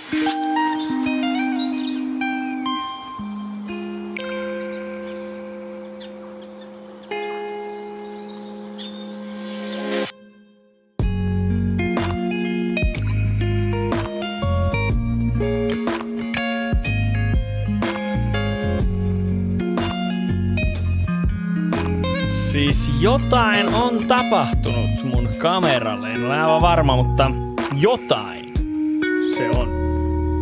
Siis jotain on tapahtunut mun kameralle, en ole aivan varma, mutta jotain se on.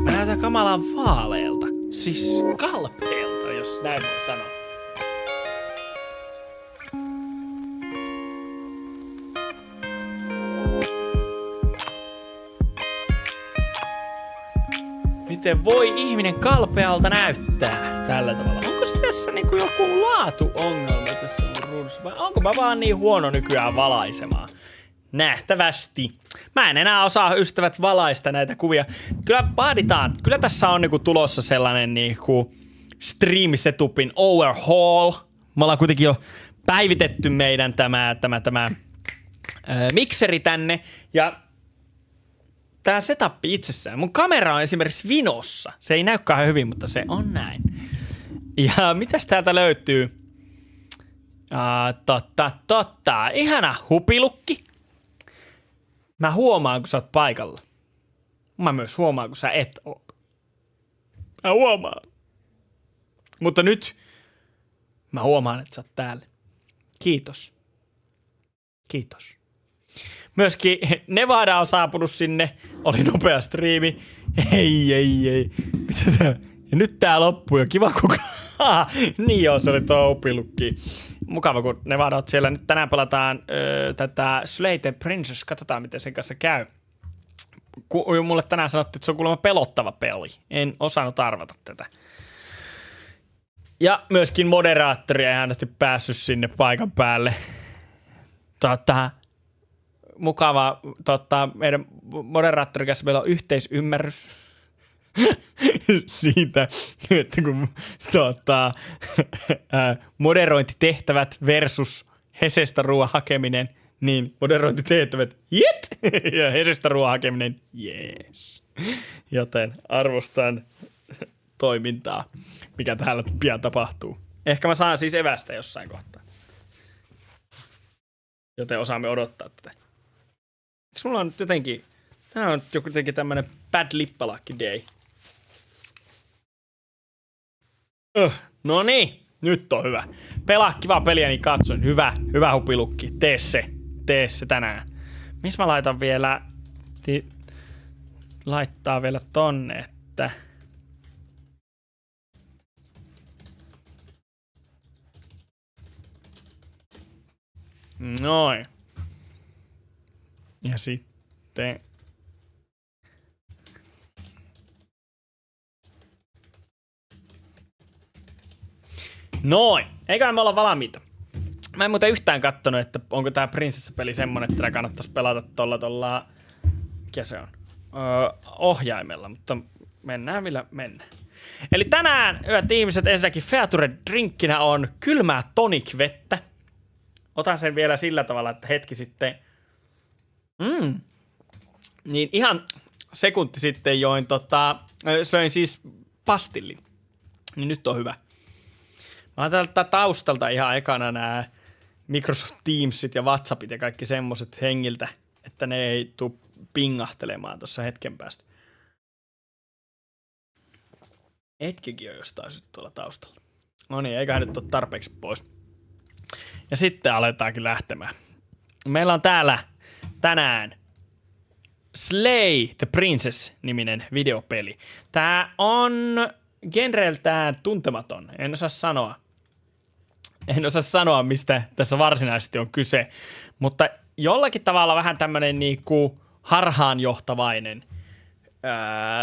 Mä näytän kamalan vaaleelta, siis kalpeelta, jos näin voi sanoa. Miten voi ihminen kalpealta näyttää tällä tavalla? Onko tässä niinku joku laatuongelma tässä mun ruudussa? Vai onko mä vaan niin huono nykyään valaisemaan? Nähtävästi. Mä en enää osaa, ystävät, valaista näitä kuvia. Kyllä vaaditaan. Kyllä tässä on niinku tulossa sellainen niinku stream-setupin overhaul. Me ollaan kuitenkin jo päivitetty meidän tämä mikseri tänne. Ja tää setup itsessään. Mun kamera on esimerkiksi vinossa. Se ei näykään hyvin, mutta se on näin. Ja mitäs täältä löytyy? Ihana hupilukki. Mä huomaan, kun sä oot paikalla. Mä myös huomaan, kun sä et oo. Mä huomaan. Mutta nyt mä huomaan, että sä oot täällä. Kiitos. Kiitos. Myöskin Nevada on saapunut sinne. Oli nopea striimi. Ei. Mitä tää? Ja nyt tää loppuu jo. Kiva kukaan. Niin joo, se oli tuo upilukki. Mukava, kun Nevada on siellä. Nyt tänään pelataan tätä Slay the Princess. Katsotaan, miten sen kanssa käy. Mulle tänään sanottiin, että se on kuulemma pelottava peli. En osannut arvata tätä. Ja myöskin moderaattori ei hänesti päässyt sinne paikan päälle. Mukava, meidän moderaattorin kanssa meillä on yhteisymmärrys siitä, että kun moderointitehtävät versus Hesestä ruoan hakeminen, niin moderointitehtävät ja Hesestä ruoan hakeminen jees. Joten arvostan toimintaa, mikä täällä pian tapahtuu. Ehkä mä saan siis evästä jossain kohtaa. Joten osaamme odottaa tätä. Eikö mulla on nyt jotenkin, tää on jotenkin tämmönen bad lippalakki day. No niin, nyt on hyvä. Pelaa kivaa peliä, niin katson. Hyvä hupilukki. Tee se tänään. Missä mä laitan vielä, laittaa vielä tonne, että noin. Ja sitten noin. Eiköhän me olla valmiita. Mä en muuten yhtään kattonut, että onko tää prinsessapeli semmonen, että tää kannattaisi pelata tolla mikä se on? Ohjaimella, mutta mennään millä mennään. Eli tänään, hyvät ihmiset, ensinnäkin feature-drinkkinä on kylmää tonic-vettä. Otan sen vielä sillä tavalla, että hetki sitten niin ihan sekunti sitten söin siis pastillin. Niin nyt on hyvä. Mä oon täältä taustalta ihan ekana nää Microsoft Teamsit ja WhatsAppit ja kaikki semmoset hengiltä, että ne ei tuu pingahtelemaan tuossa hetken päästä. Hetkikin on jostain syystä tuolla taustalla. No niin, eiköhän nyt ole tarpeeksi pois. Ja sitten aletaankin lähtemään. Meillä on täällä tänään Slay the Princess-niminen videopeli. Tää on genreltään tuntematon. En osaa sanoa, mistä tässä varsinaisesti on kyse. Mutta jollakin tavalla vähän tämmönen niinku harhaanjohtavainen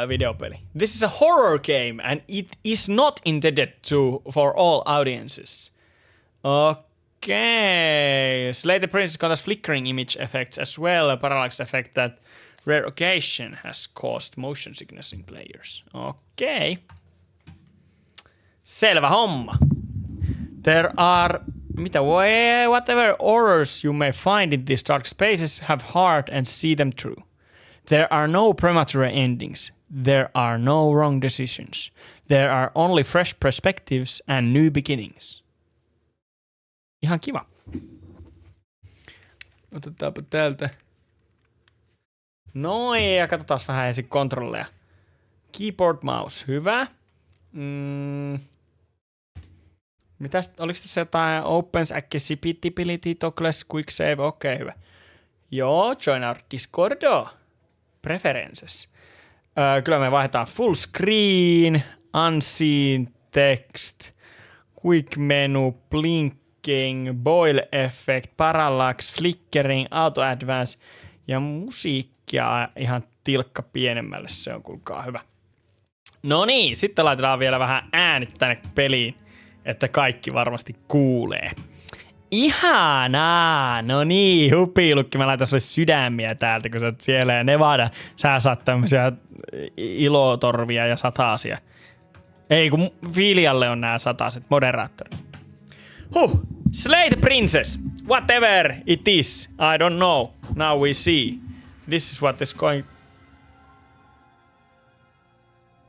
videopeli. This is a horror game and it is not intended for all audiences. Okay. Slay the Princess contains flickering image effects as well, a parallax effect that rare occasion has caused motion sickness in players. Okay. Selvä homma. There are whatever horrors you may find in these dark spaces, have heart and see them through. There are no premature endings. there are no wrong decisions. There are only fresh perspectives and new beginnings. Ihan kiva. Otetaanpa täältä. Noin, ja katsotaan vähän ensin kontrolleja. Keyboard, mouse, hyvä. Mitäs, oliko tässä jotain opens accessibility, toggles, quick save, okei, hyvä. Joo, join our Discordo. Preferences. Kyllä me vaihdetaan full screen, unseen text, quick menu, blinking, boil effect, parallax, flickering, auto advance ja musiikkia ihan tilkka pienemmälle. Se on kuulkaa hyvä. No niin, sitten laitetaan vielä vähän äänit tänne peliin, että kaikki varmasti kuulee. Ihanaa! No niin, hupilukki. Mä laitan sulle sydämiä täältä, kun sä oot siellä. Ja Nevada, sä saat tämmösiä ilotorvia ja satasia. Ei, kun Filialle on nää sataset, moderaattorit. Slay the princess! Whatever it is, I don't know. Now we see. This is what is going...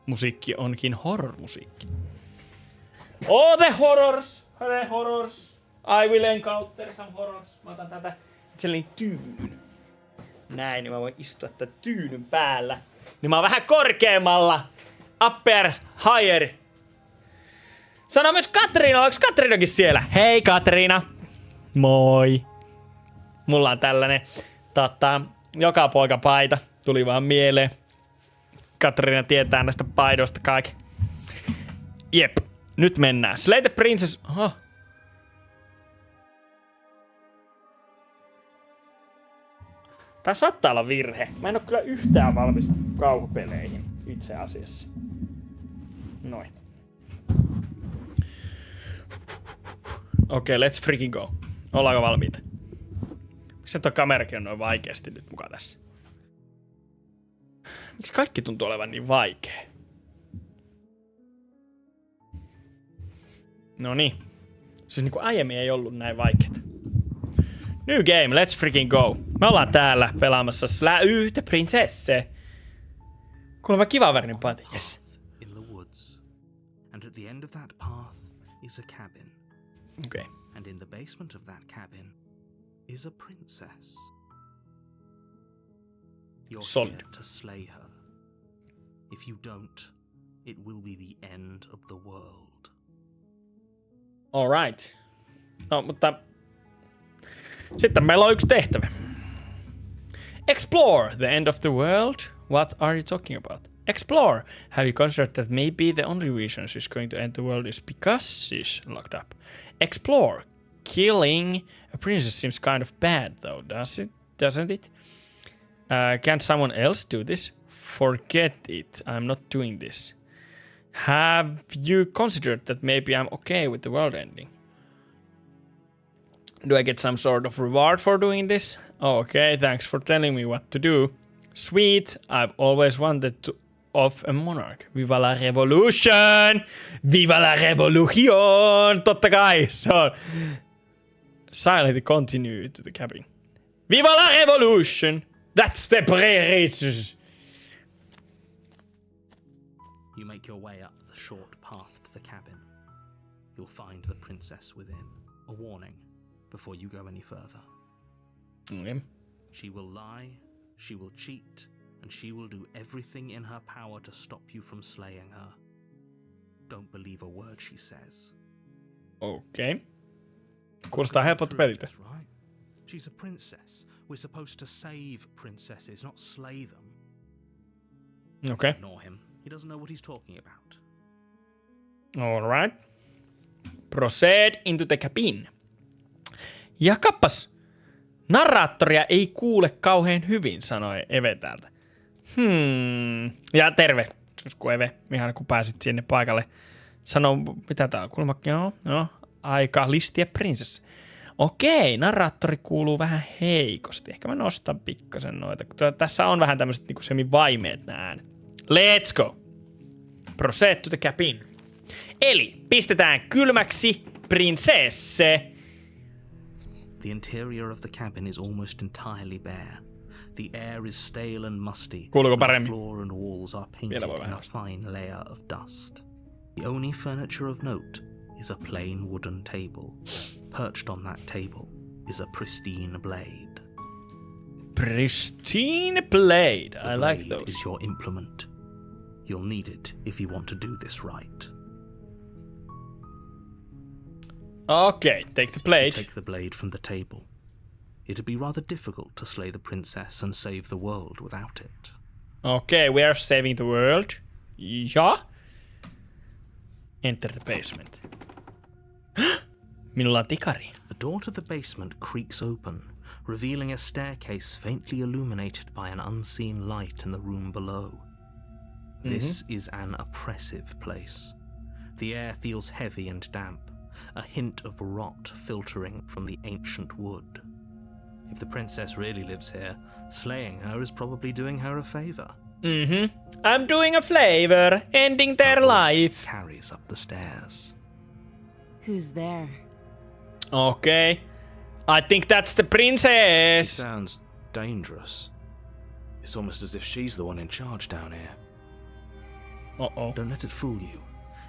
Musiikki onkin horror-musiikki. Oh, the horrors! The horrors! I will encounter some horrors. Mä otan tätä itselleni tyynyn. Näin, niin mä voin istua tätä tyynyn päällä. Niin mä oon vähän korkeammalla. Upper, higher. Sano myös Katriina. Onks Katriinakin siellä? Hei Katriina. Moi. Mulla on tällainen joka poika paita. Tuli vaan mieleen. Katriina tietää näistä paidoista kaikki. Jep. Nyt mennään. Slay the princess. Oho. Tää saattaa olla virhe. Mä en oo kyllä yhtään valmis kauhupeleihin itse asiassa. Noin. Okei, let's freaking go. Ollaanko valmiita? Miksi tuo kamerakin on noin vaikeasti nyt mukaan tässä? Miksi kaikki tuntuu olevan niin vaikea? Noniin. Siis niinku aiemmin ei ollut näin vaikeeta. New game, let's freaking go. Me ollaan täällä pelaamassa Slay the Princess. Kuulemma kiva värinen paati, yes. In the woods. And at the end of that path is a cabin. Okay. And in the basement of that cabin is a princess. You're here to slay her. If you don't, it will be the end of the world. All right. No, mutta sitten meillä on yksi tehtävä. Explore the end of the world. What are you talking about? Explore. Have you considered that maybe the only reason she's going to end the world is because she's locked up? Explore. Killing a princess seems kind of bad though, doesn't it? Can't someone else do this? Forget it. I'm not doing this. Have you considered that maybe I'm okay with the world ending? Do I get some sort of reward for doing this? Okay, thanks for telling me what to do. Sweet, I've always wanted to of a monarch. Viva la revolution! Viva la revolution! Totta kai, se on. Silently continue to the cabin. Viva la revolution! That's the prereaches! You make your way up the short path to the cabin. You'll find the princess within. A warning before you go any further. Okay. She will lie, she will cheat, and she will do everything in her power to stop you from slaying her. Don't believe a word she says. Okay. Kuulostaa helpolta peliltä. Right? She's a princess. We're supposed to save princesses, not slay them. Okay. Ignore him. He doesn't know what he's talking about. All right. Proceed into the cabin. Ja kappas. Narraattoria ei kuule kauhean hyvin, sanoi Eve täältä. Ja terve, susku Eve. Ihan kun pääsit sinne paikalle. Sano, mitä tää on? Kuulemma, joo. Aika listiä prinsessa. Okei, narraattori kuuluu vähän heikosti. Ehkä mä nostan pikkasen noita. Tässä on vähän tämmöiset niinku semivaimeet nää äänet. Let's go! Proceed to the cabin. Eli pistetään kylmäksi prinsesse. The interior of the cabin is almost entirely bare. The air is stale and musty, Kuuluuko and the paremmin? floor and walls are painted voi in vähän a fine layer of dust. The only furniture of note is a plain wooden table. Perched on that table is a pristine blade. Pristine blade. I like Blade those. is your implement. You'll need it if you want to do this right. Okay, take the blade. Take the blade from the table. It'd be rather difficult to slay the princess and save the world without it. Okay, we are saving the world. Ja. Enter the basement. Minulla on tikari. The door to the basement creaks open, revealing a staircase faintly illuminated by an unseen light in the room below. This is an oppressive place. The air feels heavy and damp, a hint of rot filtering from the ancient wood. If the princess really lives here, slaying her is probably doing her a favor. I'm doing a flavor, ending their Her voice life. carries up the stairs. Who's there? Okay. I think that's the She princess. sounds dangerous. It's almost as if she's the one in charge down here. Uh-oh. Don't let it fool you.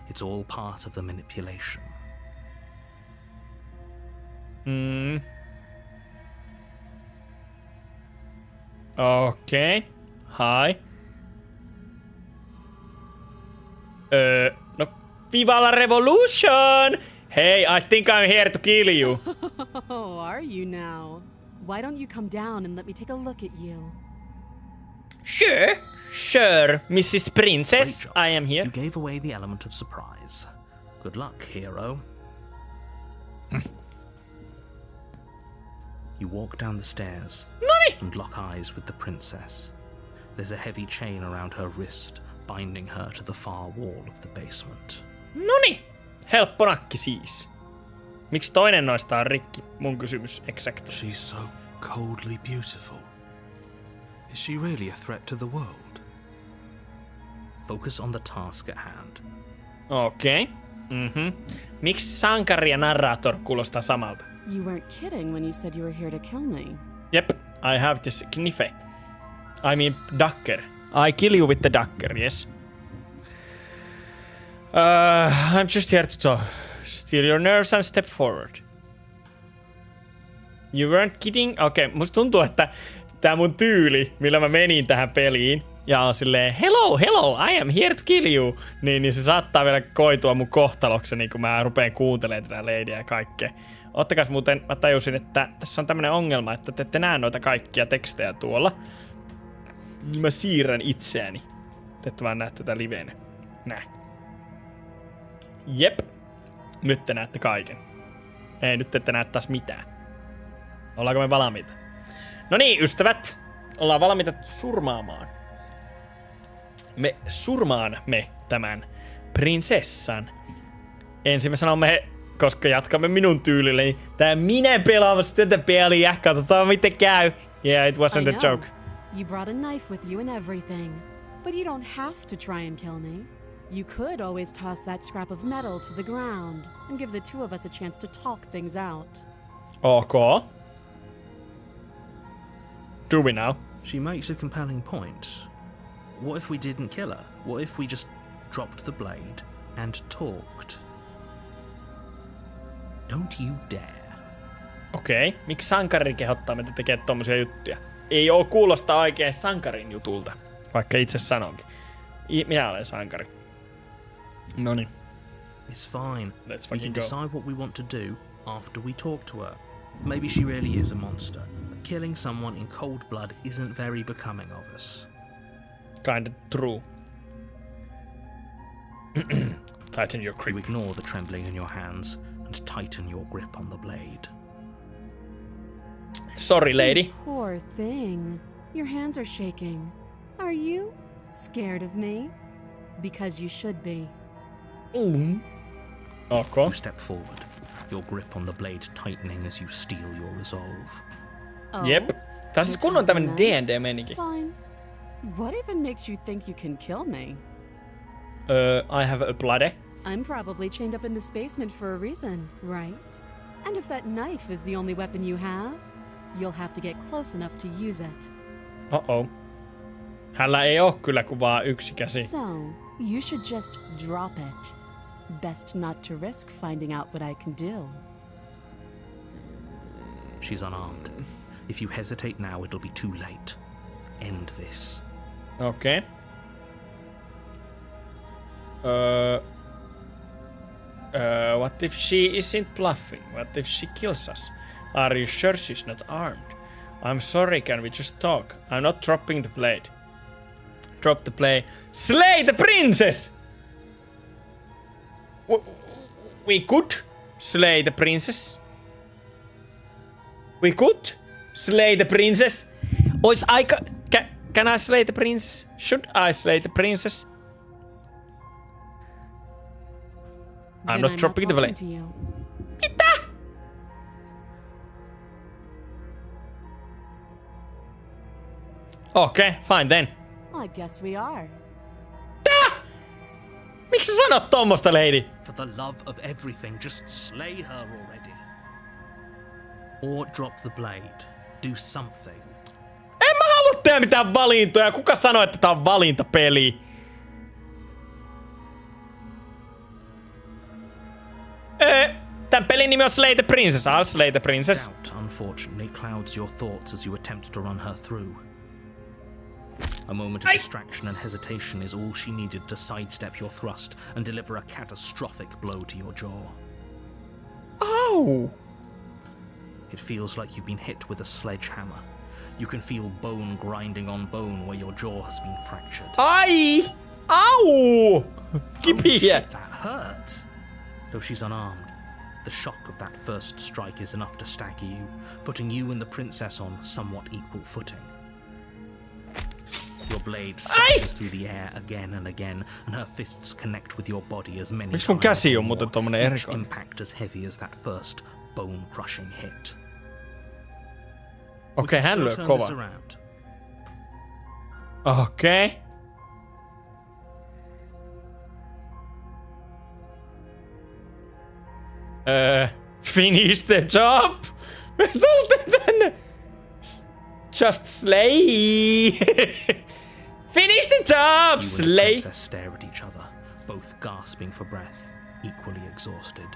It's all part of the manipulation. Okay. Hi. No, Viva la revolution! Hey, I think I'm here to kill you. Oh, are you now? Why don't you come down and let me take a look at you? Sure, Mrs. Princess. Great job. I am here. You gave away the element of surprise. Good luck, hero. You walk down the stairs Noni! and lock eyes with the princess. There's a heavy chain around her wrist, binding her to the far wall of the basement. Noni! Helppo nakki siis. Miksi toinen noista on rikki? Mun kysymys exactly. She's so coldly beautiful. Is she really a threat to the world? Focus on the task at hand. Okei. Miksi sankari ja narrator kuulostaa samalta? You weren't kidding when you said you were here to kill me. Yep, I have this knife. I mean, dacker. I kill you with the dacker, yes. I'm just here to talk. Steal your nerves and step forward. You weren't kidding? Okei, musta tuntuu, että tää mun tyyli, millä mä menin tähän peliin, ja on silleen, hello, I am here to kill you, niin se saattaa vielä koitua mun kohtalokseni, kun mä rupeen kuuntelemaan tätä ladyä ja kaikkea. Ottakas muuten, mä tajusin, että tässä on tämmönen ongelma, että te ette näe noita kaikkia tekstejä tuolla. Mä siirrän itseäni. Te ette vaan näe tätä livenä. Näin. Jep. Nyt te näette kaiken. Ei, nyt te ette näe taas mitään. Ollaanko me valmiita? No niin, ystävät. Ollaan valmiita surmaamaan. Me surmaamme tämän prinsessan. Ensin me sanomme, koska jatkamme minun tyylilläni, tää minä pelaamassa tätä peliä. Katsotaan miten käy. Yeah, it wasn't a joke. You brought a knife with you and everything. But you don't have to try and kill me. You could always toss that scrap of metal to the ground and give the two of us a chance to talk things out. Okay. Do we now? She makes a compelling point. What if we didn't kill her? What if we just dropped the blade and talked? Don't you dare. Okei. Miksi sankari kehottaa meitä tekemään tommosia juttuja? Ei oo kuulostaa oikein sankarin jutulta. Vaikka itse sanonkin. Minä olen sankari. Noniin. It's fine. Let's We fucking can go. decide what we want to do after we talk to her. Maybe she really is a monster. Killing someone in cold blood isn't very becoming of us. Kinda true. Tighten your grip. You ignore the trembling in your hands and tighten your grip on the blade. Sorry, lady. You poor thing. Your hands are shaking. Are you scared of me? Because you should be. Okay. You step forward, your grip on the blade tightening as you steel your resolve. Oh, Jep. Tässä siis kunnon tämmönen D&D-meininki. fine. What even makes you think you can kill me? I have a bloody. I'm probably chained up in this basement for a reason, right? And if that knife is the only weapon you have, you'll have to get close enough to use it. Uh-oh. Hänellä ei oo kyllä kuin vaan yksi käsi. So, you should just drop it. Best not to risk finding out what I can do. She's unarmed. If you hesitate now, it'll be too late. End this. Okay. What if she isn't bluffing? What if she kills us? Are you sure she's not armed? I'm sorry, can we just talk? I'm not dropping the blade. Drop the blade. Slay the princess! We could slay the princess. We could slay the princess. Ois aika... Can I slay the princess? Should I slay the princess? I'm not dropping the blade. Mitä? Okay, fine then. I guess we are. Miksi sä sanot tommosta, lady? For the love of everything, just slay her already. Or drop the blade. Do something. En mä halua tehdä mitään valintoja. Kuka sanoi, että tää on valintapeli? Tän pelin nimi on Slay the Princess. I'll slay the princess. Doubt, unfortunately, clouds your thoughts as you attempt to run her through. A moment of distraction and hesitation is all she needed to sidestep your thrust and deliver a catastrophic blow to your jaw. Oh! It feels like you've been hit with a sledgehammer. You can feel bone grinding on bone where your jaw has been fractured. Ai! Ow! Holy shit, that hurt! Though she's unarmed, the shock of that first strike is enough to stagger you, putting you and the princess on somewhat equal footing. Your blade slashes through the air again and again, and her fists connect with your body as many Miksi mun times käsi or on muuten more, tommonen each erikoinen? impact as heavy as that first bone-crushing hit. Okei, hän lyö kova. Okei. Finish the job! Me tultiin tänne! Just slay! Finish the job! You Slay! and the princess stare at each other, both gasping for breath, equally exhausted.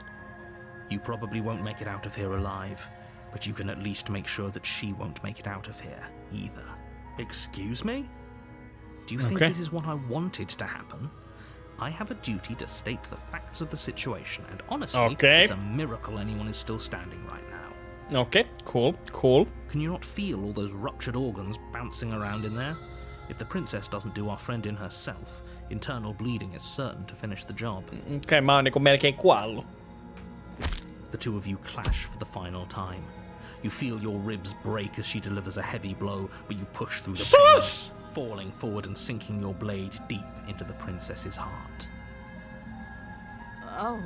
You probably won't make it out of here alive, but you can at least make sure that she won't make it out of here either. Excuse me? Do you think this is what I wanted to happen? I have a duty to state the facts of the situation, and honestly, it's a miracle anyone is still standing right now. Okay, cool, cool. Can you not feel all those ruptured organs bouncing around in there? If the princess doesn't do our friend in herself, internal bleeding is certain to finish the job. Okei, mä oon niinku melkein kuollut. The two of you clash for the final time. You feel your ribs break as she delivers a heavy blow, but you push through the pain, falling forward and sinking your blade deep into the princess's heart. Oh.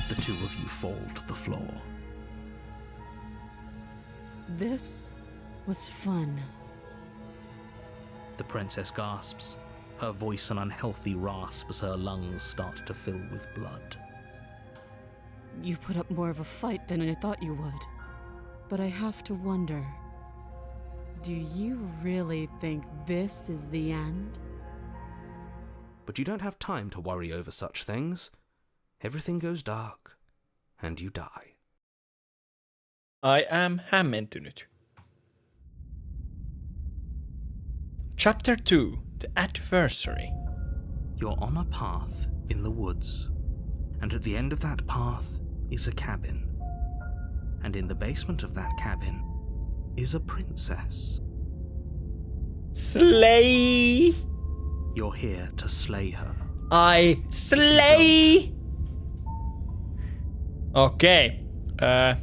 The two of you fall to the floor. This was fun. The princess gasps, her voice an unhealthy rasp as her lungs start to fill with blood. You put up more of a fight than I thought you would. But I have to wonder, do you really think this is the end? But you don't have time to worry over such things. Everything goes dark, and you die. I am hämmentynyt. Chapter 2, The Adversary. You're on a path in the woods, and at the end of that path is a cabin. And in the basement of that cabin is a princess. Slay! You're here to slay her. I slay! Okei. I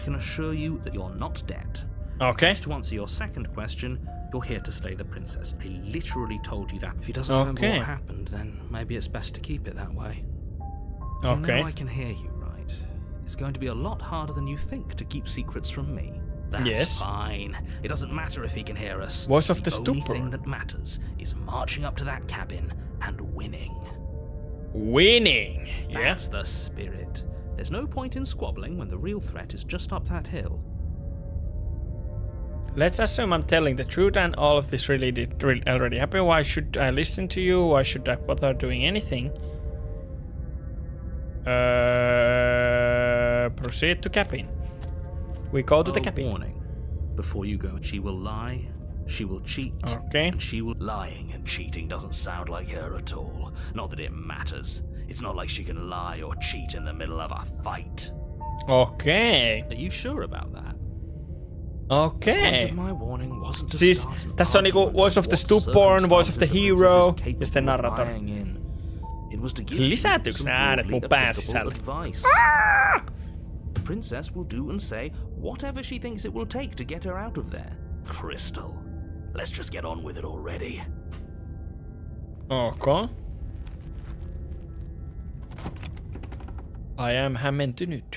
can assure you that you're not dead. Okay. To answer your second question, you're here to slay the princess. I literally told you that. If he doesn't remember what happened, then maybe it's best to keep it that way. You know I can hear you, right? It's going to be a lot harder than you think to keep secrets from me. That's fine. It doesn't matter if he can hear us. Voice of the only stupor. thing that matters is marching up to that cabin and winning. Winning. Yeah. That's the spirit. There's no point in squabbling when the real threat is just up that hill. Let's assume I'm telling the truth and all of this really did already happen. Why should I listen to you? Why should I bother doing anything? Proceed to cabin. We go to the cabin. Warning. Before you go, she will lie, she will cheat, Okay. and she will... Lying and cheating doesn't sound like her at all. Not that it matters. It's not like she can lie or cheat in the middle of a fight. Okay. Are you sure about that? Okay. My warning wasn't to Siis start an tässä on niinku argument voice of with the what stupborn, voice of the circumstances hero the princess is ja sitten capable of narrator. lying in. It was to give you Lisääntyykö some ne äänet mun broadly pään applicable sisältä? advice. The princess will do and say whatever she thinks it will take to get her out of there. Crystal, let's just get on with it already. Okay. I am hämmentynyt.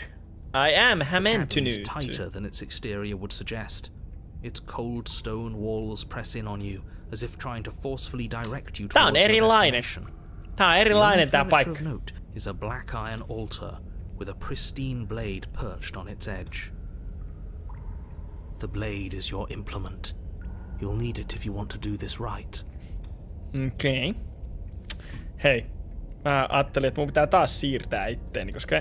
I am The cabin hämmentynyt. is tighter than its exterior would suggest. Its cold stone walls press in on you, as if trying to forcefully direct you Tää on towards your erilainen. destination. Tää on The only erilainen tää furniture paikka. of note is a black iron altar with a pristine blade perched on its edge. The blade is your implement. You'll need it if you want to do this right. Okei. Hei. Mä ajattelin, että mun pitää taas siirtää itteeni, koska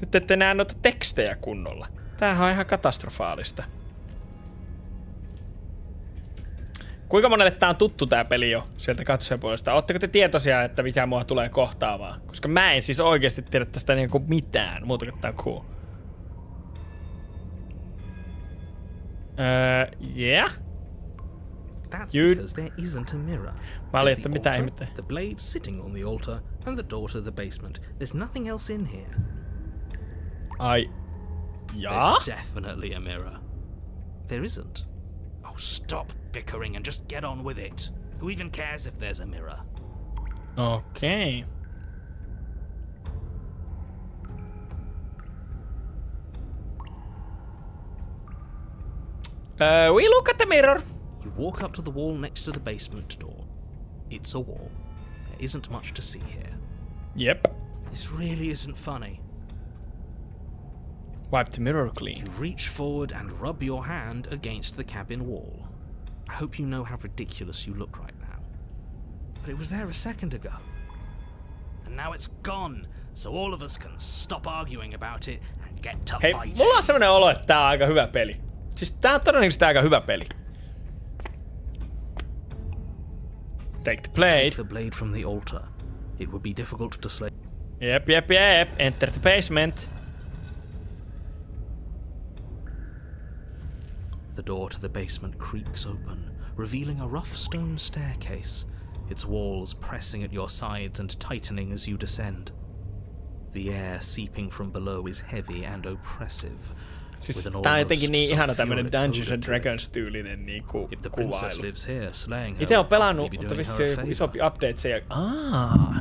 nyt ette näe noita tekstejä kunnolla. Tämähän on ihan katastrofaalista. Kuinka monelle tää on tuttu tää peli jo sieltä katsojan puolesta? Ootteko te tietoisia, että mikä mua tulee kohtaamaan? Koska mä en siis oikeesti tiedä tästä niinku mitään, muuta kuin tää on cool. Yeah? That's You- because there isn't a mirror. Mä olin, There's että the mitä altar, ihmettä. the blade sitting on the altar, and the door to the basement. There's nothing else in here. Ai. Jaa? There's definitely a mirror. There isn't. Oh, stop bickering and just get on with it. Who even cares if there's a mirror? Okei. We look at the mirror. You walk up to the wall next to the basement door. It's a wall. There isn't much to see here. Yep. This really isn't funny. Wipe the mirror You clean. reach forward and rub your hand against the cabin wall. I hope you know how ridiculous you look right now. But it was there a second ago. And now it's gone, so all of us can stop arguing about it and get to Hei, fighting. mulla on semmonen olo, että tää on aika hyvä peli. Siis tää on todennäköisesti aika hyvä peli. Take the blade. Take the blade from the altar. It would be difficult to slay. Yep. Enter the basement. The door to the basement creaks open, revealing a rough stone staircase, its walls pressing at your sides and tightening as you descend. The air seeping from below is heavy and oppressive. Siis tää on jotenkin niin ihana tämmönen Dungeons and Dragons tyylinen niinku If the princess kuvailu. lives here, slaying her Itse on would pelannut, probably be mutta doing vissi her a joku favor. isompi update sen jälkeen.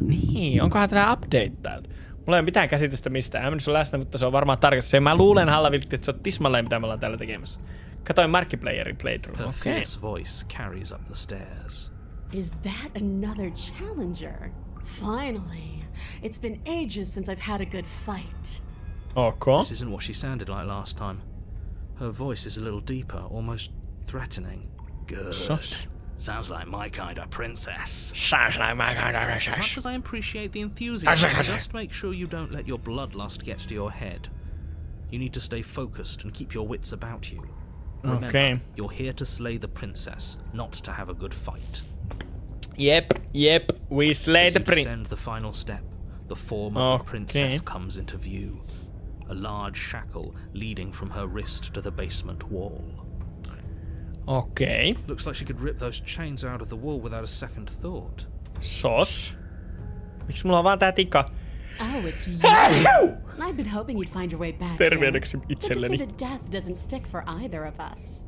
Niin. Onkohan tää update täältä? Mulla ei ole mitään käsitystä mistään. Hämmennys on läsnä, mutta se on varmaan tarkassa. Mä luulen hallaviltti, että se on tismalleen mitä me ollaan täällä tekemässä. Katoin Markiplayerin playthrough. Her Okei. fierce voice carries up the stairs. Is that another challenger? Finally. It's been ages since I've had a good fight. Okay. This isn't what she sounded like last time. Her voice is a little deeper, almost threatening. Good. Sus. Sounds like my kind of princess. Sounds like my kind of As much as I appreciate the enthusiasm, just make sure you don't let your bloodlust get to your head. You need to stay focused and keep your wits about you. Remember, Okay. you're here to slay the princess, not to have a good fight. Yep. We slay As the you prince. descend the final step, the form of the Okay. princess comes into view. A large shackle leading from her wrist to the basement wall. Okei. Looks like she could rip those chains out of the wall without a second thought. Sos. Miksi mulla on vaan tää tika? Oh, it's you. I've been hoping you'd find your way back here. Terveydeksi Good to see itselleni. that death doesn't stick for either of us.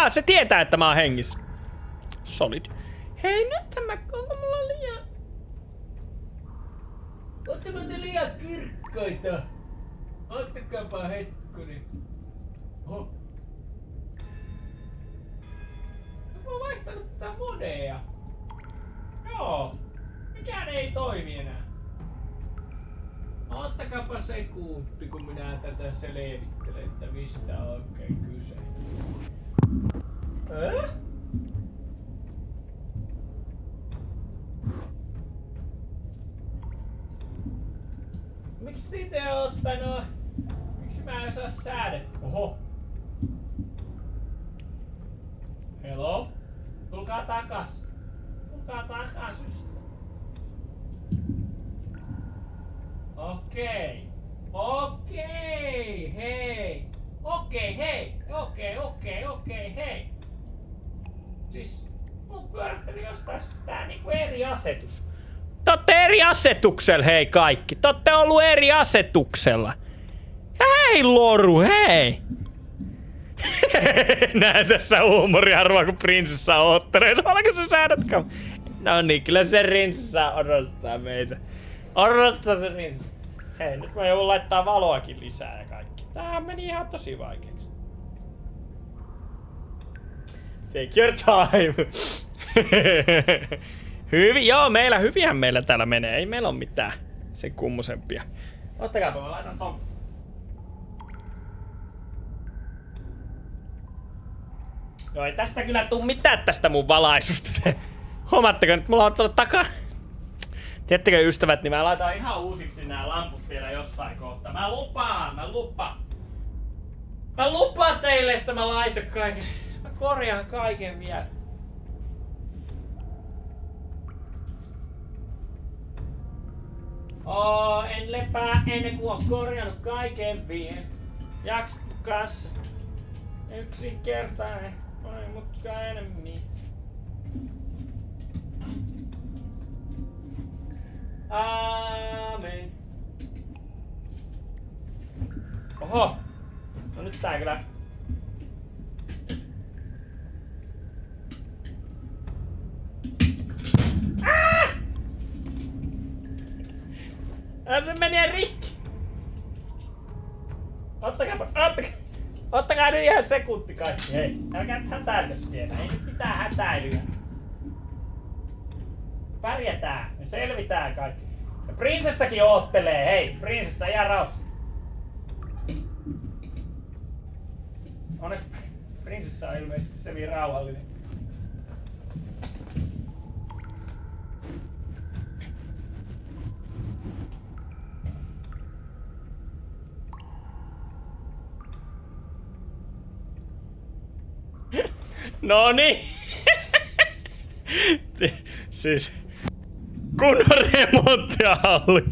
Se tietää, että mä oon hengissä. Solid. Hei, onko mulla liian... Ootteko te liian kirkkaita? Ottakaapa hetkoni. Oho. Mä oon vaihtanut tätä modea. Joo. Mikään ei toimi enää. Ottakaapa sekunti, kun minä tätä selvittelen, että mistä on oikein kyse. Miksi te ootte no? Miksi mä en saa säädettä? Oho. Hello? Tulkaa takas. Tulkaa takas, ystävä. Okei. Okei, hei. Okei, hei. Okei, hei. Siis, mun pyörähteli jostain tää niinku eri asetus. Te ootte eri asetuksella, hei kaikki. Te ootte ollut eri asetuksella. Hei Loru, hei! Näen tässä huumoriarvoa, kun prinsessa oottelee. Samalla sä säädätkään. No niin, kyllä se prinsessa odottaa meitä. Odottaa se prinsessa. Hei, nyt mä joudun laittaa valoakin lisää ja kaikki. Tää meni ihan tosi vaikeaksi. Take your time. Hyvin, joo, hyvihän meillä täällä menee. Ei meillä oo mitään sen kummosempia. Ottakaapa, mä laitan ton. Joo, ei tästä kyllä tuu mitään tästä mun valaisusta. Huomaatteko nyt, mulla on tuolla takana. Tiedättekö ystävät, niin mä laitan ihan uusiksi nää lamput vielä jossain kohtaa. Mä lupaan. Mä lupaan teille, että mä laitan kaiken. Mä korjaan kaiken vielä. En lepää ennen kuin on korjannut kaiken vielä. Jaksatko kanssa? Yksinkertainen, monimutkainen mies. Aamen. Oho! No nyt tää kyllä. Se menee rikki! Ottakaa nyt ihan sekunti kaikki, hei. Älkää nyt hätäilkö siellä, ei nyt mitään hätäilyä. Pärjätään, me selvitään kaikki. Ja prinsessakin oottelee, hei, prinsessa ihan rauhassa. Onneksi prinsessa on ilmeisesti se rauhallinen. Noniin. Siis kunnon remontti alkoi.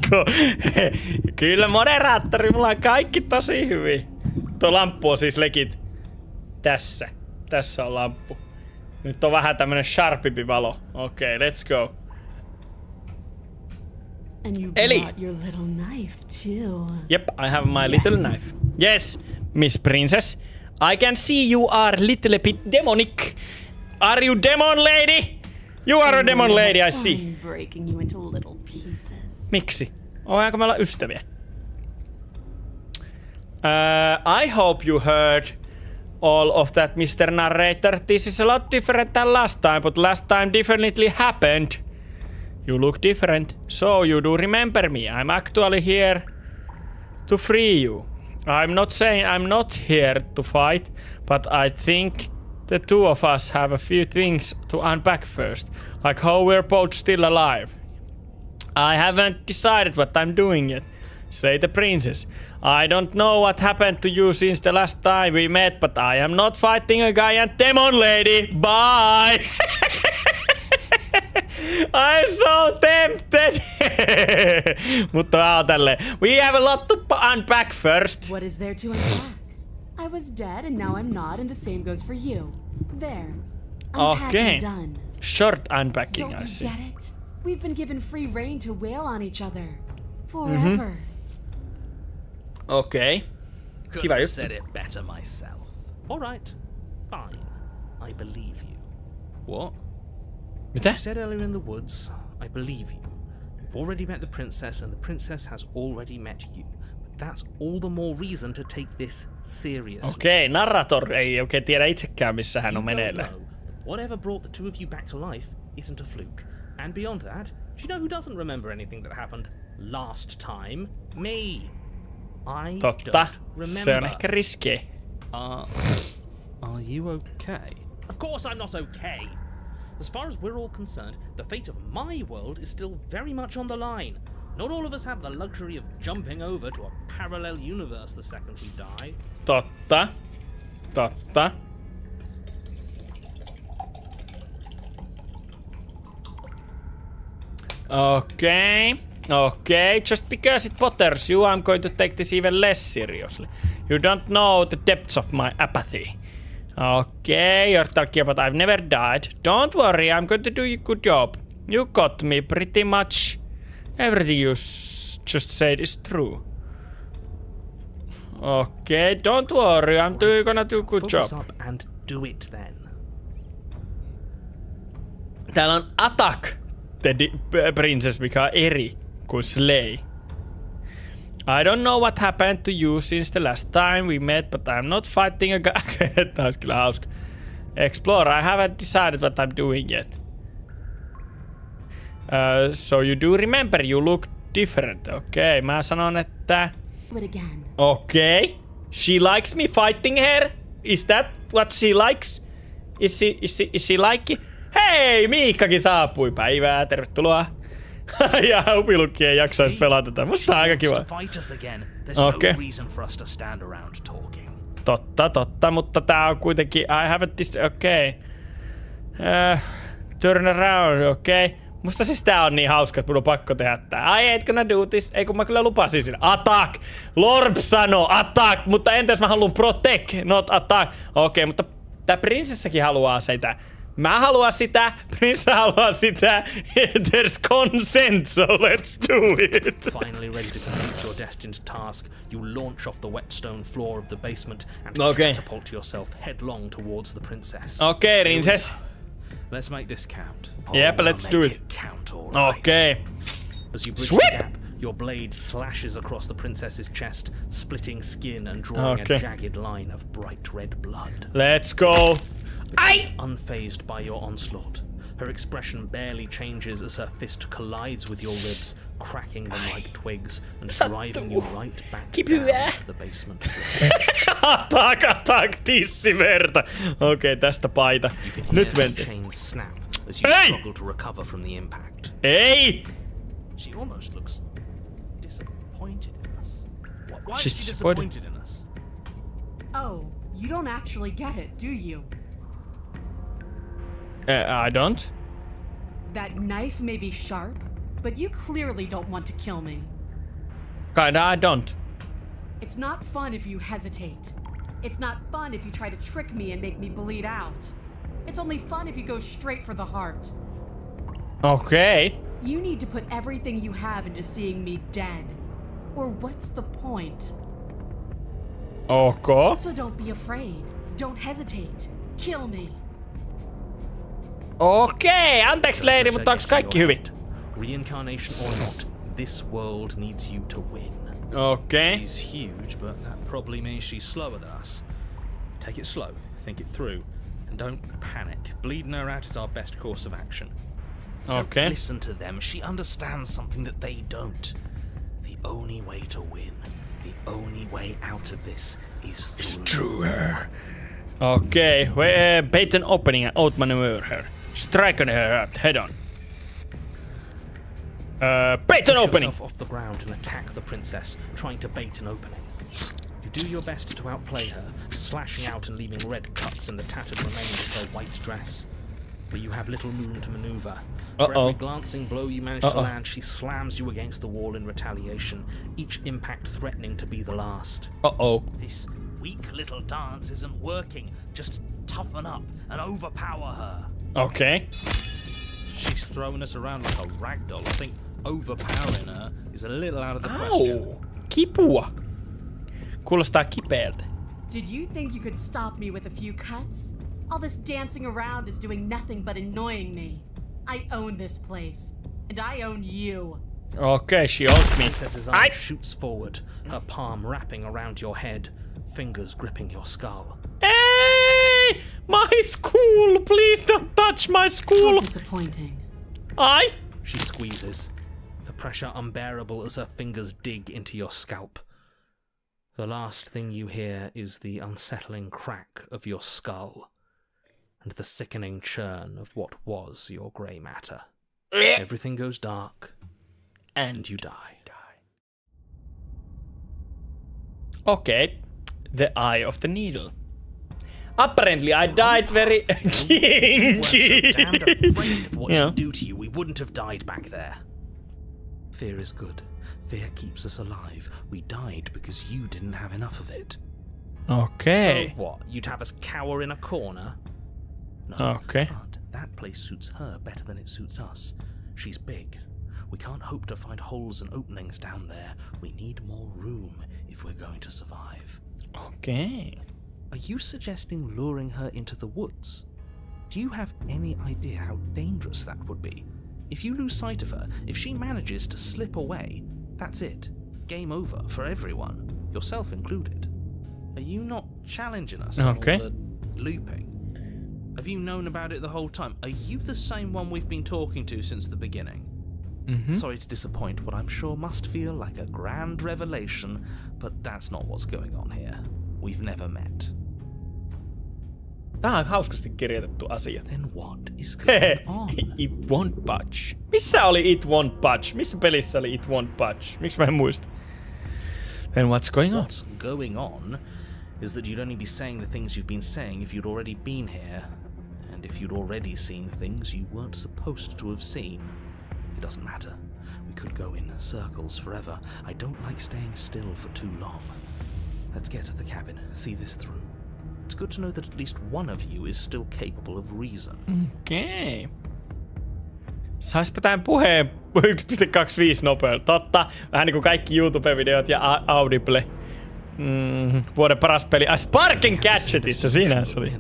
Kyllä moderaattori, mulla on kaikki tosi hyvin. Tuo lamppu on siis legit tässä. Tässä on lamppu. Nyt on vähän tämmönen sharpimpi valo. Okei, let's go. Eli. Yep, I have my little knife. Yes, Miss Princess. I can see you are little bit demonic. Are you demon lady? You are a demon lady, I see. Breaking you into little pieces. Miksi? Ollaanko me olla ystäviä? I hope you heard all of that, Mr. Narrator. This is a lot different than last time, but last time definitely happened. You look different, so you do remember me. I'm actually here to free you. I'm not saying I'm not here to fight, but I think the two of us have a few things to unpack first, like how we're both still alive. I haven't decided what I'm doing yet, say the princess. I don't know what happened to you since the last time we met, but I am not fighting a giant demon lady. Bye! I'm so tempted! Mutta mä oon tälleen. We have a lot to unpack first. What is there to unpack? I was dead and now I'm not, and the same goes for you. There. Unpacking done. Short unpacking, Don't I see. you get it? We've been given free reign to wail on each other. Forever. Okei. Could have said it better myself. All right, fine. I believe you. What? Mitä? You said earlier in the woods, I believe you. You've already met the princess, and the princess has already met you. But that's all the more reason to take this seriously. Okei, narrator ei oikein tiedä itsekään, missä hän on meneillään. Whatever brought the two of you back to life isn't a fluke. And beyond that, Do you know who doesn't remember anything that happened last time? Me. I Totta. don't remember. Se on ehkä riski. Are you okay? Of course I'm not okay. As far as we're all concerned, the fate of my world is still very much on the line. Not all of us have the luxury of jumping over to a parallel universe the second we die. Totta. Totta. Okay, just because it bothers you, I'm going to take this even less seriously. You don't know the depths of my apathy. Okay, you're talking about I've never died. Don't worry, I'm going to do a good job. You got me pretty much. Everything you just said is true. Okay, don't worry, I'm gonna do a good Focus job. up and do it then. Täällä on attack the princess, mikä on eri kuin slay. I don't know what happened to you since the last time we met, but I'm not fighting a guy. Tää olisi kyllä hauska. Explore, I haven't decided what I'm doing yet. So you do remember you look different. Okay, mä sanon, että... Okay. She likes me fighting her? Is that what she likes? Is she like it? Hei, Miikkakin saapui. Päivää, tervetuloa. Ja Hupilukki ei jaksaisi pelata tätä. Musta on aika kiva. Okei. Totta, mutta tää on kuitenkin... I haven't this... Okei. Turn around, okei. Musta siis tää on niin hauska, että mun on pakko tehdä tää. I ain't gonna do this. Ei kun mä kyllä lupasin sinne. Attack! Lorb sano attack! Mutta entäs mä haluan protect, not attack. Okei, mutta tää prinsessakin haluaa sitä. Mä haluan sitä, prinsessa haluaa sitä. There's consent, so let's do it. Finally ready to complete your destined task, you launch off the whetstone floor of the basement and catapult yourself headlong towards the princess. Okay, princess. Let's make this count. Yep, let's do it. Okay. As you bridge the gap, your blade slashes across the princess's chest, splitting skin and drawing a jagged line of bright red blood. Let's go. Unfazed by your onslaught, her expression barely changes as her fist collides with your ribs, cracking them like twigs and driving you right back down to the basement floor. Attack, tissiverta. Okei, tästä paita. Nyt mentiin. Chains snap as you struggle to recover from the impact. Ei! She almost looks disappointed in us. Why She's is she disappointed in us? Oh, you don't actually get it, do you? I don't. That knife may be sharp, but you clearly don't want to kill me. Kinda, I don't. It's not fun if you hesitate. It's not fun if you try to trick me and make me bleed out. It's only fun if you go straight for the heart. Okay. You need to put everything you have into seeing me dead. Or what's the point? Okay. So don't be afraid. Don't hesitate. Kill me. Okei, anteeksi lady, mutta onks kaikki hyvin? Reincarnation or not, this world needs you to win. Okay. She's huge, but that probably means she's slower than us. Take it slow, think it through, and don't panic. Bleeding her out is our best course of action. Okay. Don't listen to them. She understands something that they don't. The only way to win, the only way out of this is through her. Okay, bait an opening and outmaneuver her. Strike on her head on. Bait an opening! Yourself off the ground and attack the princess, trying to bait an opening. You do your best to outplay her, slashing out and leaving red cuts in the tattered remains of her white dress. But you have little room to maneuver. For every glancing blow you manage to land, she slams you against the wall in retaliation, each impact threatening to be the last. This weak little dance isn't working. Just toughen up and overpower her. Okay. She's throwing us around like a ragdoll. I think overpowering her is a little out of the question. Kipua. Kuulostaa kipeältä. Did you think you could stop me with a few cuts? All this dancing around is doing nothing but annoying me. I own this place, and I own you. Okay, she owns me. Princess's arm shoots forward, her palm wrapping around your head, fingers gripping your skull. Hey! My school! Please don't touch my school! How disappointing. I? She squeezes, the pressure unbearable as her fingers dig into your scalp. The last thing you hear is the unsettling crack of your skull and the sickening churn of what was your grey matter. Everything goes dark, and you die. Okay, the eye of the needle. Apparently, I died very kinky. We're so damned afraid of what she'd do to you, we wouldn't have died back there. Fear is good. Fear keeps us alive. We died because you didn't have enough of it. Okay. So what? You'd have us cower in a corner? No. Okay. But that place suits her better than it suits us. She's big. We can't hope to find holes and openings down there. We need more room if we're going to survive. Okay. Are you suggesting luring her into the woods? Do you have any idea how dangerous that would be? If you lose sight of her, if she manages to slip away, that's it. Game over for everyone, yourself included. Are you not challenging us on all the looping? Have you known about it the whole time? Are you the same one we've been talking to since the beginning? Sorry to disappoint what I'm sure must feel like a grand revelation, but that's not what's going on here. We've never met. Tää on hauskasti kirjoitettu asia. Then what is going on? It won't budge. Missä oli It won't budge? Missä pelissä oli It won't budge? Miksi mä en muista? Then what's going on? What's going on is that you'd only be saying the things you've been saying if you'd already been here. And if you'd already seen things you weren't supposed to have seen. It doesn't matter. We could go in circles forever. I don't like staying still for too long. Let's get to the cabin, see this through. It's good to know that at least one of you is still capable of reason. Okei. Saispa tämän puheen 1.25 nopeutta. Totta, vähän niinku kaikki YouTube-videot ja Audible. Vuoden paras peli. Sparking Gadgetissa, siinä se oli.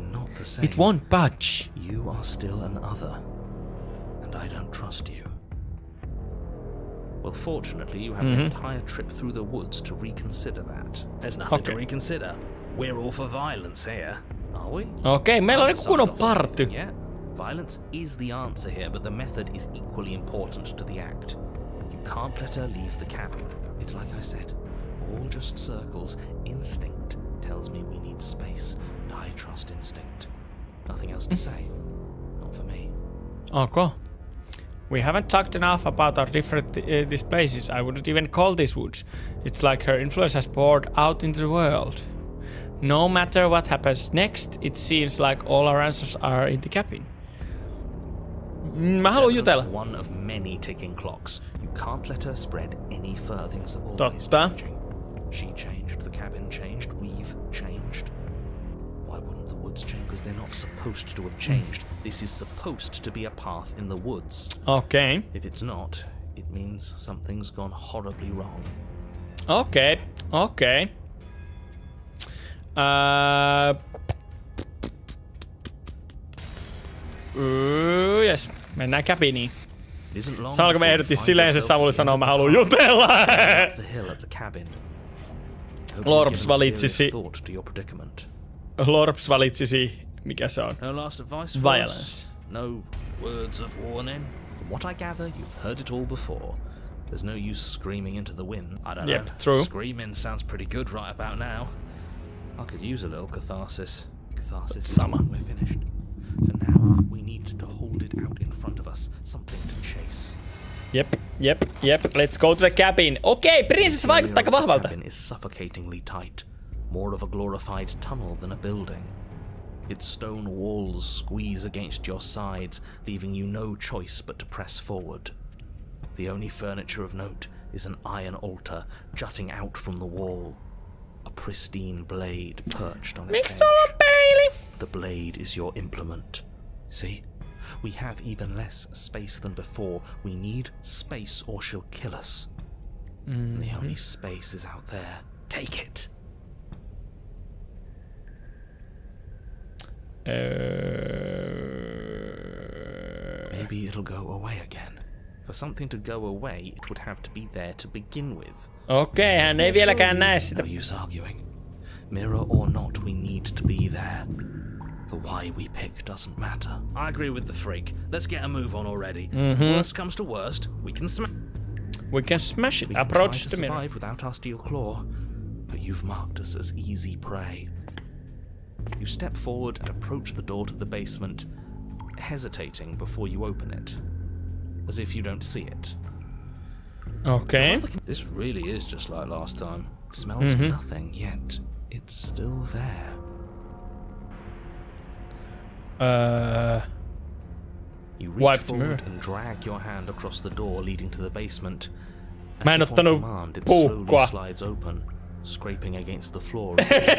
It won't budge. You are still an other, and I don't trust you. Well, fortunately, you have an entire trip through the woods to reconsider that. There's nothing to reconsider. We're all for violence here, are we? Okei, meillä on kunnon party. Yeah, violence is the answer here, but the method is equally important to the act. You can't let her leave the cabin. It's like I said, all just circles. Instinct tells me we need space, and I trust instinct. Nothing else to say. Not for me. Okay. We haven't talked enough about our different these places. I wouldn't even call these woods. It's like her influence has poured out into the world. No matter what happens next, it seems like all our answers are in the cabin. Mä haluan jutella. One of many ticking clocks. You can't let her spread any further. Things are always Totta. changing. She changed, the cabin changed, we've changed. Why wouldn't the woods change? Because they're not supposed to have changed. This is supposed to be a path in the woods. Okay. If it's not, it means something's gone horribly wrong. Okay. Okay. Yes. Mennään cabiniin. Saanko me ehdotti silleen se Samuli sanoo, mä haluan jutella. Lorps valitsisi. Lorps valitsisi. Mikä se on? No last advice, violence. No words of warning. From what I gather, you've heard it all before. There's no use screaming into the wind. I don't know. True. Screaming sounds pretty good right about now. I could use a little catharsis. Catharsis. Summer. We're finished. For now, we need to hold it out in front of us. Something to chase. Yep. Let's go to the cabin. Okei, prinsessa vaikuttaa aika vahvalta. The cabin is suffocatingly tight. More of a glorified tunnel than a building. Its stone walls squeeze against your sides, leaving you no choice but to press forward. The only furniture of note is an iron altar jutting out from the wall. A pristine blade perched on its edge. The blade is your implement. See? We have even less space than before. We need space or she'll kill us. The only space is out there. Take it. Maybe it'll go away again. For something to go away, it would have to be there to begin with. Okei, hän ei vieläkään näe sitä. No use arguing. Mirror or not, we need to be there. The why we pick doesn't matter. I agree with the freak. Let's get a move on already. Worst comes to worst, we can smash it. We can Approach try the to mirror. survive without our steel claw, but you've marked us as easy prey. You step forward and approach the door to the basement, hesitating before you open it, as if you don't see it. Okay. This really is just like last time. It smells of nothing, yet it's still there. You reach Wipe the mirror. forward and drag your hand across the door leading to the basement. Mä en As if on ottanut command, it puukkua. slowly slides open, scraping against the floor.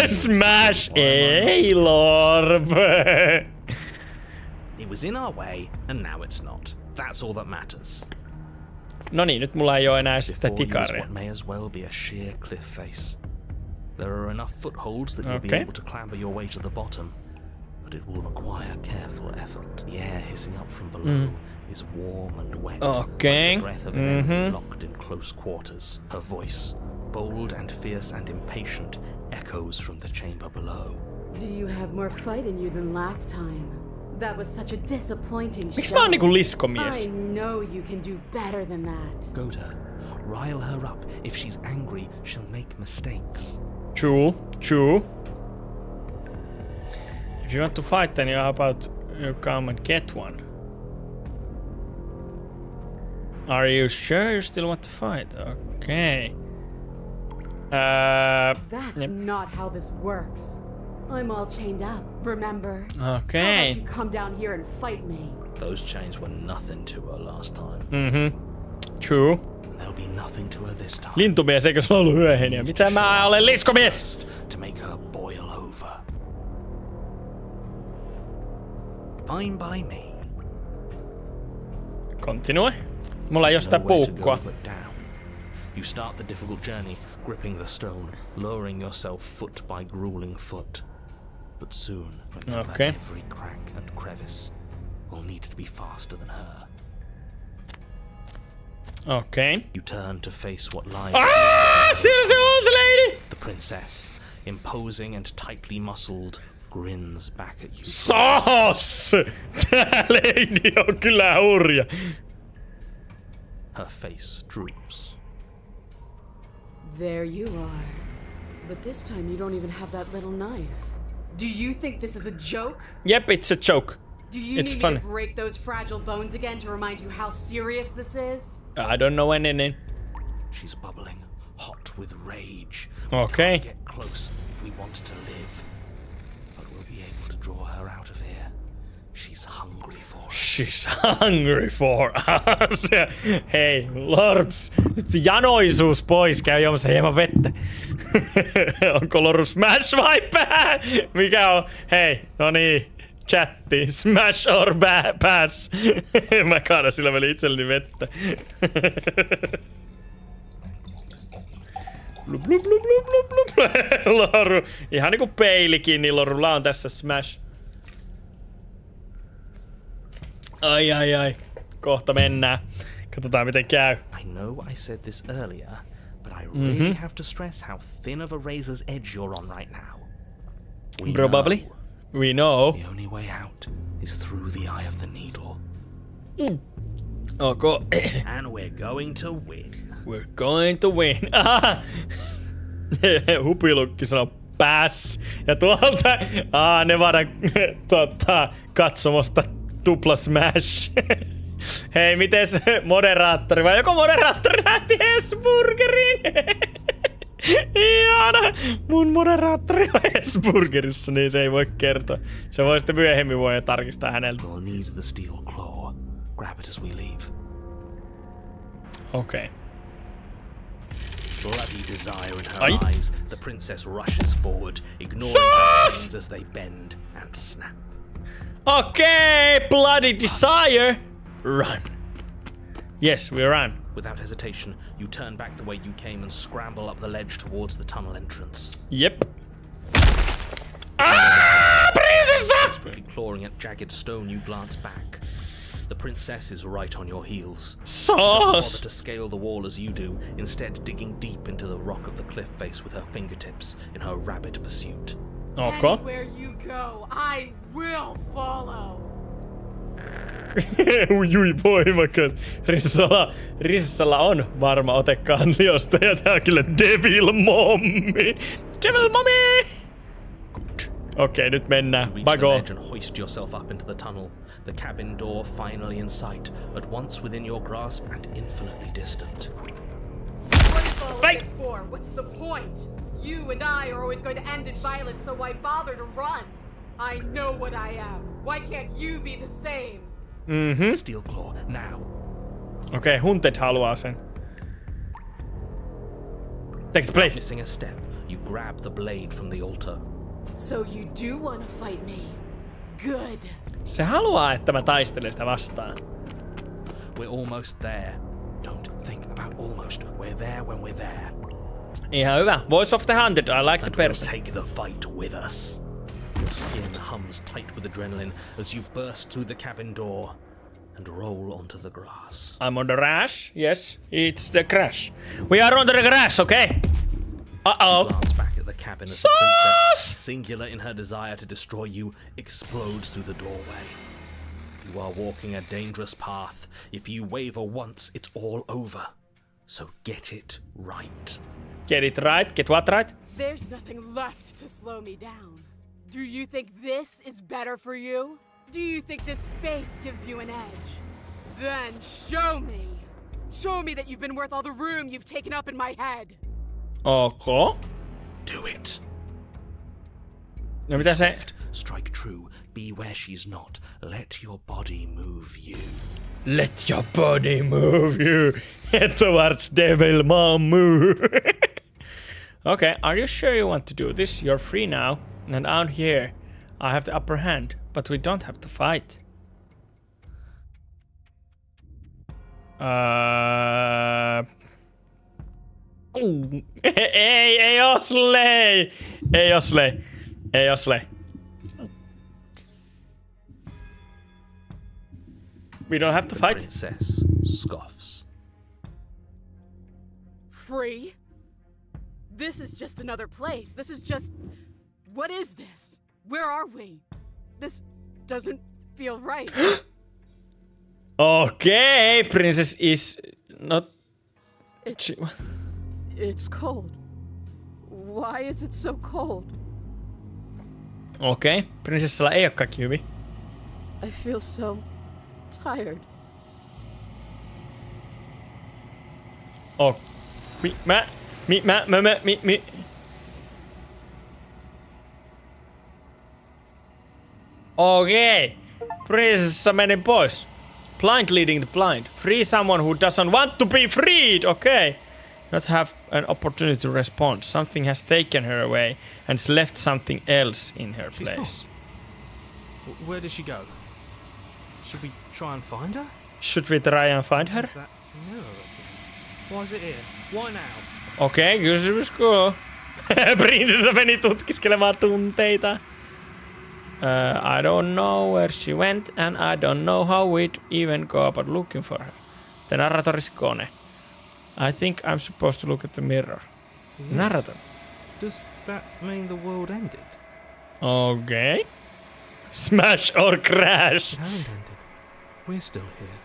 Smash! Ei, Lorb! It was in our way, and now it's not. That's all that matters. No niin, nyt mulla ei oo enää sitä Before you is tikaria. what may as well be a sheer cliff face. There are enough footholds that you'll be Okay. able to clamber your way to the bottom, but it will require careful effort. The air hissing up from below is warm and wet, Okay. like the breath of an enemy locked in close quarters. Her voice, bold and fierce and impatient, echoes from the chamber below. Do you have more fight in you than last time? That was such a disappointing Miksi mä oon niinku liskomies? I know you can do better than that. Goad her, rile her up. If she's angry, she'll make mistakes. True. If you want to fight, then how about you come and get one? Are you sure you still want to fight? Okay. That's not how this works. I'm all chained up, remember? Okay. How about you come down here and fight me? Those chains were nothing to her last time. True. There'll be nothing to her this time. Lintumies, eikö sulla ollut hyöheniä? Mitä mä olen liskomies? First, to make her boil over. Fine by me. Continue. Mulla ei oo sitä Nowhere to go puukkua. but down. You start the difficult journey, gripping the stone, lowering yourself foot by grueling foot. But soon, remember, Okay. every crack and crevice will need to be faster than her. Okay. You turn to face what lies Siellä se on se lady! The princess, imposing and tightly muscled, grins back at you. Sos! Tää lady on kyllä hurja. Her face droops. There you are. But this time you don't even have that little knife. Do you think this is a joke? Yep, it's a joke. Do you It's need funny. me to break those fragile bones again to remind you how serious this is? I don't know anything. She's bubbling, hot with rage. Okay. Get close if we want to live. But we'll be able to draw her out of here. She's hungry for us. She's hungry for us. Hei, Lorps. Nyt janoisuus pois, käy juomassa hieman vettä. Onko Loru smash vai pää? Mikä on? Hei, no niin. Chatti, smash or pass. Mä kaadan sillä välin itselleni vettä. Blub, blub, blub, blub, blub, blub. Loru, ihan niinku peilikin, niin Lorulla on tässä smash. Ai. Kohta mennään. Katsotaan miten käy. I know I said this earlier, but I really have to stress how thin of a razor's edge you're on right now. We Probably. know We know. the only way out is through the eye of the needle. Okay. And we're going to win. We're going to win. Aha! Hupilukki sanoo pass. Ja tuolta Nevada katsomosta tupla smash. Hei, mites moderaattori? Vai joko moderaattori lähti Hesburgeriin? Ihana! Mun moderaattori on Hesburgerissa, niin se ei voi kertoa. Se voi sitten myöhemmin voi tarkistaa häneltä. We'll need the steel claw. Grab it as we leave. Okei. Bloody desire in her Ai. eyes, the princess rushes forward, ignoring her chains as they bend and snap. Okay, bloody desire. Run. Yes, we run. Without hesitation, you turn back the way you came and scramble up the ledge towards the tunnel entrance. Yep. Prinsessa! Desperately clawing at jagged stone, you glance back. The princess is right on your heels. She doesn't bother Sauce. to scale the wall as you do, instead digging deep into the rock of the cliff face with her fingertips in her rabid pursuit. Okay. Anywhere you go, I will follow. Ujui voimakas. Rissalla on varma ote kansiosta ja tää on kyllä Devil Mommy. Devil Mommy! Okei, nyt mennään. You reach the Bago. ledge and hoist yourself up into the tunnel. The cabin door finally in sight, at once within your grasp and infinitely distant. What is all Right. this for? What's the point? You and I are always going to end in violence, so why bother to run? I know what I am. Why can't you be the same? Steel Claw, now. Okei, Hunted haluaa sen. Take the place. Missing a step, you grab the blade from the altar. So you do want to fight me? Good. Se haluaa, että mä taistelen sitä vastaan. We're almost there. Don't think about almost. We're there when we're there. Ihan hyvä. Voice of the Hunted. I like the And we'll person. take the fight with us. Your skin hums tight with adrenaline as you burst through the cabin door and roll onto the grass. I'm on the rash. Yes, it's the crash. We are on the grass, okay? Uh-oh. Glance back at the cabin as the princess, singular in her desire to destroy you, explodes through the doorway. You are walking a dangerous path. If you waver once, it's all over. So get it right. Get it right. Get what right? There's nothing left to slow me down. Do you think this is better for you? Do you think this space gives you an edge? Then show me. Show me that you've been worth all the room you've taken up in my head. Okay. Do it. No mitä se... Strike true. Be where she's not. Let your body move you. Let your body move you towards Devil Mommy. Okay, are you sure you want to do this? You're free now. And out here, I have the upper hand. But we don't have to fight. Ei Osley! Ei Osley. Ei Osley. We don't have to The fight. princess scoffs. Free? This is just another place. This is just... What is this? Where are we? This doesn't feel right. Okay, princess is not... It's cold. Why is it so cold? Okei, prinsessalla ei oo kaikki hyvin. I feel so tired. Oh. Mi. Okei. Prinsessa meni pois. Blind leading the blind. Free someone who doesn't want to be freed. Okay. Not have an opportunity to respond. Something has taken her away and has left something else in her She's place. Where did she go? Should we try and find her? Should we try and find her? Where's that mirror again? Why is it here? Why now? Okei, kysymys kuuluu. Prinsessa meni tutkiskelemaan tunteita. I don't know where she went and I don't know how we'd even go about looking for her. The narrator is gone. I think I'm supposed to look at the mirror. Yes. Narrator. Does that mean the world ended? Okay. Smash or crash. It hasn't ended. We're still here.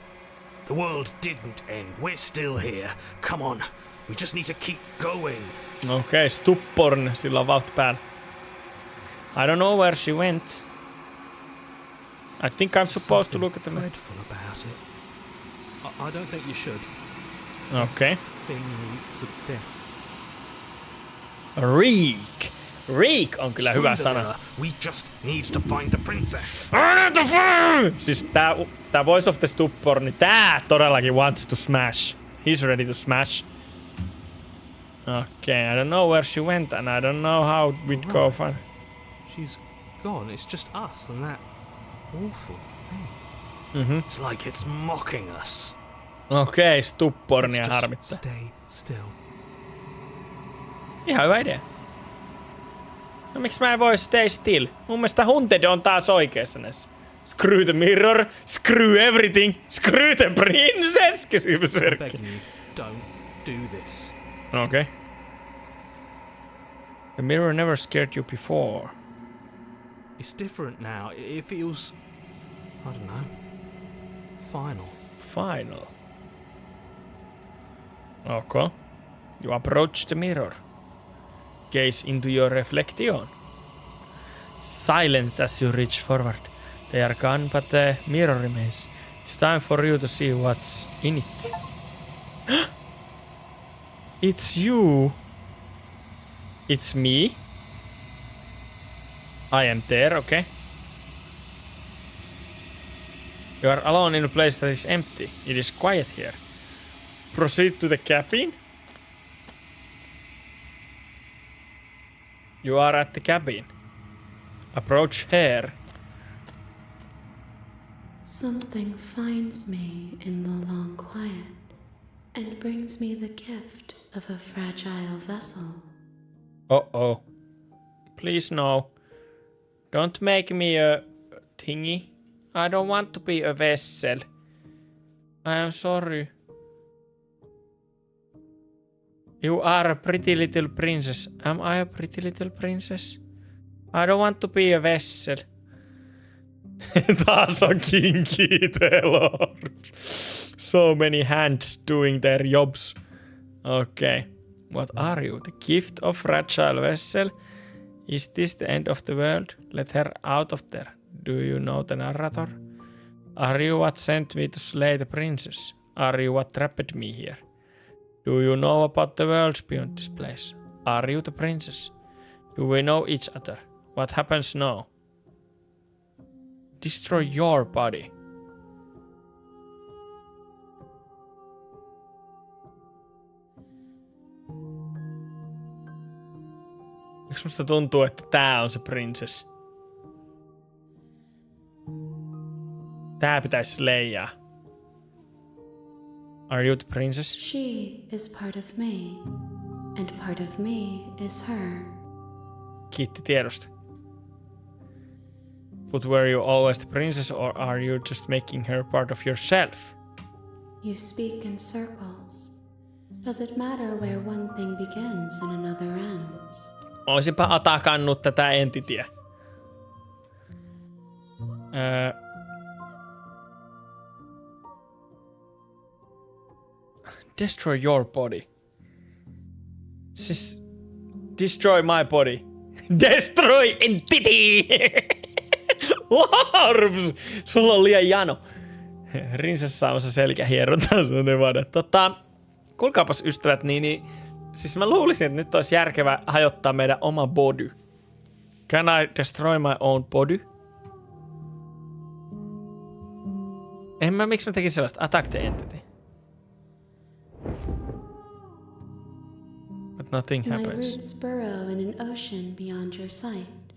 The world didn't end. We're still here. Come on. We just need to keep going. Okay, stupporn. Sillä on vauhti päällä. I don't know where she went. I think I'm supposed to look at the mirror. dreadful about it. I don't think you should. Okay. Thing reeks of death. Reek. Reek on kyllä hyvä Screw the sana. mirror. We just need to find the princess. Siis tää Voice of the Stupor, niin tää todellakin wants to smash. He's ready to smash. Okay, I don't know where she went and I don't know how we'd go find her. She's gone. It's just us and that awful thing. It's like it's mocking us. Okei, Let's Stuppornia just harmittaa. stay still. Ihan hyvä idea. No miksi mä en voi stay still? Mun mielestä Hunted on taas oikeassa näissä. Screw the mirror, screw everything, screw the princess! Kysymysmerkki. Begging you, don't do this. Okay. The mirror never scared you before. It's different now. It feels, I don't know, final. Final. Okay. You approach the mirror. Gaze into your reflection. Silence as you reach forward. They are gone, but the mirror remains. It's time for you to see what's in it. It's you. It's me. I am there, okay. You are alone in a place that is empty. It is quiet here. Proceed to the cabin. You are at the cabin. Approach here. Something finds me in the long quiet and brings me the gift of a fragile vessel. Uh-oh. Please no. Don't make me a thingy. I don't want to be a vessel. I am sorry. You are a pretty little princess. Am I a pretty little princess? I don't want to be a vessel. Taas on kinky, Taylor. So many hands doing their jobs. Okay. What are you? The gift of fragile vessel? Is this the end of the world? Let her out of there. Do you know the narrator? Are you what sent me to slay the princess? Are you what trapped me here? Do you know about the worlds beyond this place? Are you the princess? Do we know each other? What happens now? Destroy your body. Miksi musta tuntuu, että tää on se princess? Tää pitäisi leijaa. Are you the princess? She is part of me, and part of me is her. Kiitti tiedosta. But were you always the princess, or are you just making her part of yourself? You speak in circles. Does it matter where one thing begins and another ends? Oisinpa atakannut tätä entityä. Destroy your body. Siis destroy my body. Destroy entity! Larps! Sulla on liian jano. Rinses saamassa selkähierontaa sun evada. Kuulkaapas ystävät, niin siis mä luulisin, että nyt olisi järkevää hajottaa meidän oma body. Can I destroy my own body? Miksi mä tekin sellaista? Attack the entity. But nothing happens. My roots burrow in an ocean beyond your sight.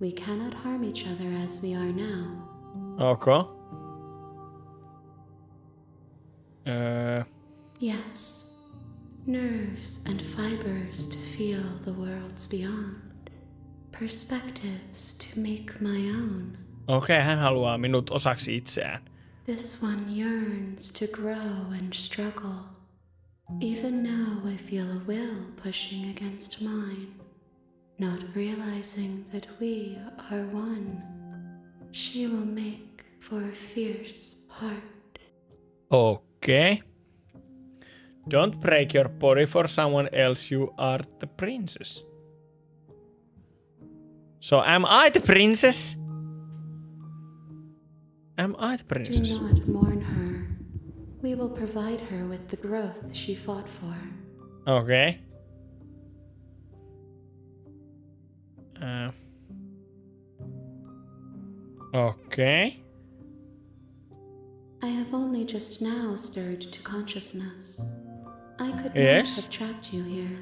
We cannot harm each other as we are now. Okay. Yes. Nerves and fibers to feel the worlds beyond. Perspectives to make my own. Okei, hän haluaa minut osaksi itseään. This one yearns to grow and struggle. Even now I feel a will pushing against mine, not realizing that we are one. She will make for a fierce heart. Okay. Don't break your body for someone else. You are the princess. So am I the princess? Am I the princess? Do not mourn her. We will provide her with the growth she fought for. Okay. Okay. I have only just now stirred to consciousness. I could Yes. not have trapped you here,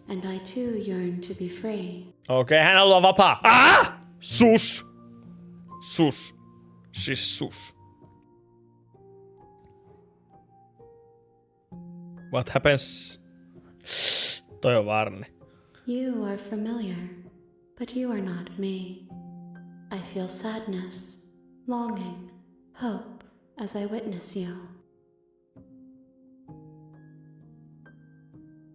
and I too yearn to be free. Okei, hän haluaa vapaa. Ah! Sus! Sus. Siis sus. What happens? Toi on vaarallinen. You are familiar, but you are not me. I feel sadness, longing, hope as I witness you.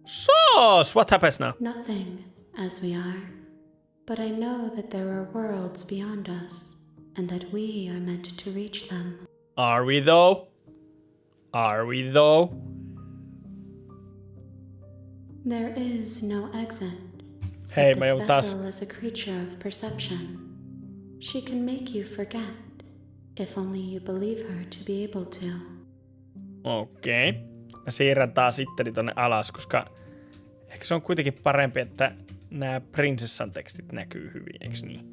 Sos! What happens now? Nothing as we are. but I know that there are worlds beyond us, and that we are meant to reach them. Are we though? Are we though? There is no exit. Hei, But mä joudun this taas... vessel is a creature of perception. She can make you forget, if only you believe her to be able to. Okei. Mä siirrän taas itteni tonne alas, koska ehkä se on kuitenkin parempi, että nämä prinsessan tekstit näkyy hyvin, eiks niin?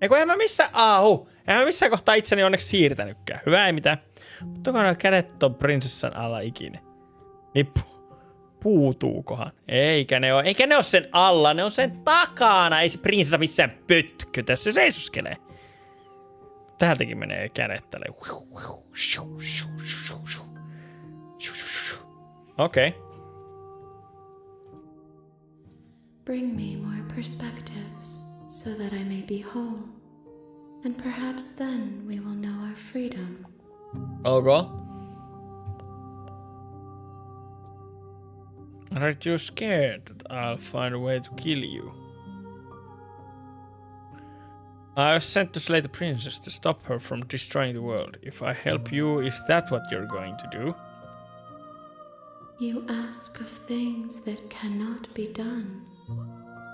Eiku, en mä missään kohtaa itseni onneksi siirtänytkään. Hyvä, ei mitään. Mutta nuo kädet ton prinsessan alla ikinä. Niin puutuukohan? Eikä ne oo sen alla, ne on sen takana. Ei se prinsessa missään pötkötä, se seisoskelee. Täältäkin menee kädet tälleen. Okei. Bring me more perspectives, so that I may be whole. And perhaps then we will know our freedom. Okay. Aren't you scared that I'll find a way to kill you? I was sent to slay the princess to stop her from destroying the world. If I help you, is that what you're going to do? You ask of things that cannot be done.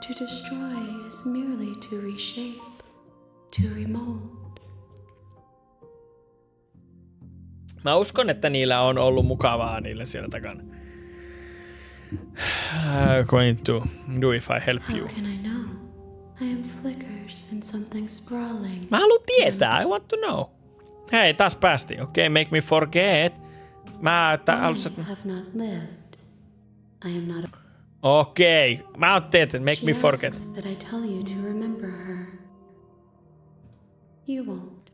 To destroy is merely to reshape, to remold. Mä uskon, että niillä on ollut mukavaa niillä siellä takana. Going to do if I help you. How can I know? I am flickers in something sprawling. Mä haluan tietää, I want to know. Hei, taas päästiin. Okei, make me forget. I have not lived. I am not. Okei, mä oon tietää, make me She forget. asks that I tell you to remember her. You won't.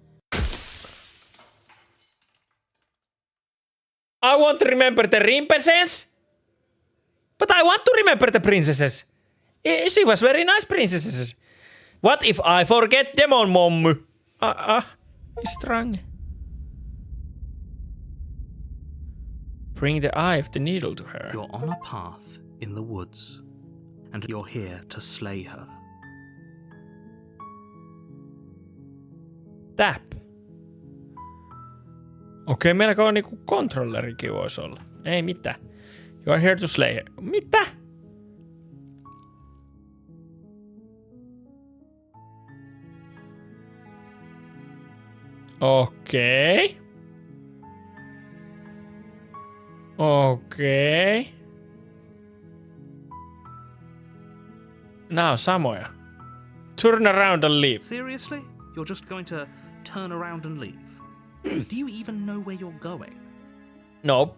I want to remember the princess. But I want to remember the princesses. She was very nice princesses. What if I forget Demon Mommy? Strong. Bring the eye of the needle to her. You're on a path in the woods, and you're here to slay her. Tap. Okei, meilläkö on niinku kontrollerikin voisi olla? Ei mitään. You are here to slay her. Mitä? Okei. Okei. Nää on samoja. Turn around and leave. Seriously? You're just going to turn around and leave? Do you even know where you're going? Nope.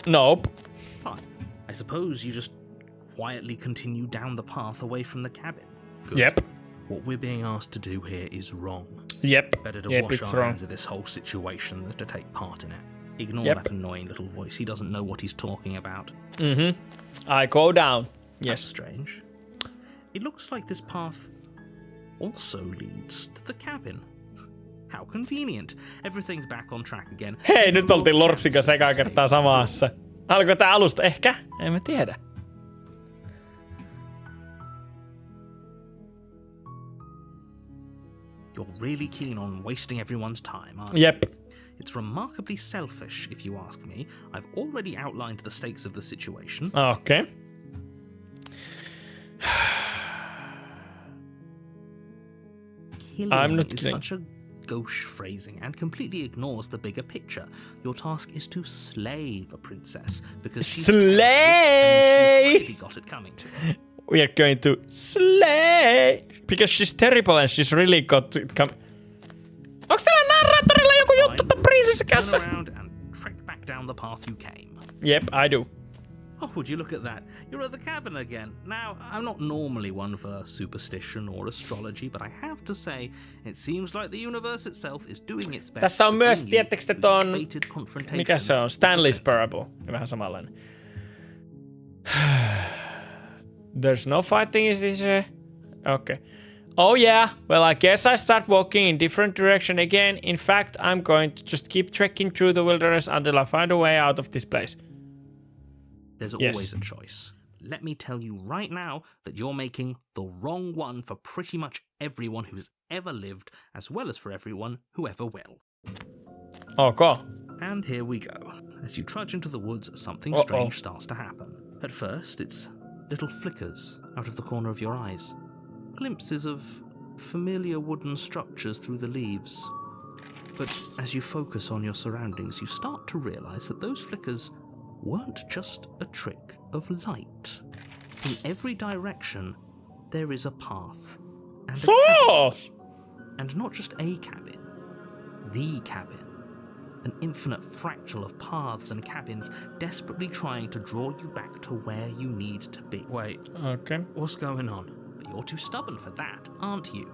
Nope. Fine. I suppose you just quietly continue down the path away from the cabin. Good. Yep. What we're being asked to do here is wrong. Yep. Better to Yep, wash it's our wrong. hands of this whole situation than to take part in it. Ignore Yep. that annoying little voice. He doesn't know what he's talking about. Mm-hmm. I go down. That's Yes. strange. It looks like this path also leads to the cabin. How convenient. Everything's back on track again. Hei, nyt oltiin Lorpsin kanssa ekaa kertaa samassa. Alkoi tää alusta? Ehkä? En mä tiedä. You're really keen on wasting everyone's time, aren't you? Jep. It's remarkably selfish, if you ask me. I've already outlined the stakes of the situation. Okei. Killing I'm not is kidding. such a gauche phrasing and completely ignores the bigger picture. Your task is to slay the princess because she's Slay! really got it coming to her. We are going to slay! Because she's terrible and she's really got to come... Onks täällä narraattorilla joku juttu tämän prinsessan kanssa? Turn around and trek back down the path you came. Yep, I do. Oh, would you look at that? You're at the cabin again. Now, I'm not normally one for superstition or astrology, but I have to say, it seems like the universe itself is doing its best. Tässä on to myös, bring you tiedättekö te to ton... fated confrontation. Mikä se on? Stanley's Parable. Vähän samanlainen. There's no fighting, is this Okay. Oh yeah, well I guess I start walking in different direction again. In fact, I'm going to just keep trekking through the wilderness until I find a way out of this place. There's Yes. always a choice. let me tell you right now that you're making the wrong one for pretty much everyone who's ever lived, as well as for everyone who ever will. Okay. And here we go. As you trudge into the woods, something strange starts to happen. At first, it's little flickers out of the corner of your eyes. Glimpses of familiar wooden structures through the leaves. But as you focus on your surroundings, you start to realize that those flickers weren't just a trick of light. In every direction, there is a path. And a cabin. And not just a cabin. The cabin. An infinite fractal of paths and cabins desperately trying to draw you back to where you need to be. Wait, Okay. what's going on? But you're too stubborn for that, aren't you?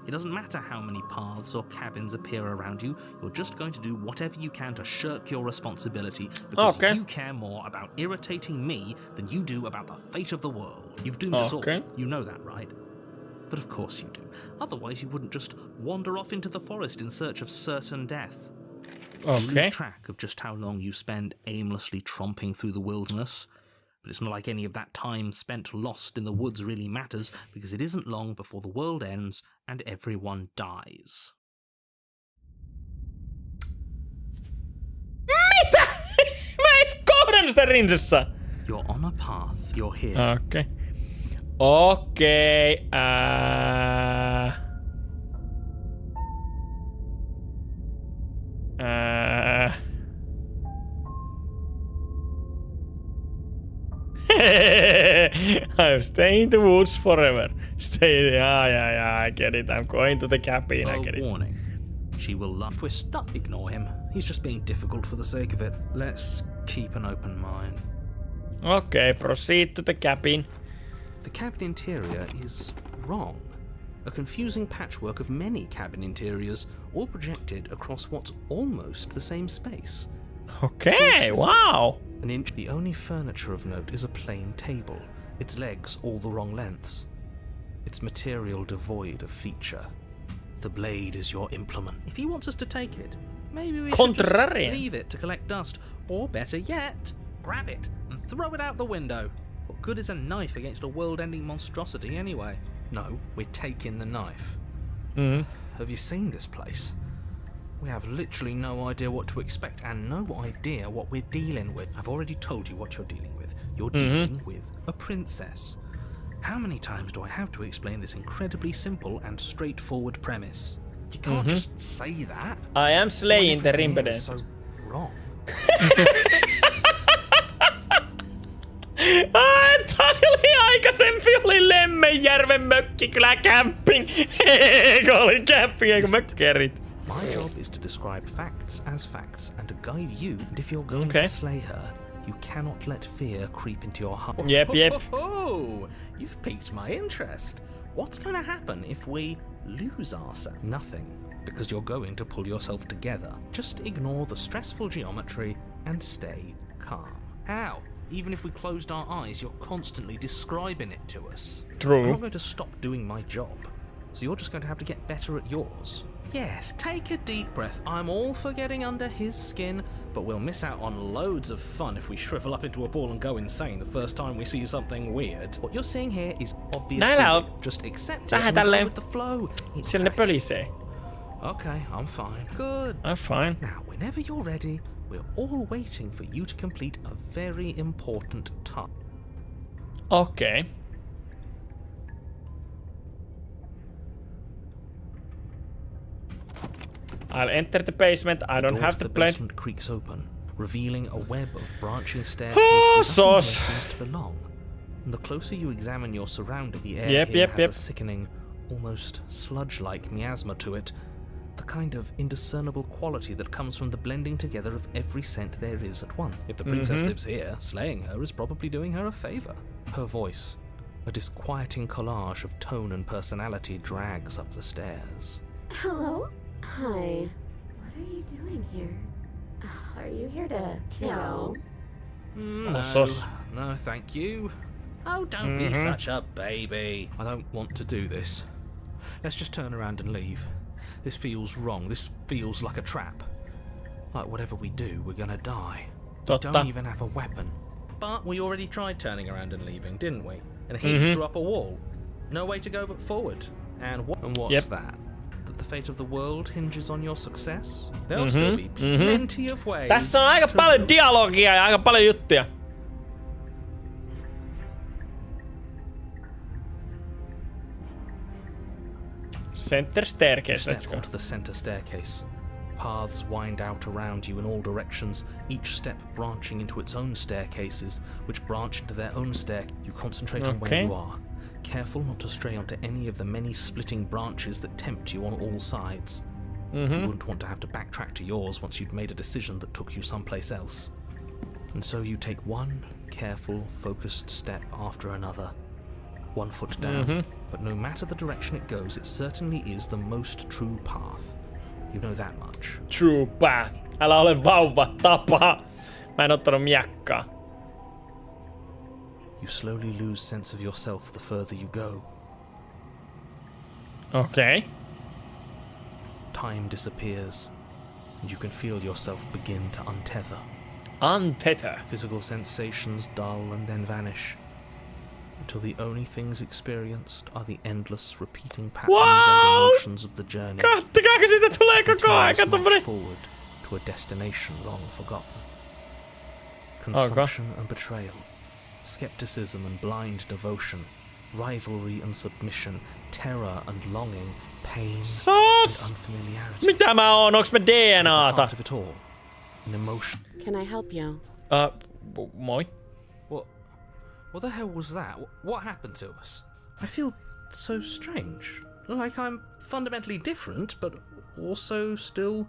It doesn't matter how many paths or cabins appear around you, you're just going to do whatever you can to shirk your responsibility because you care more about irritating me than you do about the fate of the world. You've doomed us all. You know that, right? But of course you do. Otherwise you wouldn't just wander off into the forest in search of certain death. You lose track of just how long you spend aimlessly tromping through the wilderness. But it's not like any of that time spent lost in the woods really matters, because it isn't long before the world ends and everyone dies. Mitä? Mä en edes kohdannut sitä rinsessä. You're on a path. You're here. Okei. Okei. I'm staying in the woods forever. Stay. Yeah, I get it. I'm going to the cabin. I get it. Warning. She will laugh. If we're stuck, ignore him. He's just being difficult for the sake of it. Let's keep an open mind. Okay, proceed to the cabin. The cabin interior is wrong. A confusing patchwork of many cabin interiors, all projected across what's almost the same space. Okay, wow. An inch. The only furniture of note is a plain table, its legs all the wrong lengths. Its material devoid of feature. The blade is your implement. If he wants us to take it, maybe we should just leave it to collect dust, or better yet, grab it and throw it out the window. What good is a knife against a world-ending monstrosity anyway? No, we're taking the knife. Have you seen this place? We have literally no idea what to expect and no idea what we're dealing with. I've already told you what you're dealing with. You're dealing with a princess. How many times do I have to explain this incredibly simple and straightforward premise? You can't just say that. I am slaying the rimpedence. So wrong. Toi aikaisempi oli Lemmenjärven mökkikylä camping. Eikö oli camping, eikö mökkerit? My job is to describe facts as facts and to guide you. And if you're going to slay her, you cannot let fear creep into your heart. Yep. Oh, you've piqued my interest. What's going to happen if we lose ourselves? Nothing, because you're going to pull yourself together. Just ignore the stressful geometry and stay calm. How? Even if we closed our eyes, you're constantly describing it to us. True. I'm not going to stop doing my job, so you're just going to have to get better at yours. Yes, take a deep breath. I'm all for getting under his skin, but we'll miss out on loads of fun if we shrivel up into a ball and go insane the first time we see something weird. What you're seeing here is obviously just accept it and go with the flow. Siellä ne pölisee. Okay, I'm fine. Good. I'm fine. Now, whenever you're ready, we're all waiting for you to complete a very important task. Okay. I'll enter the basement. I don't have the The plan. basement creaks open, revealing a web of branching staircases that seems to belong. And the closer you examine your surrounding, the air here has a sickening, almost sludge-like miasma to it. The kind of indiscernible quality that comes from the blending together of every scent there is at once. If the princess lives here, slaying her is probably doing her a favor. Her voice, a disquieting collage of tone and personality, drags up the stairs. Hello? Hi. What are you doing here? Are you here to kill? No, thank you. Oh, don't be such a baby. I don't want to do this. Let's just turn around and leave. This feels wrong. This feels like a trap. Like whatever we do, we're gonna die. We don't even have a weapon. But we already tried turning around and leaving, didn't we? And he threw up a wall. No way to go but forward. And what's that? That the fate of the world hinges on your success? There'll still be plenty of ways. Tässä on aika paljon dialogia ja aika paljon juttuja. Center staircase, let's go. Onto the center staircase. Paths wind out around you in all directions, each step branching into its own staircases, which branch into their own stair. You concentrate on where you are, careful not to stray onto any of the many splitting branches that tempt you on all sides. You wouldn't want to have to backtrack to yours once you'd made a decision that took you someplace else. And so you take one careful, focused step after another. One foot down, but no matter the direction it goes, it certainly is the most true path. You know that much. True path. Älä ole vauva, tapa. Mä en ottanut miakkaa. You slowly lose sense of yourself the further you go. Okay. Time disappears, and you can feel yourself begin to untether. Untether. Physical sensations dull and then vanish, until the only things experienced are the endless repeating patterns and emotions of the journey. Kattokaako siitä tulee koko aika tommonen. Forward to a destination long forgotten. Consumption and betrayal, skepticism and blind devotion, rivalry and submission, terror and longing, pain and unfamiliarity. Mitä mä oon? Onks mä At the DNAta? heart of it all, an emotion. Can I help you? Moi. What the hell was that? What happened to us? I feel so strange. Like I'm fundamentally different, but also still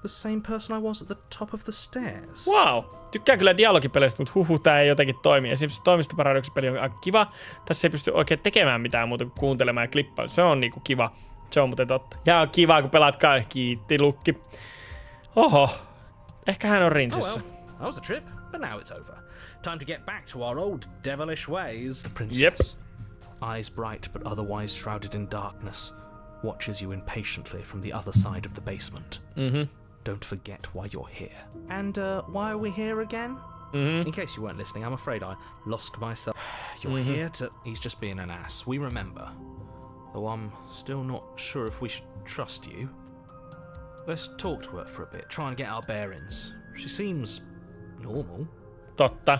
the same person I was at the top of the stairs. Wow. Tykkään kyllä dialogipeleistä, mutta tää ei jotenkin toimi. Esimerkiksi toimistoparadoksi peli on aika kiva. Tässä ei pysty oikein tekemään mitään muuta kuin kuuntelemaan ja klippaamaan. Se on niinku kiva. Se on muuten totta. Ja on kiva, kun pelaat kiitti Lukki. Oho. Ehkä hän on rinsessä. Oh well, that was a trip, but now it's over. Time to get back to our old devilish ways. The princess, Yep. eyes bright but otherwise shrouded in darkness, watches you impatiently from the other side of the basement. Don't forget why you're here. And why are we here again? In case you weren't listening, I'm afraid I lost myself. You're here to... He's just being an ass. We remember. Though I'm still not sure if we should trust you. Let's talk to her for a bit, try and get our bearings. She seems normal. Totta.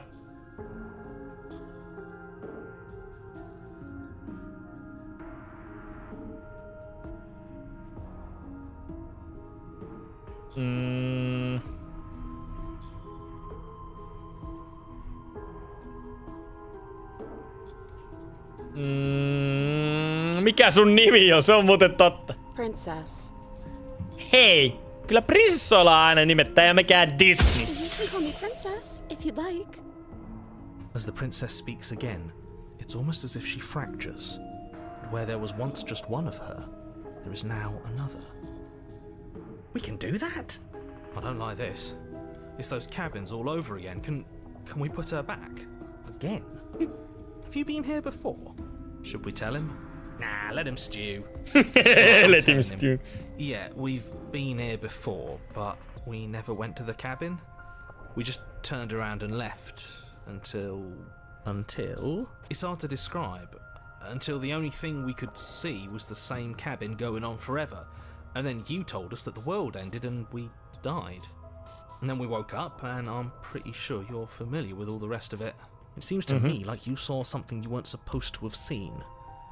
Mikä sun nimi on? Se on muuten totta. Princess. Hei! Kyllä prinsessoilla aina nimettää ja mekään Disney. You can call me Princess if you'd like. As the princess speaks again, it's almost as if she fractures. And where there was once just one of her, there is now another. We can do that? I don't like this. It's those cabins all over again. Can we put her back? Again? Have you been here before? Should we tell him? Nah, let him stew. Let him stew. Yeah, we've been here before, but we never went to the cabin. We just turned around and left until... It's hard to describe. Until the only thing we could see was the same cabin going on forever. And then you told us that the world ended and we died. And then we woke up, and I'm pretty sure you're familiar with all the rest of it. It seems to me like you saw something you weren't supposed to have seen.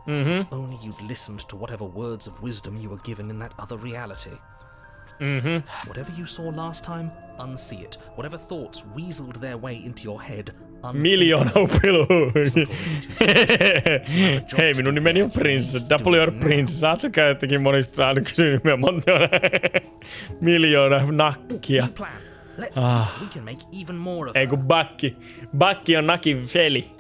If only you'd listened to whatever words of wisdom you were given in that other reality. Whatever you saw last time, unsee it. Whatever thoughts weaseled their way into your head, Miljoona upiluu. Hei, minun nimeni on Princess. Double your Princess. Saatko käyttäkin monista aina kysynyt monta miljoona nakkia. New plan. Let's see if we can make even more of Ei kun Bakki. Bakki on nakin veli.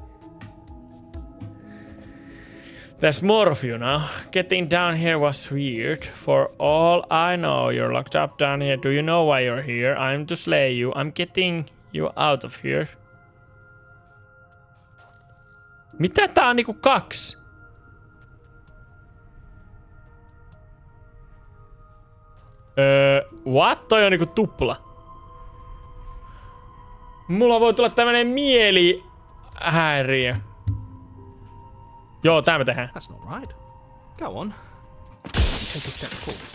There's more of you now. Getting down here was weird. For all I know, you're locked up down here. Do you know why you're here? I'm to slay you. I'm getting you out of here. Mitä tää on niinku 2? What? Toi on niinku tupla. Mulla voi tulla tämmönen mielihäiriö. Joo, tää me tehdään. That's not right. Go on. You take a step forward.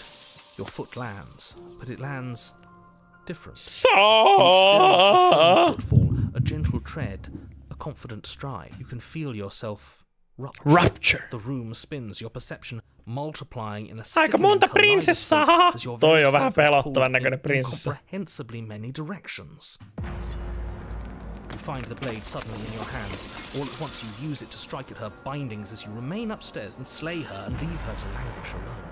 Your foot lands, but it lands different. You experience a firm footfall, a gentle tread, a confident stride. You can feel yourself rupture. The room spins, your perception multiplying in a Aika monta prinsessaa! as your Toi very on vähän self is pelottavan pulled näköinen in prinsessa. incomprehensibly many directions. You find the blade suddenly in your hands. All at once you use it to strike at her bindings as you remain upstairs and slay her and leave her to languish alone.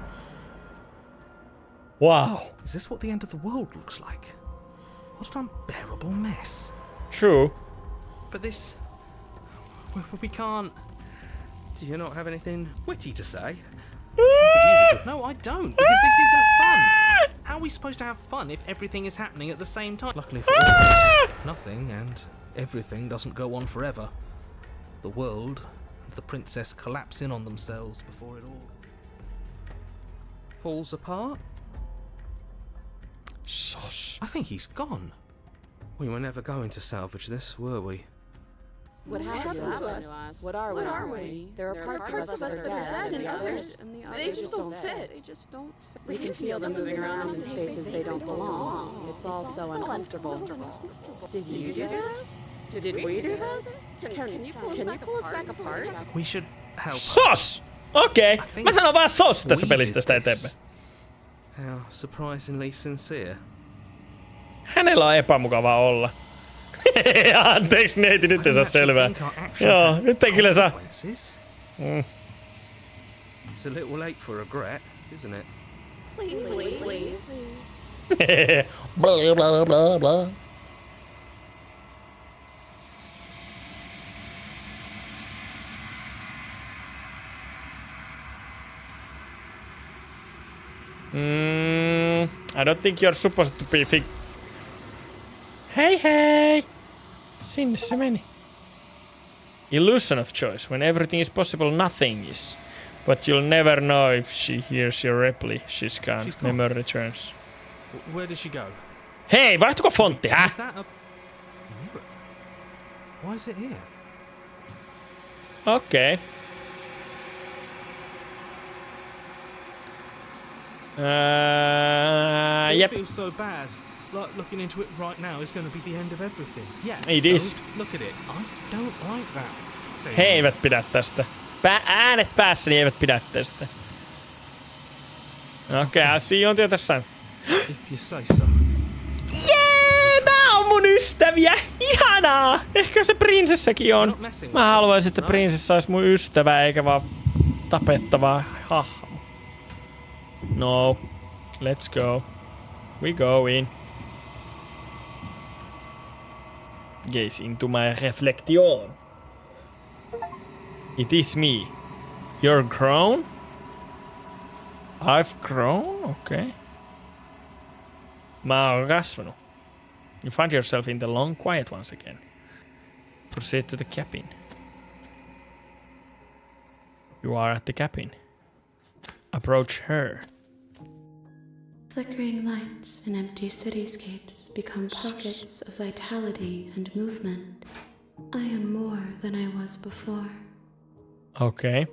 Wow. Is this what the end of the world looks like? What an unbearable mess. True. But this... We can't... Do you not have anything witty to say? No, I don't, because this isn't fun. How are we supposed to have fun if everything is happening at the same time? Luckily for all, nothing and everything doesn't go on forever. The world and the princess collapse in on themselves before it all falls apart. Sos. I think he's gone. We were never going to salvage this, were we? What happened to us? What are we? There are parts of us that are dead, and others, they just don't fit. We can feel them moving around in spaces they don't belong. It's all so uncomfortable. Did you do this? Did we do this? Can you pull us back apart? We should help. Sos! Okei. I Mä sanon vaan sos we tässä pelistä did tästä this. eteenpäin. How surprisingly sincere. Hänellä on epämukavaa olla. Anteeksi neiti, nyt ei saa selvää. Joo, nyt ei kyllä saa. It's a little late for regret, isn't it? Please. Blah, blah, blah, blah. I don't think you're supposed to be Hei hei! Sinne se meni. Illusion of choice. When everything is possible, nothing is. But you'll never know if she hears your reply. She's gone. Memory returns. Where did she go? Hei, vaihtuko fontti, Is häh? that a mirror? Why is it here? Okei. It Jep. feels so bad. Like looking into it right now is going to be the end of everything. Yeah. It is. Look at it. I don't like that. He eivät pidä tästä. Äänet päässäni eivät pidä tästä. Okei, asia on tässä. If you say so. Jee, nää on mun ystäviä. Ihanaa. Ehkä se prinsessakin on. Mä haluaisin, että prinsessa olisi mun ystävä, eikä vaan tapettavaa hahmo. No. Let's go. We go in. Gaze into my reflection. It is me. You're grown? I've grown? Okay. Mä oon kasvanut. You find yourself in the long quiet once again. Proceed to the cabin. You are at the cabin. Approach her. Flickering lights and empty cityscapes become pockets of vitality and movement. I am more than I was before. Okei.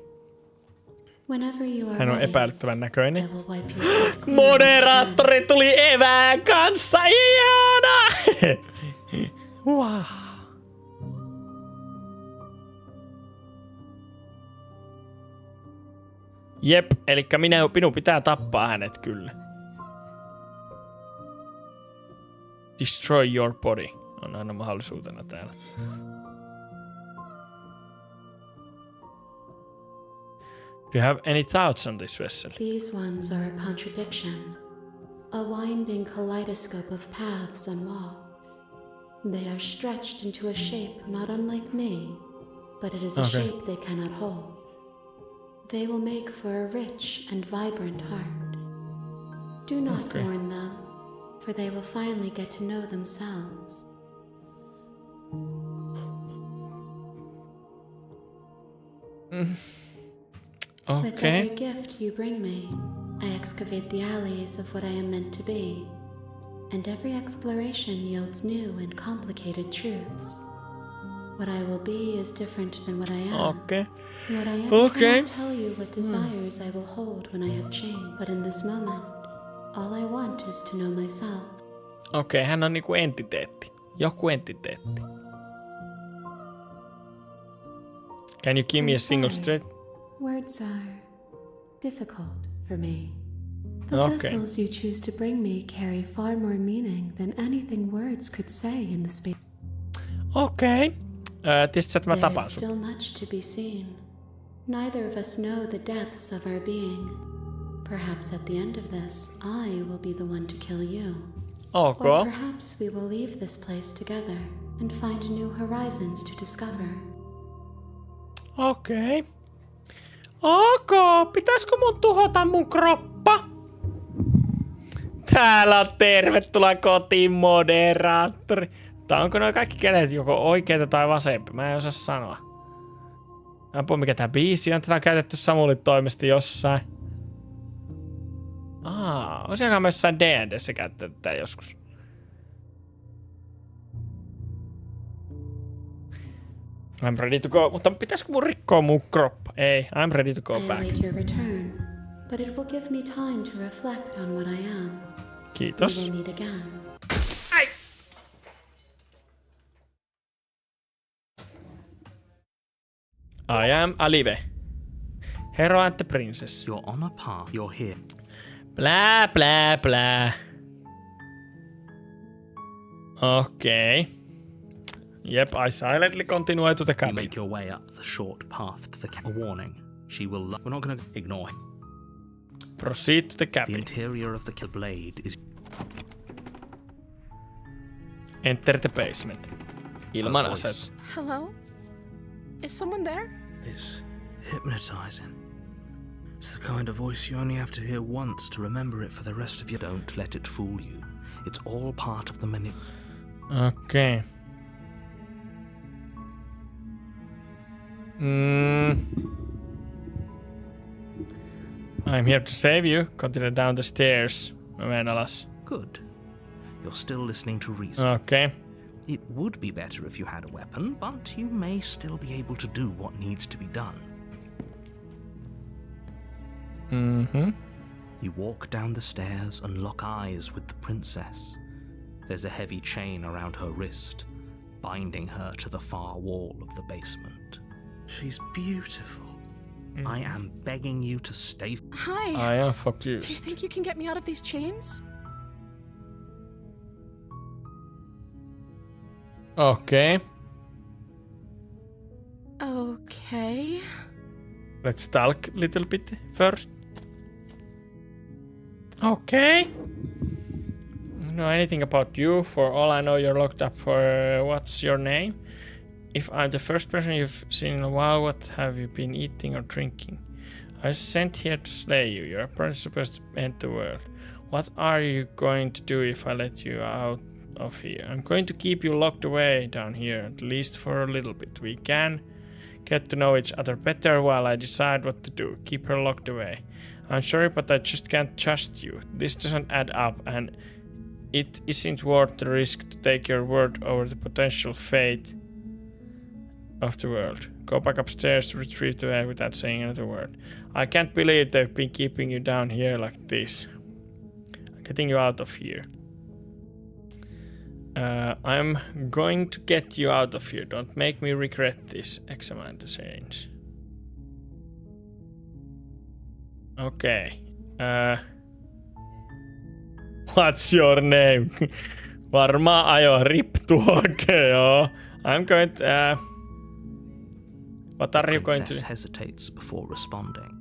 Whenever you are Hän on ready, epäilyttävän I näköinen. will wipe your slate clean Moderaattori tuli evään kanssa. Ihana! Wow. Jep, elikkä minun pitää tappaa hänet kyllä. Destroy your body on aina mahdollisuutena täällä. Do you have any thoughts on this vessel? These ones are a contradiction, a winding kaleidoscope of paths and wall. They are stretched into a shape not unlike me, but it is a shape they cannot hold. They will make for a rich and vibrant heart. Do not mourn them, for they will finally get to know themselves. With every gift you bring me, I excavate the alleys of what I am meant to be. and every exploration yields new and complicated truths. What I will be is different than what I am. Okay. What I am Okay. cannot tell you what desires I will hold when I have changed. But in this moment, all I want is to know myself. Okei, hän on niinku entiteetti. Joku entiteetti. Can you give me a single straight? Words are difficult for me. The Okay. vessels you choose to bring me carry far more meaning than anything words could say in the space. Okei. Tiedätkö sä, että mä There tapaan is sut? still much to be seen. Neither of us know the depths of our being. Perhaps at the end of this, I will be the one to kill you. Ok. Or perhaps we will leave this place together and find new horizons to discover. Okei. Ok, pitäisikö mun tuhota mun kroppa? Täällä on tervetuloa kotiin moderaattori. Tai onko nuo kaikki kädet joko oikeita tai vasempia? Mä en osaa sanoa. Mä en puhu mikä tää biisi on. Tätä on käytetty Samulin toimesta jossain. Olisikohan myös jossain D&D:ssä käytetty tätä joskus. I'm ready to go. Mutta pitäisikö mun rikkoa mun kroppa? Ei, I'm ready to go I back. await your return, but it will give me time to reflect on what I am. We Kiitos. will meet again. I am Alive. Hero and the princess. You're on a path. You're here. Blah, blah, blah. Okay. Yep, I silently continue to the You cabin. make your way up the short path to the A warning. She will. We're not going to ignore him. Proceed to the The cabin. interior of the blade is. Enter the basement. Ilman Her voice aset. Hello? Is someone there? is hypnotizing. It's the kind of voice you only have to hear once to remember it for the rest of your. Don't let it fool you. It's all part of the Okay. I'm here to save you. Continue down the stairs. Mä menen alas. Good. You're still listening to reason. Okay. It would be better if you had a weapon, but you may still be able to do what needs to be done. You walk down the stairs and lock eyes with the princess. There's a heavy chain around her wrist, binding her to the far wall of the basement. She's beautiful. I am begging you to stay. Hi. I am Do you focused. think you can get me out of these chains? Okay. Okay. Let's talk a little bit first. Okay. Don't know anything about you. For all I know, you're locked up for what's your name? If I'm the first person you've seen in a while, what have you been eating or drinking? I was sent here to slay you. You're apparently supposed to end the world. What are you going to do if I let you out of here? I'm going to keep you locked away down here, at least for a little bit. We can get to know each other better while I decide what to do. Keep her locked away. I'm sorry, but I just can't trust you. This doesn't add up, and it isn't worth the risk to take your word over the potential fate of the world. Go back upstairs to retrieve the egg without saying another word. I can't believe they've been keeping you down here like this. I'm getting you out of here. I'm going to get you out of here. Don't make me regret this. Examine the change. Okay. What's your name? Varmaan ajo riptu. Okay, joo. I'm going to... what are you going to Princess do? hesitates before responding.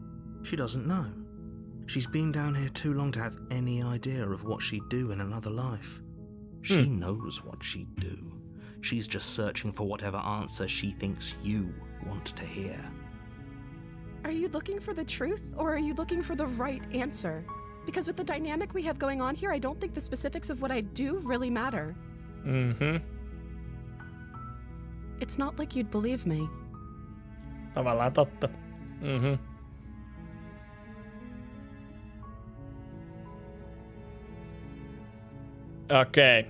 She doesn't know. She's been down here too long to have any idea of what she'd do in another life. She knows what she'd do. She's just searching for whatever answer she thinks you want to hear. Are you looking for the truth, or are you looking for the right answer? Because with the dynamic we have going on here, I don't think the specifics of what I do really matter. It's not like you'd believe me. Tavallaan totta. Okay.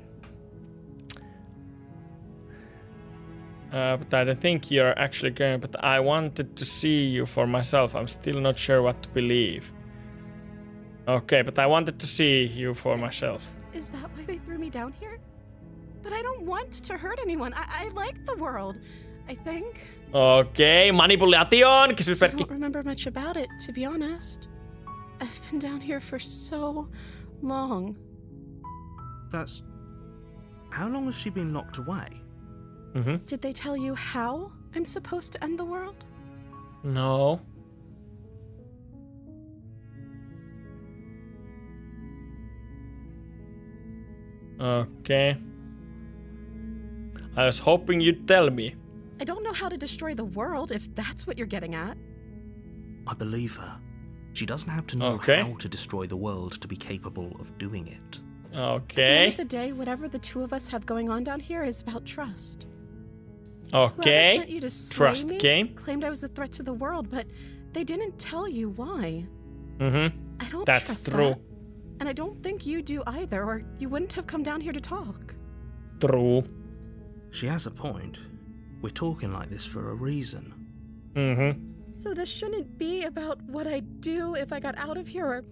But I don't think you're actually going, but I wanted to see you for myself. I'm still not sure what to believe. Okay, but I wanted to see you for myself. Is that why they threw me down here? But I don't want to hurt anyone. I like the world, I think. Okay, manipulation, I kysymysmerkki. don't remember much about it, to be honest. I've been down here for so long. That's... How long has she been locked away? Did they tell you how I'm supposed to end the world? No. Okay. I was hoping you'd tell me. I don't know how to destroy the world, if that's what you're getting at. I believe her. She doesn't have to know how to destroy the world to be capable of doing it. At the end of the day, whatever the two of us have going on down here is about trust. Whoever sent you to slay Trust me game. claimed I was a threat to the world, but they didn't tell you why. I don't That's trust true. that. And I don't think you do either, or you wouldn't have come down here to talk. True. She has a point. We're talking like this for a reason. So this shouldn't be about what I'd do if I got out of here, or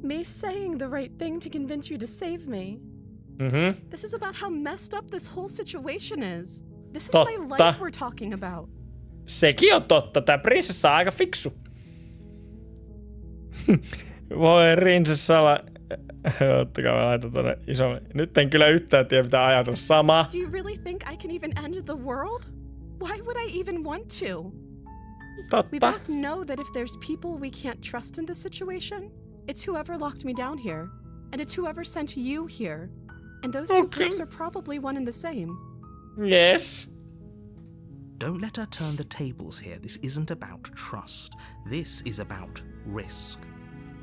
me saying the right thing to convince you to save me. This is about how messed up this whole situation is. This is my life we're talking about. Sekin on totta. Tää prinsessa on aika fiksu. Voi rinsessalla. Ottakaa mä laitan tonne isommin. Nyt en kyllä yhtään tiedä mitä ajatella. Sama. Do you really think I can even end the world? Why would I even want to? We Totta. both know that if there's people we can't trust in this situation, it's whoever locked me down here. And it's whoever sent you here. And those two groups are probably one and the same. Yes. Don't let her turn the tables here. This isn't about trust. This is about risk.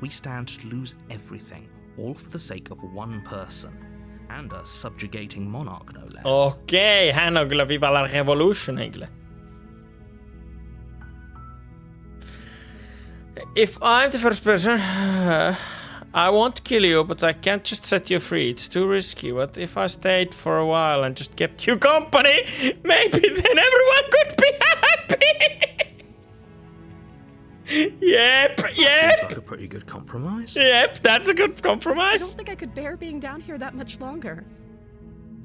We stand to lose everything, all for the sake of one person. And a subjugating monarch, no less. Okei, hän on kyllä vivalla revolution henkilö. If I'm the first person, I won't kill you, but I can't just set you free. It's too risky. What if I stayed for a while and just kept you company? Maybe then everyone could be happy. Yep. Seems like a pretty good compromise. Yep, that's a good I compromise. don't think I could bear being down here that much longer.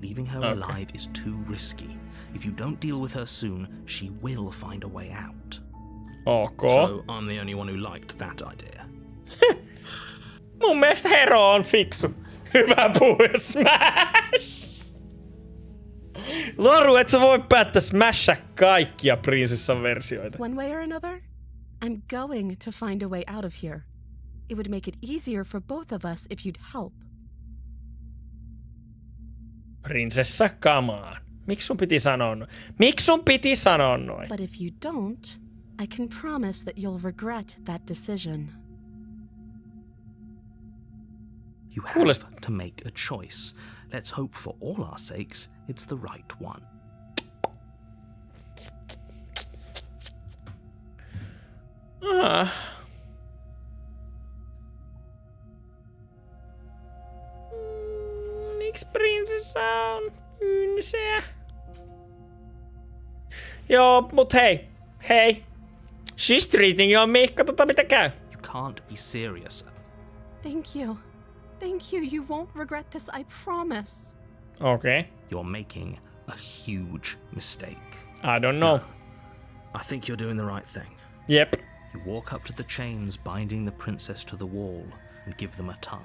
Leaving her alive is too risky. If you don't deal with her soon, she will find a way out. Okay. So I'm the only one who liked that idea. Mun mielestä Hero on fiksu. Hyvä puhuja Smash! Loru, et sä voi päättää smashaa kaikkia prinsessan versioita. One way or another, I'm going to find a way out of here. It would make it easier for both of us if you'd help. Prinsessa, come on. Miksi sun piti sanoa noin? Miksi sun piti sanoa noin? But if you don't, I can promise that you'll regret that decision. You have to make a choice. Let's hope for all our sakes it's the right one. Miksi prinsessa on ynseä? Joo, mut hei. She's treating on me. Katsotaan mitä käy. You can't be serious. Thank you. Thank you. You won't regret this, I promise. Okay. You're making a huge mistake. I don't know. I think you're doing the right thing. Yep. You walk up to the chains binding the princess to the wall and give them a tug.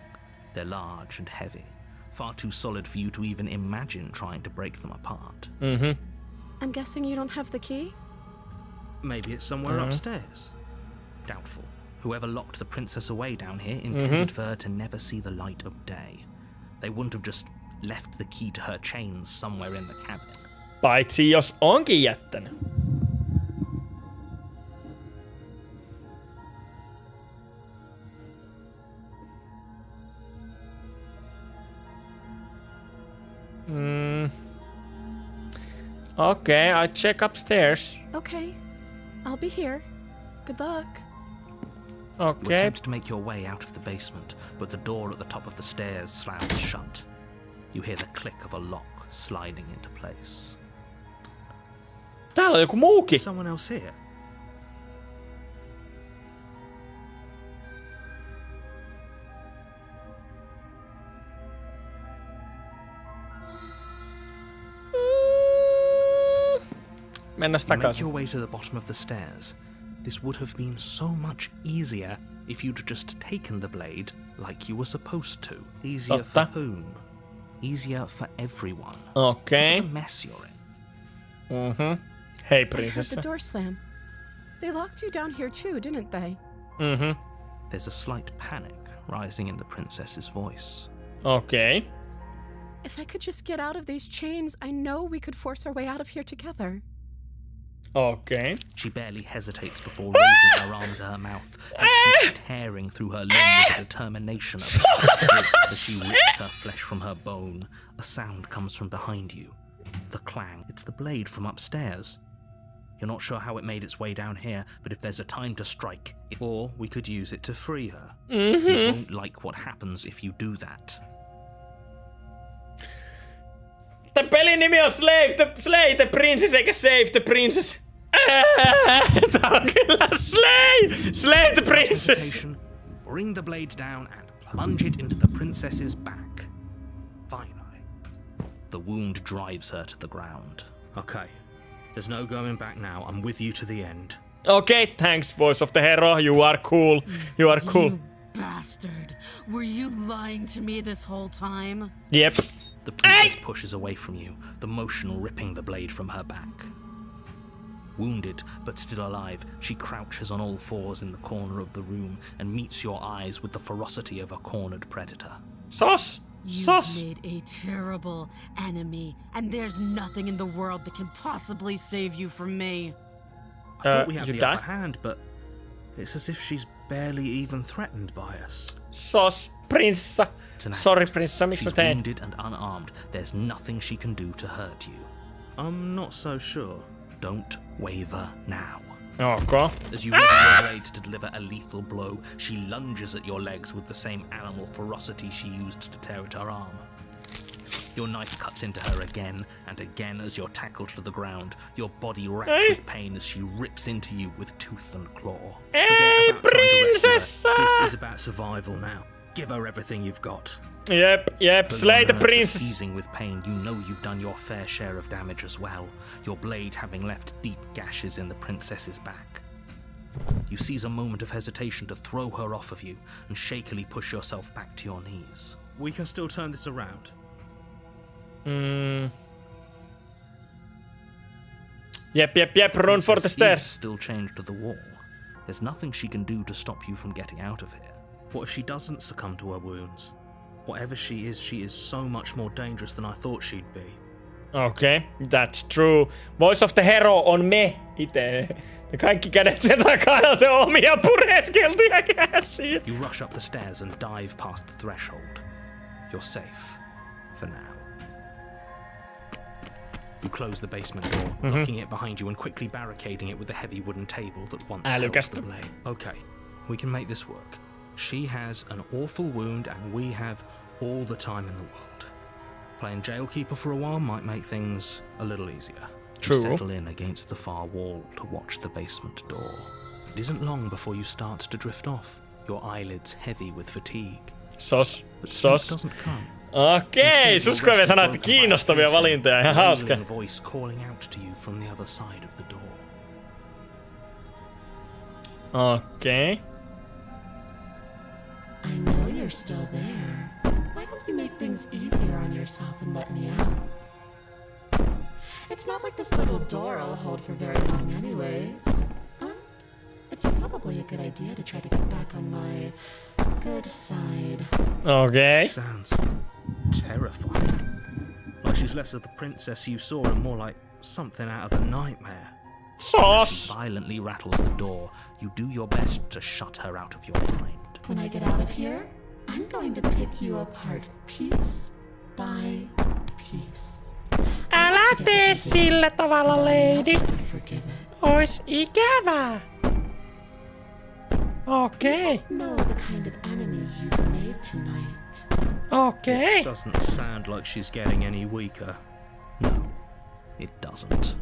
They're large and heavy, far too solid for you to even imagine trying to break them apart. I'm guessing you don't have the key? Maybe it's somewhere upstairs. Doubtful. Whoever locked the princess away down here intended for her to never see the light of day. They wouldn't have just left the key to her chains somewhere in the cabin. Paitsi jos onkin jättänyt. Okay, I check upstairs. Okay. I'll be here. Good luck. You Okay. attempt to make your way out of the basement, but the door at the top of the stairs slams shut. You hear the click of a lock sliding into place. Täällä on joku muukin. Is someone else here? Mennään You make takaisin. your way to the bottom of the stairs. This would have been so much easier if you'd just taken the blade like you were supposed to. Easier Totta. for whom? Easier for everyone. Okei. What a mess you're in. Hei, I heard prinsessa. the door slam. They locked you down here too, didn't they? There's a slight panic rising in the princess's voice. Okei. If I could just get out of these chains, I know we could force our way out of here together. Okei. She barely hesitates before raising her arm to her mouth, her teeth tearing through her limbs with a determination as she rips her flesh from her bone. A sound comes from behind you. The clang. It's the blade from upstairs. You're not sure how it made its way down here, but if there's a time to strike, or we could use it to free her. You won't like what happens if you do that. Tän pelin nimi on Slay the Princess eikä Save the Princess. Tää on kyllä Slay the Princess. Hesitation, bring the blade down and plunge it into the princess's back. Finally, the wound drives her to the ground. Okay, there's no going back now. I'm with you to the end. Okay, thanks, voice of the hero. You are cool. You are cool. You bastard. Were you lying to me this whole time? Yep. The princess pushes away from you, the motion ripping the blade from her back. Wounded, but still alive, she crouches on all fours in the corner of the room and meets your eyes with the ferocity of a cornered predator. Sos. You've made a terrible enemy, and there's nothing in the world that can possibly save you from me. I thought we had you the die? upper hand, but it's as if she's barely even threatened by us. Sos. Prinsessa. It's an act. Sorry, prinsessa, miksi mä She's tein? wounded and unarmed. There's nothing she can do to hurt you. I'm not so sure. Don't waver now. Okay. As you raise your blade to deliver a lethal blow, she lunges at your legs with the same animal ferocity she used to tear at her arm. Your knife cuts into her again and again as you're tackled to the ground, your body racked with pain as she rips into you with tooth and claw. Ei, Forget about trying to rescue her. prinsessa! This is about survival now. Give her everything you've got. Yep. Slay the nerves are princess. seizing with pain, you know you've done your fair share of damage as well, your blade having left deep gashes in the princess's back. You seize a moment of hesitation to throw her off of you and shakily push yourself back to your knees. We can still turn this around. Yep. Run for the Princess stairs. is still chained to the wall. There's nothing she can do to stop you from getting out of here. What if she doesn't succumb to her wounds? Whatever she is so much more dangerous than I thought she'd be. Okay, that's true. Voice of the hero on me ite. Ne kaikki kädet sen takana, se omia pureskeltuja käsiä. You rush up the stairs and dive past the threshold. You're safe. For now. You close the basement door, locking it behind you and quickly barricading it with the heavy wooden table that once held the blade. Okay, we can make this work. She has an awful wound and we have all the time in the world. Playing jailkeeper for a while might make things a little easier. True. You settle in against the far wall to watch the basement door. It isn't long before you start to drift off, your eyelids heavy with fatigue. Sos. But sleep doesn't come. Okei, Susko vielä sanoi, että kiinnostavia valintoja, ihan hauska. A voice calling out to you from the other side of the door. Okei. I know you're still there. Why don't you make things easier on yourself and let me out? It's not like this little door I'll hold for very long anyways. It's probably a good idea to try to get back on my good side. Okei. Sounds terrifying. Like she's less of the princess you saw and more like something out of a nightmare. Sos. She violently rattles the door. You do your best to shut her out of your mind. When I get out of here, I'm going to pick you apart piece by piece. Älä tee sillä tavalla, lady. Forgive it. Ois ikävää. Okei. Know the kind of enemy you've made tonight. Okay. It doesn't sound like she's getting any weaker. No, it doesn't.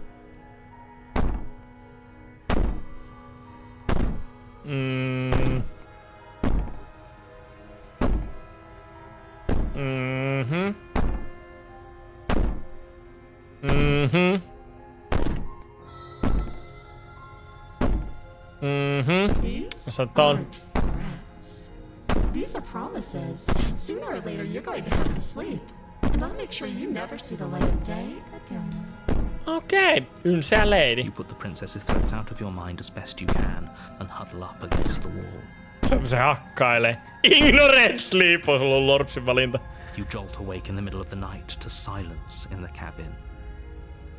Mm-hmm. These aren't threats. These are promises. Sooner or later, you're going to have to sleep. And I'll make sure you never see the light of day again. Okay, ylsää lady. You put the princess's threats out of your mind as best you can and huddle up against the wall. Se hakkailee. Ignorant sleep on ollut Lorpsin valinta. You jolt awake in the middle of the night to silence in the cabin.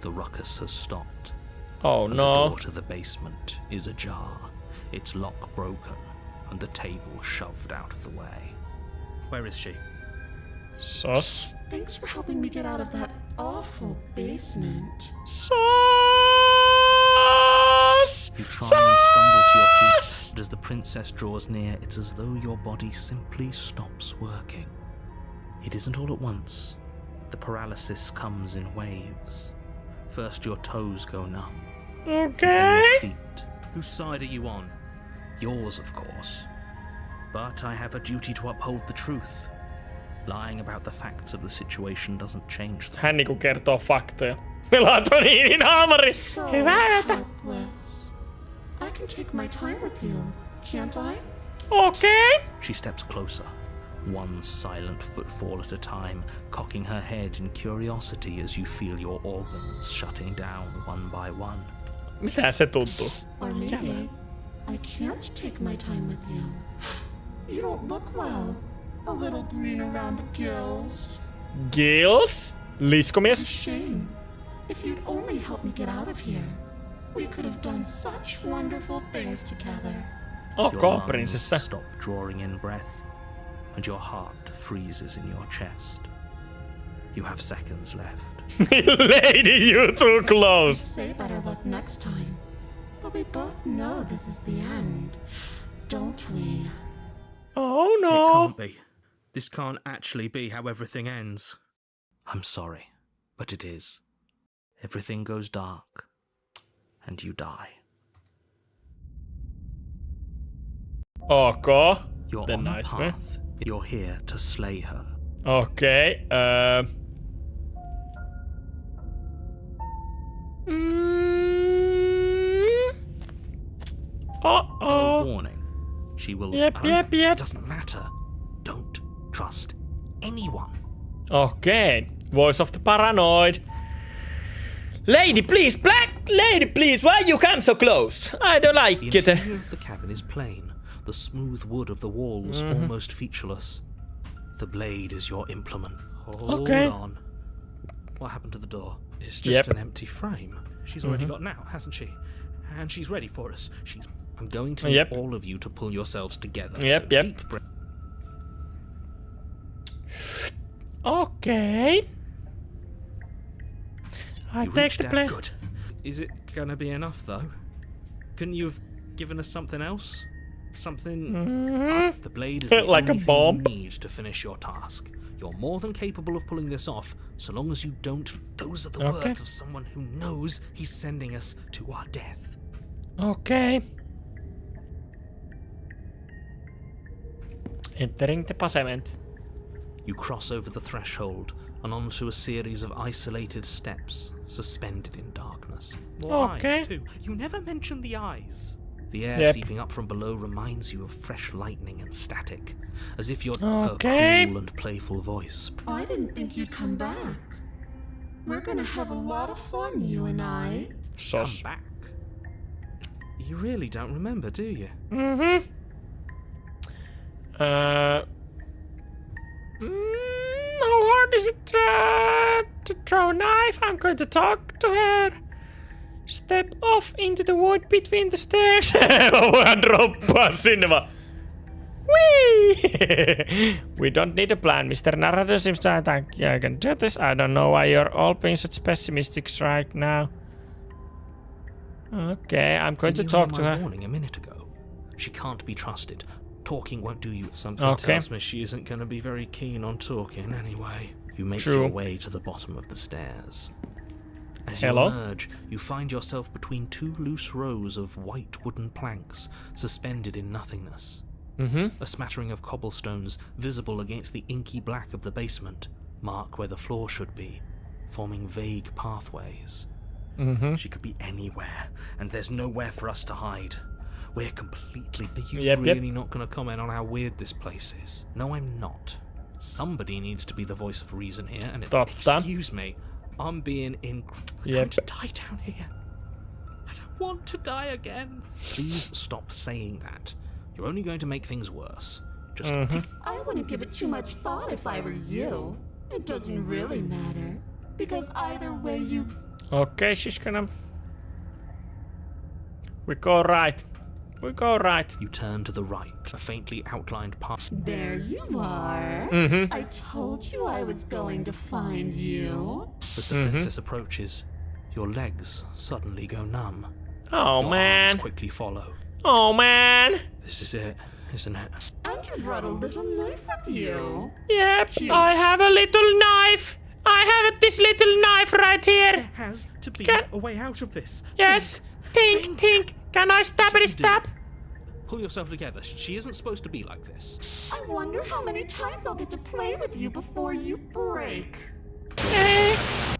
The ruckus has stopped. Oh and no. The door to the basement is ajar, its lock broken, and the table shoved out of the way. Where is she? Sos. Thanks for helping me get out of that awful basement. Sos. You try and stumble to your feet, but as the princess draws near, it's as though your body simply stops working. It isn't all at once. The paralysis comes in waves. First your toes go numb. Okay. Then your feet. Whose side are you on? Yours, of course. But I have a duty to uphold the truth. Lying about the facts of the situation doesn't change them. Hän niinku kertoo faktoja. Melatoniinin haamari. So Hyvää yötä. helpless. I can take my time with you, can't I? Okay. She steps closer, one silent footfall at a time, cocking her head in curiosity as you feel your organs shutting down one by one. Mitä se tuntuu? Or maybe I can't take my time with you. You don't look well. A little green around the gills. Gills? Liskomies? Shame. If you'd only help me get out of here, we could have done such wonderful things together. Your Okay, lungs prinsessa. stop drawing in breath, and your heart freezes in your chest. You have seconds left. Lady, you too close. Say better luck next time. But we both know this is the end, don't we? Oh It no. can't be. This can't actually be how everything ends. I'm sorry, but it is. Everything goes dark, and you die. Okay. You're The on a nightmare. path. You're here to slay her. Okay. Uh-oh. Warning. She will... Yep. It doesn't matter. Don't trust anyone. Okay. Voice of the paranoid. Lady, please, black lady, please, why you come so close? I don't like The it. interior of the cabin is plain, the smooth wood of the walls almost featureless. The blade is your implement. Hold on. What happened to the door? It's just an empty frame. She's already gotten out, hasn't she? And she's ready for us. I'm going to need all of you to pull yourselves together. Yep. Deep breath. Okay. I You take reached the out. plane. Good. Is it gonna be enough, though? Couldn't you have given us something else? Something... The blade is the Like a only bomb. thing you need to finish your task. You're more than capable of pulling this off, so long as you don't. Those are the Okay. words of someone who knows he's sending us to our death. Okay. Entering the basement. You cross over the threshold and onto a series of isolated steps, suspended in darkness. More Okay. eyes, too. You never mentioned the eyes. The air Yep. seeping up from below reminds you of fresh lightning and static, as if your Okay. cruel and playful voice. I didn't think you'd come back. We're gonna have a lot of fun, you and I. Sos. Come back. You really don't remember, do you? How hard is it to throw a knife? I'm going to talk to her. Step off into the wood between the stairs. Voidaan droppaa sinne vaan. Whee! We don't need a plan. Mr. Narrator seems to think I can do this. I don't know why you're all being such pessimistic right now. Okay, I'm going to Didn't you talk hear to my her. warning a minute ago? She can't be trusted. Talking won't do you. Something tells me she isn't going to be very keen on talking anyway. You make your way to the bottom of the stairs. As you emerge, you find yourself between two loose rows of white wooden planks suspended in nothingness. A smattering of cobblestones visible against the inky black of the basement mark where the floor should be, forming vague pathways. She could be anywhere, and there's nowhere for us to hide. We're completely... Are you really not going to comment on how weird this place is? No, I'm not. Somebody needs to be the voice of reason here, and excuse me, I'm being We're going to die down here. I don't want to die again. Please stop saying that. You're only going to make things worse. Just I wouldn't give it too much thought if I were you. It doesn't really matter. Because either way you... Okay, she's gonna... We go right. We go right. You turn to the right, a faintly outlined path. There you are. I told you I was going to find you. As the princess approaches, your legs suddenly go numb. Oh, your man. arms quickly follow. Oh, man. This is it, isn't it? And you brought a little knife with you. Yep, I have a little knife. I have this little knife right here. There has to be a way out of this. Yes. Think. Can I stab? Pull yourself together. She isn't supposed to be like this. I wonder how many times I'll get to play with you before you break.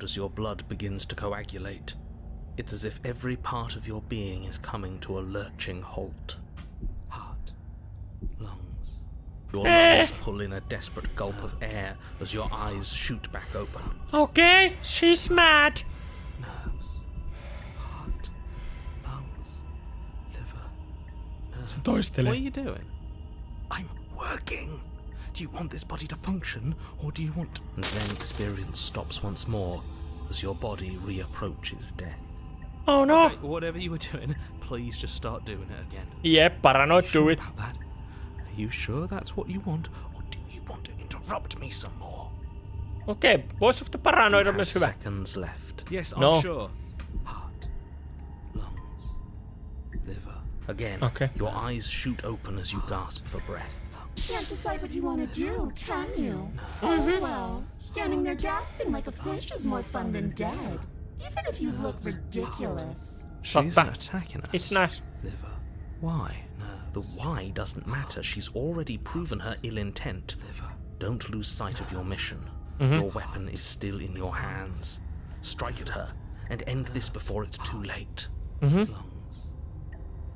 As your blood begins to coagulate, it's as if every part of your being is coming to a lurching halt. Heart, lungs. Your lungs pull in a desperate gulp of air as your eyes shoot back open. Okay, she's mad. Nerves, heart, lungs, liver, nerves. Toistelee. What are you doing? I'm working. Do you want this body to function, or do you want... And then experience stops once more as your body reapproaches death. Oh no. Okay, whatever you were doing, please just start doing it again. Yep, paranoid, do it. About that? Are you sure that's what you want, or do you want to interrupt me some more? Okay, voice of the paranoid on myös hyvä. Seconds left. Yes, I'm sure. Heart, lungs, liver. Again, Okay. your eyes shoot open as you gasp for breath. Can't decide what you want to do, can you? Oh well, standing there gasping like a fish is more fun than dead. Even if you look ridiculous. She's Totta. attacking us. It's nice. Liver. Why? No. The why doesn't matter. She's already proven her ill intent. Liver. Don't lose sight of your mission. Your weapon is still in your hands. Strike at her and end this before it's too late. Lungs.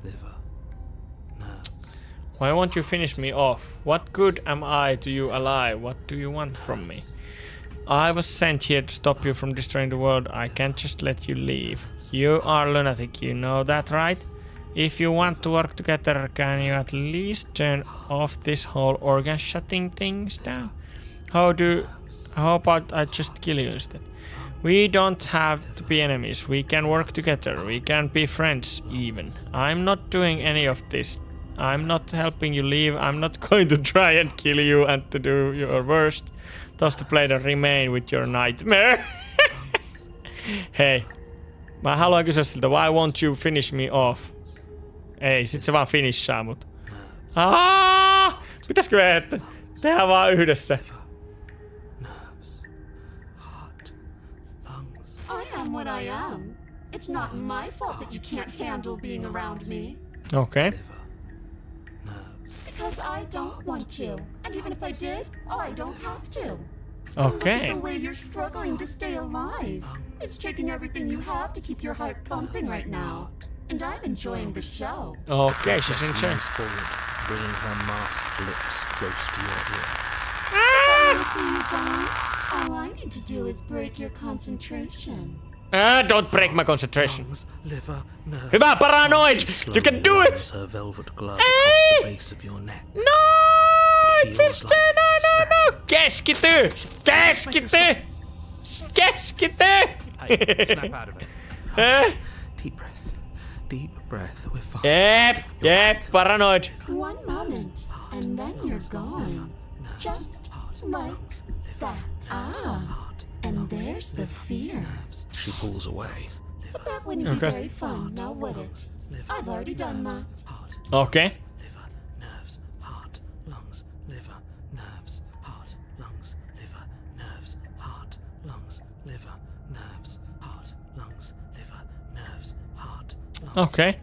Liver. Nerves. Why won't you finish me off? What good am I to you alive? What do you want from me? I was sent here to stop you from destroying the world. I can't just let you leave. You are lunatic, you know that, right? If you want to work together, can you at least turn off this whole organ shutting things down? How about I just kill you instead? We don't have to be enemies. We can work together. We can be friends even. I'm not doing any of this. I'm not helping you leave. I'm not going to try and kill you and to do your worst. Toss the blade and remain with your nightmare. Hei. Mä haluan kysyä siltä, why won't you finish me off? Ei, sit se vaan finishaa mut. Pitäisikö me tehdä vaan yhdessä? I am what I am. It's not my fault that you can't handle being around me. Okay. Because I don't want to. And even if I did, I don't have to. Okay. Look at the way you're struggling to stay alive. It's taking everything you have to keep your heart pumping right now. And I'm enjoying the show. Okay, she's in charge. Forward, bringing her masked lips close to your ear. If I want to see you gone, all I need to do is break your concentration. Don't break my concentration. Lungs, liver, nerves. Hyvä, paranoid! You can do it! Her velvet glove across the base of your neck. No! No! Keskity! Hey, snap out of it. Deep breath, we're fine. Yep, paranoid. One moment, and then you're gone. Just like that. And there's the fear. She pulls away. But that wouldn't be very fun, now would it? I've already done that. Okay. Liver, nerves, heart, Okay.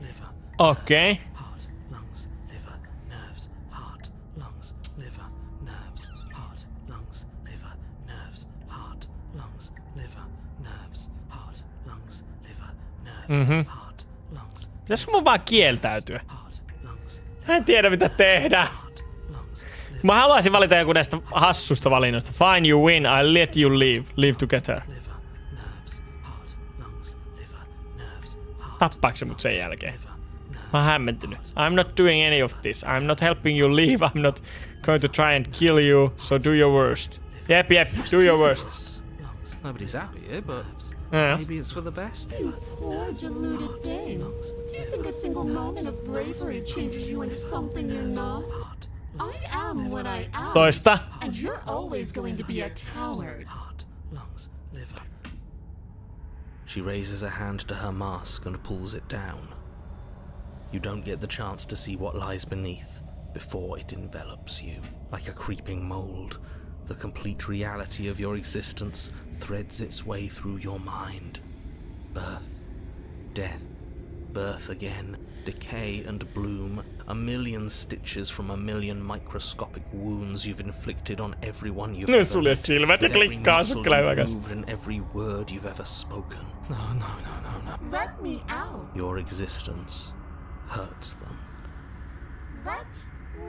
Okay. Heart, lungs, liver, nerves, heart, lungs, liver, nerves, heart, lungs, liver, nerves, heart, lungs, liver, nerves, heart, lungs, liver, nerves, heart, lungs. Pitäisikö mun vaan kieltäytyä? Heart, lungs, Mä en tiedä mitä tehdä. heart, lungs, Mä haluaisin valita joku näistä hassusta valinnoista. Fine, you win. I'll let you leave. Leave together. liver, nerves, heart, lungs, liver, nerves, heart, Tappaako se mut sen jälkeen? Mä oon hämmentynyt. I'm not doing any of this. I'm not helping you leave. I'm not going to try and kill you. So do your worst. Yep, do your worst. Nobody's happy here, but Yeah. maybe it's for the best. Poor deluded thing. Do you think a single moment of bravery changes you into something you're not? I am what I am. Toista. And you're always going to be a coward. heart, lungs, liver. She raises a hand to her mask and pulls it down. You don't get the chance to see what lies beneath before it envelops you. Like a creeping mold, the complete reality of your existence threads its way through your mind. Birth, death, birth again, decay and bloom, a million stitches from a million microscopic wounds you've inflicted on everyone you've ever Sulje met, silmät ja with every klikkaa muscle sun kyllä you've hyväkäs. moved and every word you've ever spoken. Let me out. Your existence hurts them. Let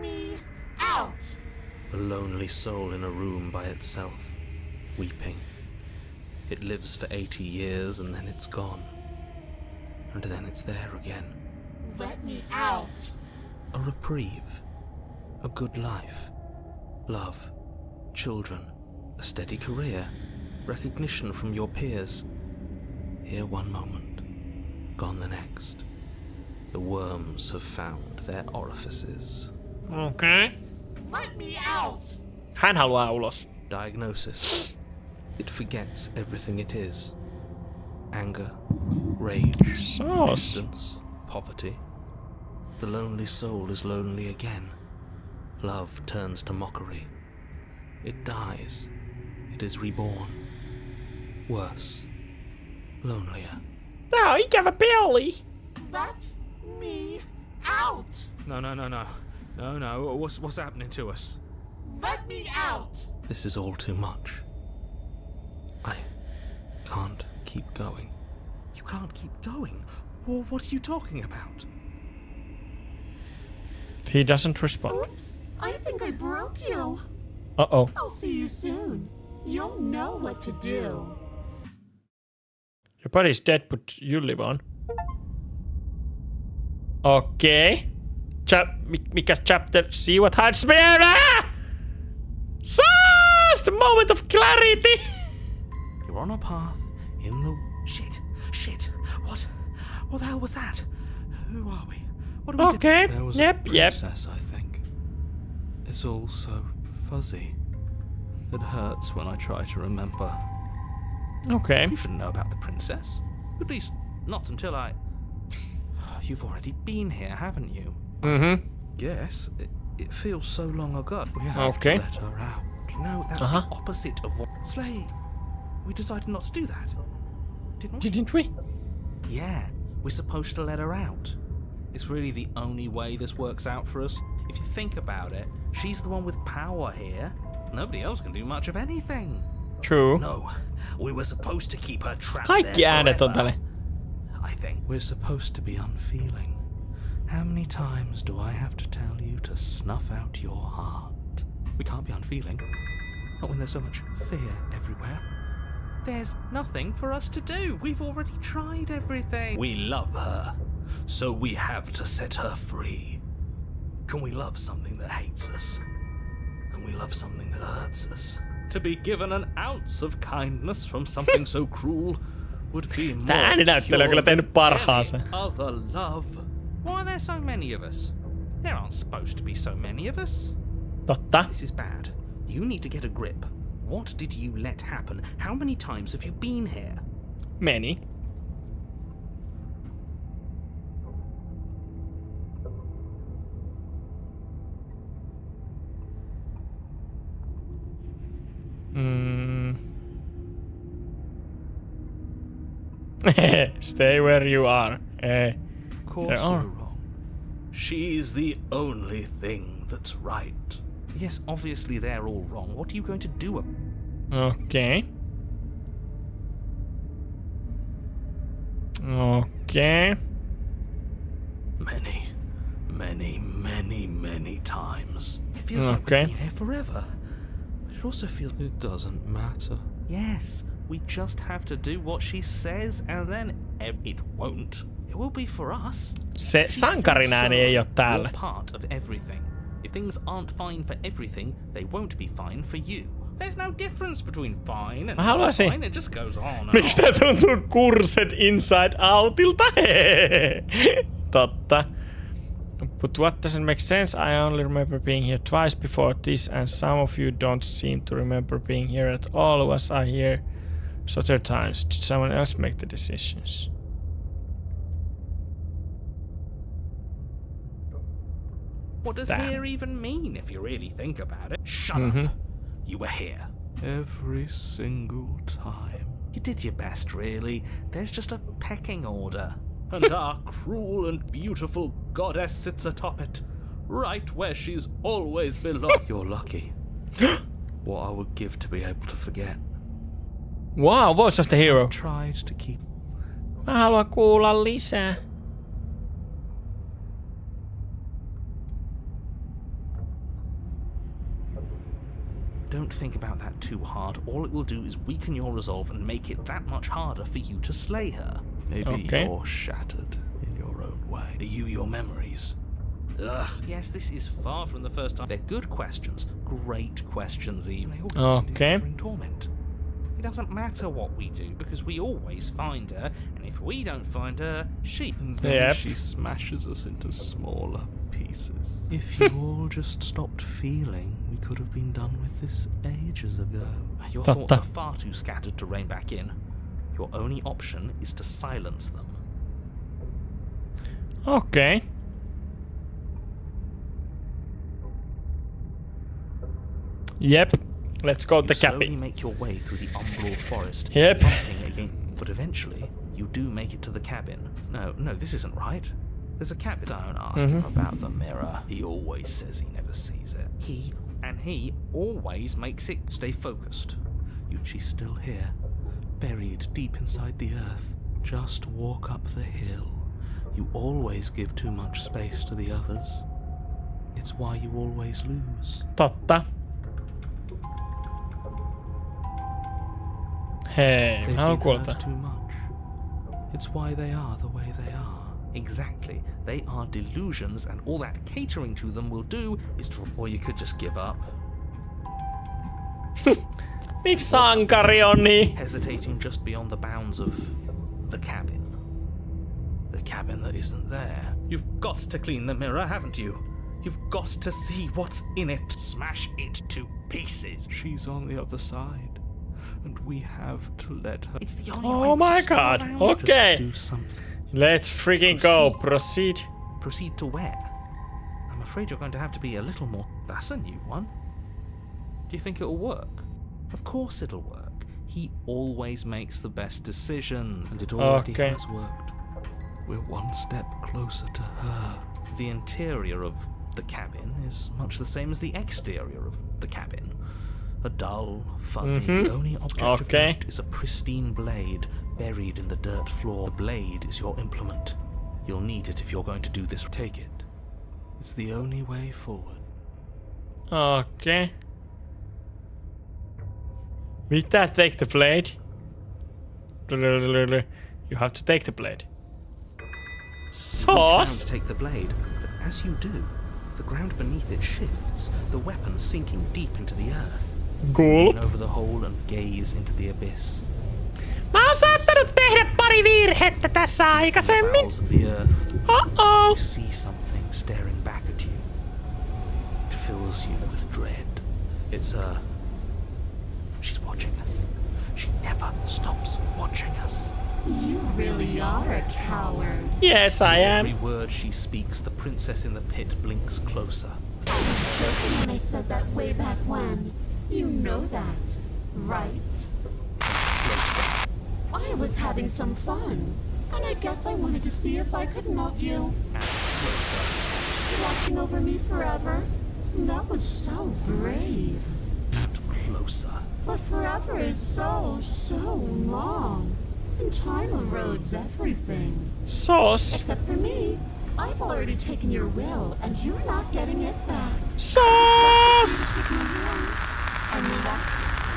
me out. A lonely soul in a room by itself, weeping. It lives for 80 years and then it's gone. And then it's there again. Let me out. A reprieve. A good life. Love. Children. A steady career. Recognition from your peers. Here one moment. Gone the next. The worms have found their orifices. Okay. Let me out. Hän haluaa ulos. Diagnosis. It forgets everything it is. Anger, rage, Sos. distance, poverty. The lonely soul is lonely again. Love turns to mockery. It dies. It is reborn. Worse. Lonelier. Tää on ikävä peli. Let me out. No. What's happening to us? Let me out. This is all too much. I can't keep going. You can't keep going. Well, what are you talking about? He doesn't respond. Oops. I think I broke you. Uh-oh. I'll see you soon. You'll know what to do. Your body's dead, but you live on. Okay. Mikäs chapter? See what hides behind. Sus! The moment of clarity. You're on a path in the... Shit. What the hell was that? Who are we? What do we do? Okay. There was Yep. a princess, I think. It's all so fuzzy. It hurts when I try to remember. Okay. You shouldn't know about the princess. At least, not until I... You've already been here, haven't you? Mm-hmm. Yes. It feels so long ago. We have to let her out. No, that's the opposite of what... Slay, we decided not to do that. Didn't we? Didn't we? Yeah, we're supposed to let her out. It's really the only way this works out for us. If you think about it, She's the one with power here. nobody else can do much of anything. True. No, we were supposed to keep her trapped Kaikki there äänet on forever. tälle. I think. We're supposed to be unfeeling. How many times do I have to tell you to snuff out your heart? We can't be unfeeling. Not when there's so much fear everywhere. There's nothing for us to do. We've already tried everything. We love her, so we have to set her free. Can we love something that hates us? Can we love something that hurts us? To be given an ounce of kindness from something so cruel would be more Tää ääninäyttelijä on kyllä pure tehnyt than parhaansa. any other love. Why are there so many of us? There aren't supposed to be so many of us. Totta. This is bad. You need to get a grip. What did you let happen? How many times have you been here? Meni. Stay where you are. course we're wrong. She's the only thing that's right. Yes, obviously they're all wrong. What are you going to do about it? Okay. Okay. Many times. It feels like we've been here forever. But it also feels... It doesn't matter. Yes, we just have to do what she says, and then it won't. It will be for us. Se sankarin ääni ei oo täällä. You're part of everything. If things aren't fine for everything, they won't be fine for you. There's no difference between fine and not fine. It just goes on and Miksi tää tuntuu Cursed Inside Outilta? Totta. But what doesn't make sense? I only remember being here twice before this, and some of you don't seem to remember being here at all. Was I here other times? Did someone else make the decisions? What does here even mean if you really think about it? Shut up. You were here. Every single time. You did your best, really. There's just a pecking order. And our cruel and beautiful goddess sits atop it, right where she's always belonged. You're lucky. What I would give to be able to forget. Wow, voice of the hero. I've tried to keep... Mä haluan kuulla lisää. Don't think about that too hard. All it will do is weaken your resolve and make it that much harder for you to slay her. Maybe you're shattered in your own way. Are you your memories? Ugh. Yes, this is far from the first time. They're good questions. Great questions, even. They all just end in torment. It doesn't matter what we do, because we always find her, and if we don't find her, she... And then she smashes us into smaller pieces. If you all just stopped feeling, we could have been done with this ages ago. Your thoughts are far too scattered to rein back in. Your only option is to silence them. Okay. Yep. Let's go to the cabin. Slowly make your way through the umbral forest. Yep. But eventually, you do make it to the cabin. No, this isn't right. There's a cabin. Don't ask him about the mirror. He always says he never sees it. He always makes it. Stay focused. She's still here, buried deep inside the earth. Just walk up the hill. You always give too much space to the others. It's why you always lose. Totta. Hei, mä haluan kuulla. Too much. It's why they are the way they are. Exactly. They are delusions, and all that catering to them will do is to... Or you could just give up. Miksi sankari on niin? Hesitating just beyond the bounds of the cabin. The cabin that isn't there. You've got to clean the mirror, haven't you? You've got to see what's in it. Smash it to pieces. She's on the other side, and we have to let her. It's the only way. Oh my god. Okay. Just do something. Let's freaking go. Proceed. Proceed to where? I'm afraid you're going to have to be a little more... That's a new one. Do you think it'll work? Of course it'll work. He always makes the best decision, and it already has worked. We're one step closer to her. The interior of the cabin is much the same as the exterior of the cabin. A dull, fuzzy, the only object of note is a pristine blade buried in the dirt floor. The blade is your implement. You'll need it if you're going to do this. Take it. It's the only way forward. Okay. Mitä? Take the blade? You have to take the blade. Sauce? Take the blade, but as you do, the ground beneath it shifts, the weapon sinking deep into the earth. Cool. Over the hole and gaze into the abyss. Mä oon saattanut tehdä pari virhettä tässä aikaisemmin. Of the earth. Uh-oh. You see something staring back at you. It fills you with dread. It's her. She's watching us. She never stops watching us. You really are a coward. Yes, I am. Every word she speaks, the princess in the pit blinks closer. I was joking when I said that way back when. You know that, right? Closer. I was having some fun. And I guess I wanted to see if I could melt you. Watching over me forever. That was so brave. Not closer. But forever is so long. And time erodes everything. Sauce. Except for me. I've already taken your will, and you're not getting it back. Sauce. And let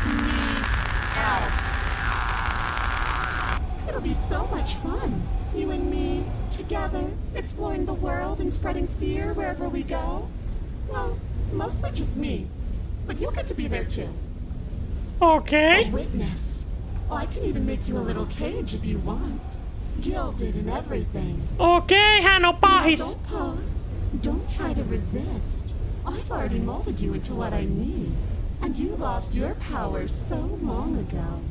me out. It'll be so much fun. You and me, together, exploring the world and spreading fear wherever we go. Well, mostly just me. But you'll get to be there too. Okay. A witness. I can even make you a little cage if you want. Gilded and everything. Okay, hän on pahis. Now don't pause. Don't try to resist. I've already molded you into what I need. And you lost your power so long ago.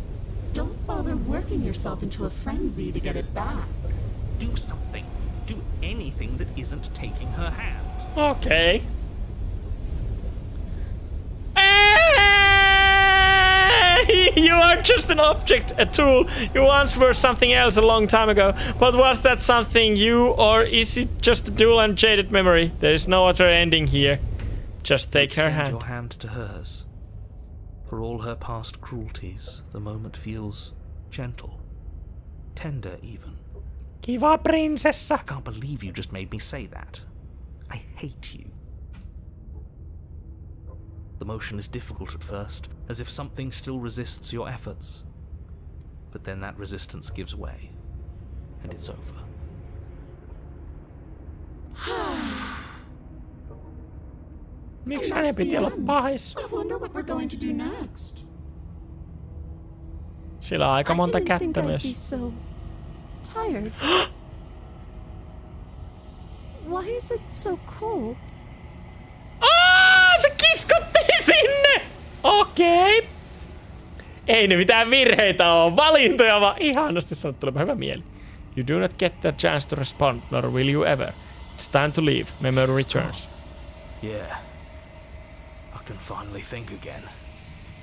Don't bother working yourself into a frenzy to get it back. Do something. Do anything that isn't taking her hand. Okay. You are just an object, a tool. You once were something else a long time ago. But was that something you, or is it just a dull and jaded memory? There is no other ending here. Just take her hand. Your hand to hers. For all her past cruelties, the moment feels gentle, tender even. Kiva prinsessa. I can't believe you just made me say that. I hate you. The motion is difficult at first, as if something still resists your efforts. But then that resistance gives way, and it's over. Miksi hänen piti olla pahis? I wonder what we're going to do next. Sillä on aika monta kättä I'd be myös. so tired. Why is it so cold? Se kiskottiin sinne! Okei. Ei ne mitään virheitä oo. Valintoja vaan ihanasti sanottu. Tulepa hyvä mieli. You do not get the chance to respond, nor will you ever. It's time to leave. Memory returns. Yeah. I can finally think again.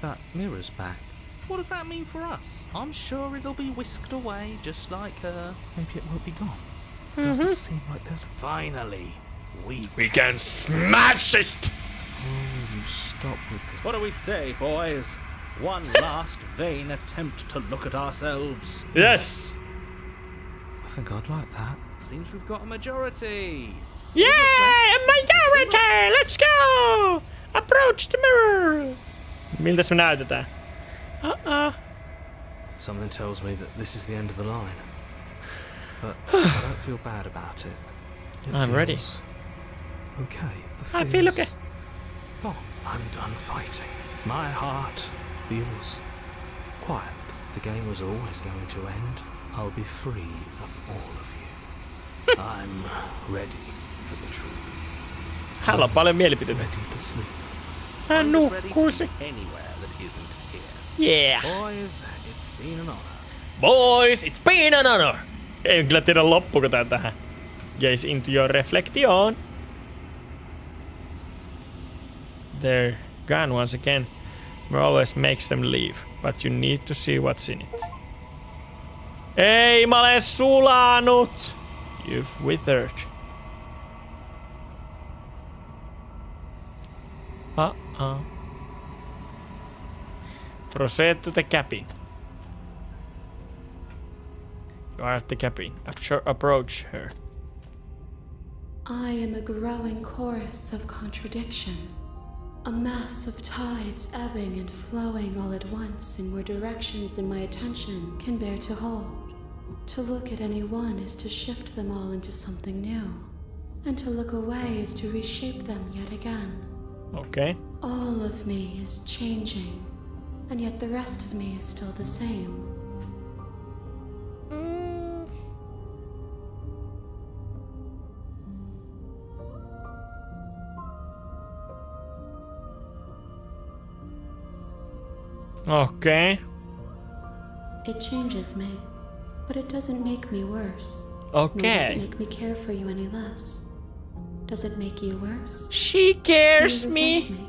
That mirror's back. What does that mean for us? I'm sure it'll be whisked away, just like her. Maybe it won't be gone. Doesn't seem like there's... Finally, We can smash it! Oh, you stop with the... What do we say, boys? One last vain attempt to look at ourselves. Yes! I think I'd like that. Seems we've got a majority. Yeah! A majority! Let's go! Approach the mirror! Miltäs me näytetään? Something tells me that this is the end of the line. But I don't feel bad about it. I'm ready. Okay. I feel okay. Oh, I'm done fighting. My heart feels quiet. The game was always going to end. I'll be free of all of you. I'm ready for the truth. Hänellä on paljon mielipiteitä. Ready to sleep. Hän I'm just ready to nukkuisi. be anywhere that isn't here. Yeah. Boys, it's been an honor. Boys, it's been an honor! Ei kyllä tiedä loppuuko tää tähän. Gaze into your reflection. They're gone once again. It always makes them leave, but you need to see what's in it. Ei, mä olen sulanut! You've withered. Proceed to the cabin. You are at the cabin. Approach her. I am a growing chorus of contradiction. A mass of tides ebbing and flowing all at once in more directions than my attention can bear to hold. To look at any one is to shift them all into something new. And to look away is to reshape them yet again. Okay. All of me is changing, and yet the rest of me is still the same. Okay. It changes me, but it doesn't make me worse. Okay. Nor does it make me care for you any less. Does it make you worse? She cares You me. resent me.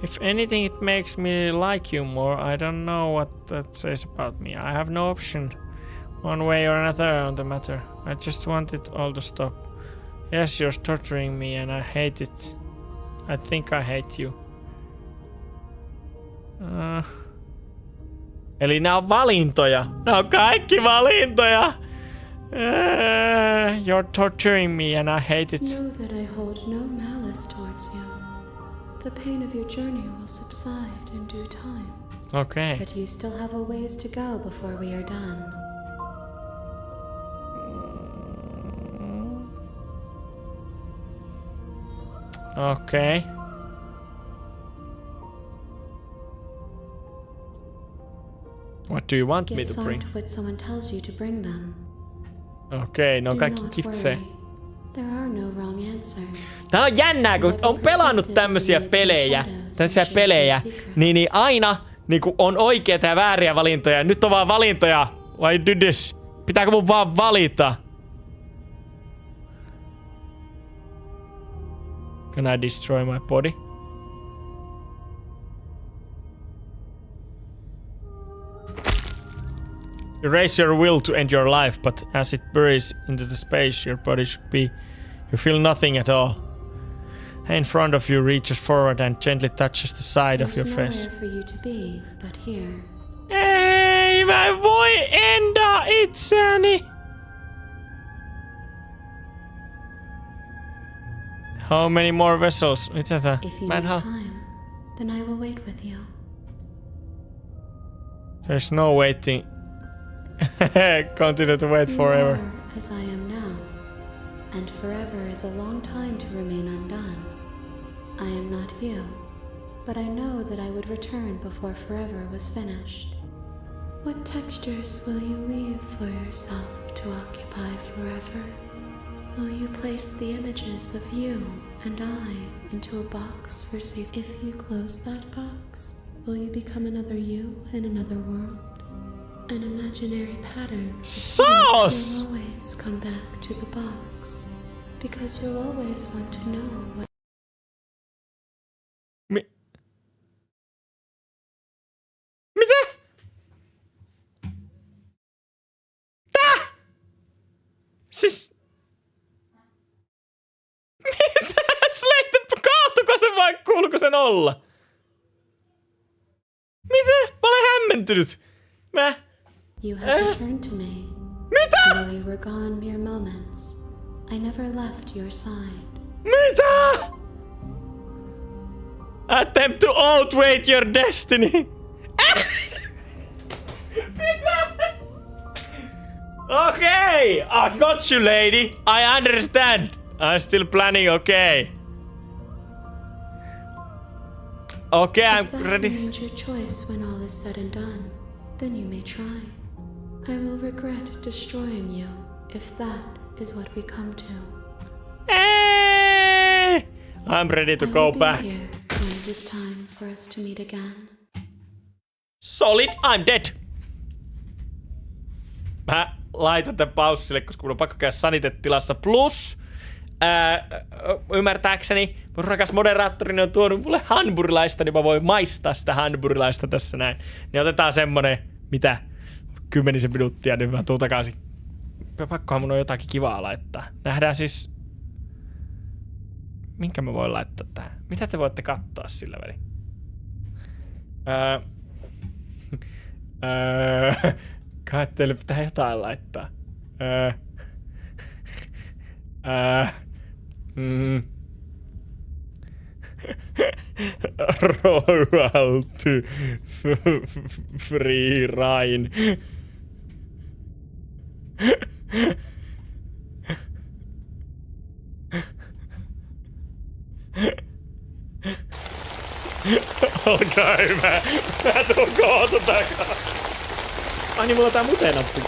If anything, it makes me like you more. I don't know what that says about me. I have no option one way or another on the matter. I just want it all to stop. Yes, you're torturing me and I hate it. I think I hate you. Eli nää on valintoja. Nää on kaikki valintoja. You're torturing me and I hate it. Know that I hold no malice towards you. The pain of your journey will subside in due time. Okay. But you still have a ways to go before we are done. Okay. What do you want me Gifts to bring? aren't what someone tells you to bring them. Okei, ne on Do kaikki not giftsejä. worry. There are no wrong answers. Tää on jännää, kun on pelannut tämmösiä pelejä, niin aina niinku on oikeita ja vääriä valintoja. Nyt on vaan valintoja. Why do this? Pitääkö mun vaan valita? Can I destroy my body? Erase your will to end your life, but as it buries into the space your body should be, you feel nothing at all. In front of you reaches forward and gently touches the side of your face. There's nowhere for you to be but here. Ei mä voi endaa itseäni! How many more vessels? Mitä tää? If you Mä en need halua. time, then I will wait with you. There's no waiting. Continue to wait forever. You are as I am now, and forever is a long time to remain undone. I am not you, but I know that I would return before forever was finished. What textures will you leave for yourself to occupy forever? Will you place the images of you and I into a box for safety? If you close that box, will you become another you in another world? An imaginary pattern. Sauce! You'll always come back to the box, because you'll always want to know what. Mitä? Tää? Siis... Mitä? Slate, kaatuko se vai kuuluuko sen olla? Mitä? Mä olen hämmentynyt. You have returned to me. Mitä? Though we were gone mere moments, I never left your side. Mitä? Attempt to outweigh your destiny. Mitä? Okay, I got you, lady. I understand. I'm still planning, okay. Okay, If I'm that ready. remains your choice when all is said and done, then you may try. I will regret destroying you if that is what we come to. Hey! I'm ready to I go will be back. here when it is time for us to meet again. Solid, I'm dead. Mä laitan tän paussille, koska mun on pakko käydä sanitetilassa. Plus, ymmärtääkseni mun rakas moderaattorini on tuonut mulle hanburilaista, niin mä voin maistaa sitä hanburilaista tässä näin. Niin otetaan semmonen, mitä, 10 minuuttia, niin mä tuun takaisin. Pakkohan mun on jotakin kivaa laittaa. Nähdään siis... Minkä mä voin laittaa tähän? Mitä te voitte katsoa sillä väliin? Kai teille pitää jotain laittaa. Royal to free Rhine. Olkaa hyvä. Mä tuun kohta takaa. Ai niin, mulla on tää mutenappi.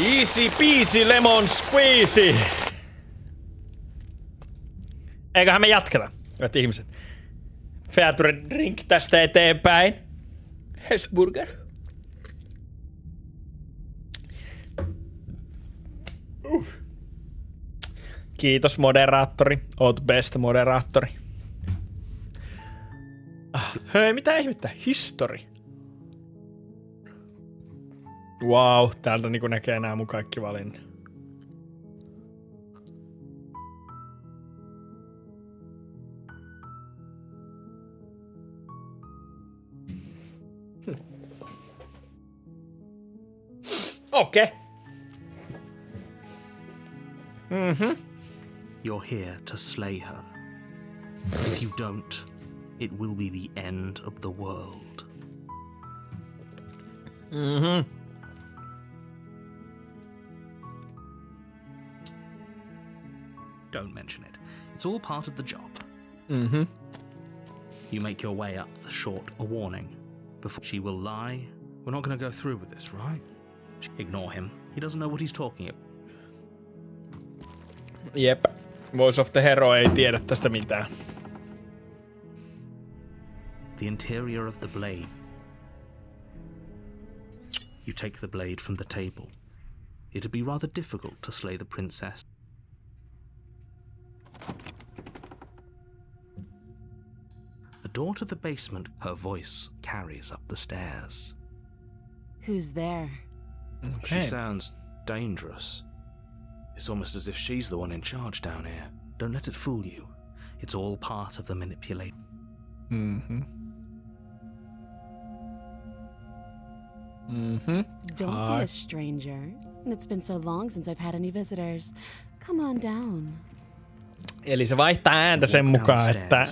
Easy peasy lemon squeezy. Eiköhän me jatketa, hyvät ihmiset. Feature drink tästä eteenpäin. Hesburger. Kiitos moderaattori. Oot best moderaattori. Hei, mitä ihmettä? History. Wow, täältä niinku näkee nämä mun kaikki valinnat. Okei. You're here to slay her. If you don't, it will be the end of the world. Don't mention it. It's all part of the job. You make your way up the short a warning. Before she will lie. We're not going to go through with this, right? Ignore him. He doesn't know what he's talking about. Jep. Voice of the Hero ei tiedä tästä mitään. The interior of the blade. You take the blade from the table. It'd be rather difficult to slay the princess. The door to the basement, her voice carries up the stairs. Who's there? She sounds dangerous. It's almost as if she's the one in charge down here. Don't let it fool you. It's all part of the manipulation. Don't be a stranger. It's been so long since I've had any visitors. Come on down. Eli se vaihtaa ääntä sen mukaan, että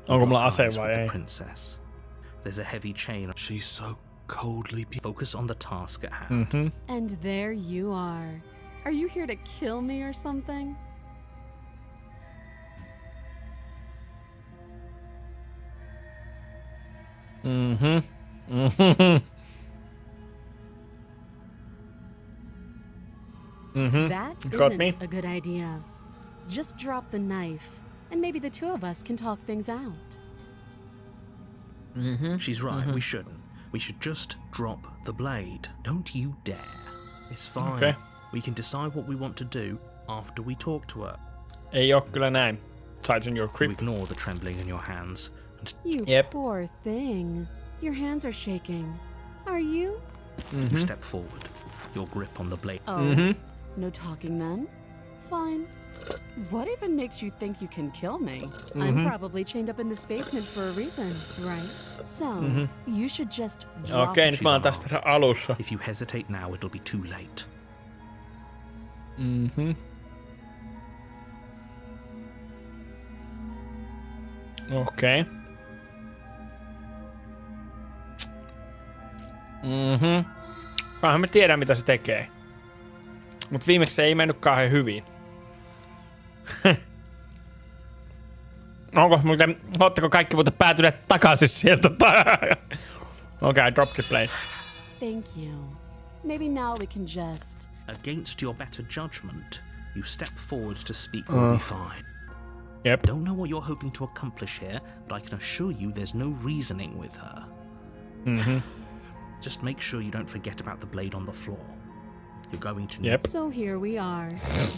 onko mulla ase vai ei. Princess. There's a heavy chain. She's so coldly. Focus on the task at hand. And there you are. Are you here to kill me or something? That isn't a good idea. Just drop the knife, and maybe the two of us can talk things out. She's right, we shouldn't. We should just drop the blade. Don't you dare. It's fine. Okay. We can decide what we want to do after we talk to her. Ei oo kyllä näin. Tighten your You grip. ignore the trembling in your hands. And You poor thing. Your hands are shaking. Are you? you step forward. Your grip on the blade. Oh. No talking then? Fine. What even makes you think you can kill me? I'm probably chained up in this basement for a reason, right? So, you should just drop Okei, nyt mä oon tästä alussa. If you hesitate now, it'll be too late. Okei. Vähän me tiedän mitä se tekee. Mut viimeksi se ei mennyt kauhean hyvin. Onko muuten, ootteko kaikki muuten päätyneet takaisin sieltä? Okay, drop the blade. Thank you. Maybe now we can just... Against your better judgment, you step forward to speak. We'll be fine. Yep. Don't know what you're hoping to accomplish here, but I can assure you there's no reasoning with her. Just make sure you don't forget about the blade on the floor. You're going to need... So here we are.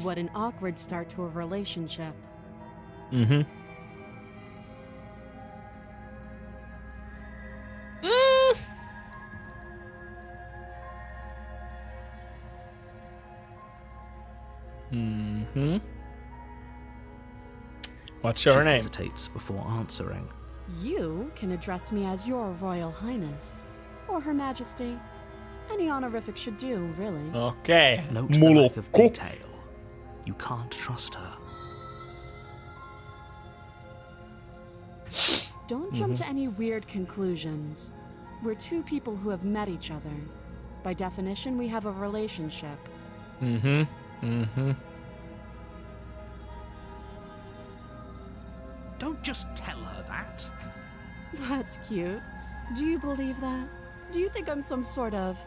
What an awkward start to a relationship. What's your She name? hesitates before answering. You can address me as Your Royal Highness. Or Her Majesty. Any honorific should do, really. Okei. Note the lack of Mulukku. detail. You can't trust her. Don't jump to any weird conclusions. We're two people who have met each other. By definition, we have a relationship. Don't just tell her that. That's cute. Do you believe that? Do you think I'm some sort of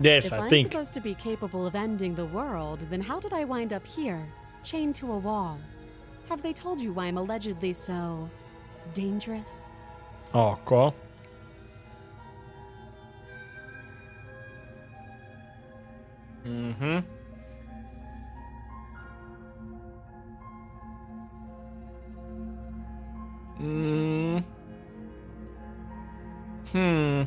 Yes, If I I'm think. supposed to be capable of ending the world, then how did I wind up here, chained to a wall? Have they told you why I'm allegedly so dangerous? Ok. Mhm. Mm. Hmm.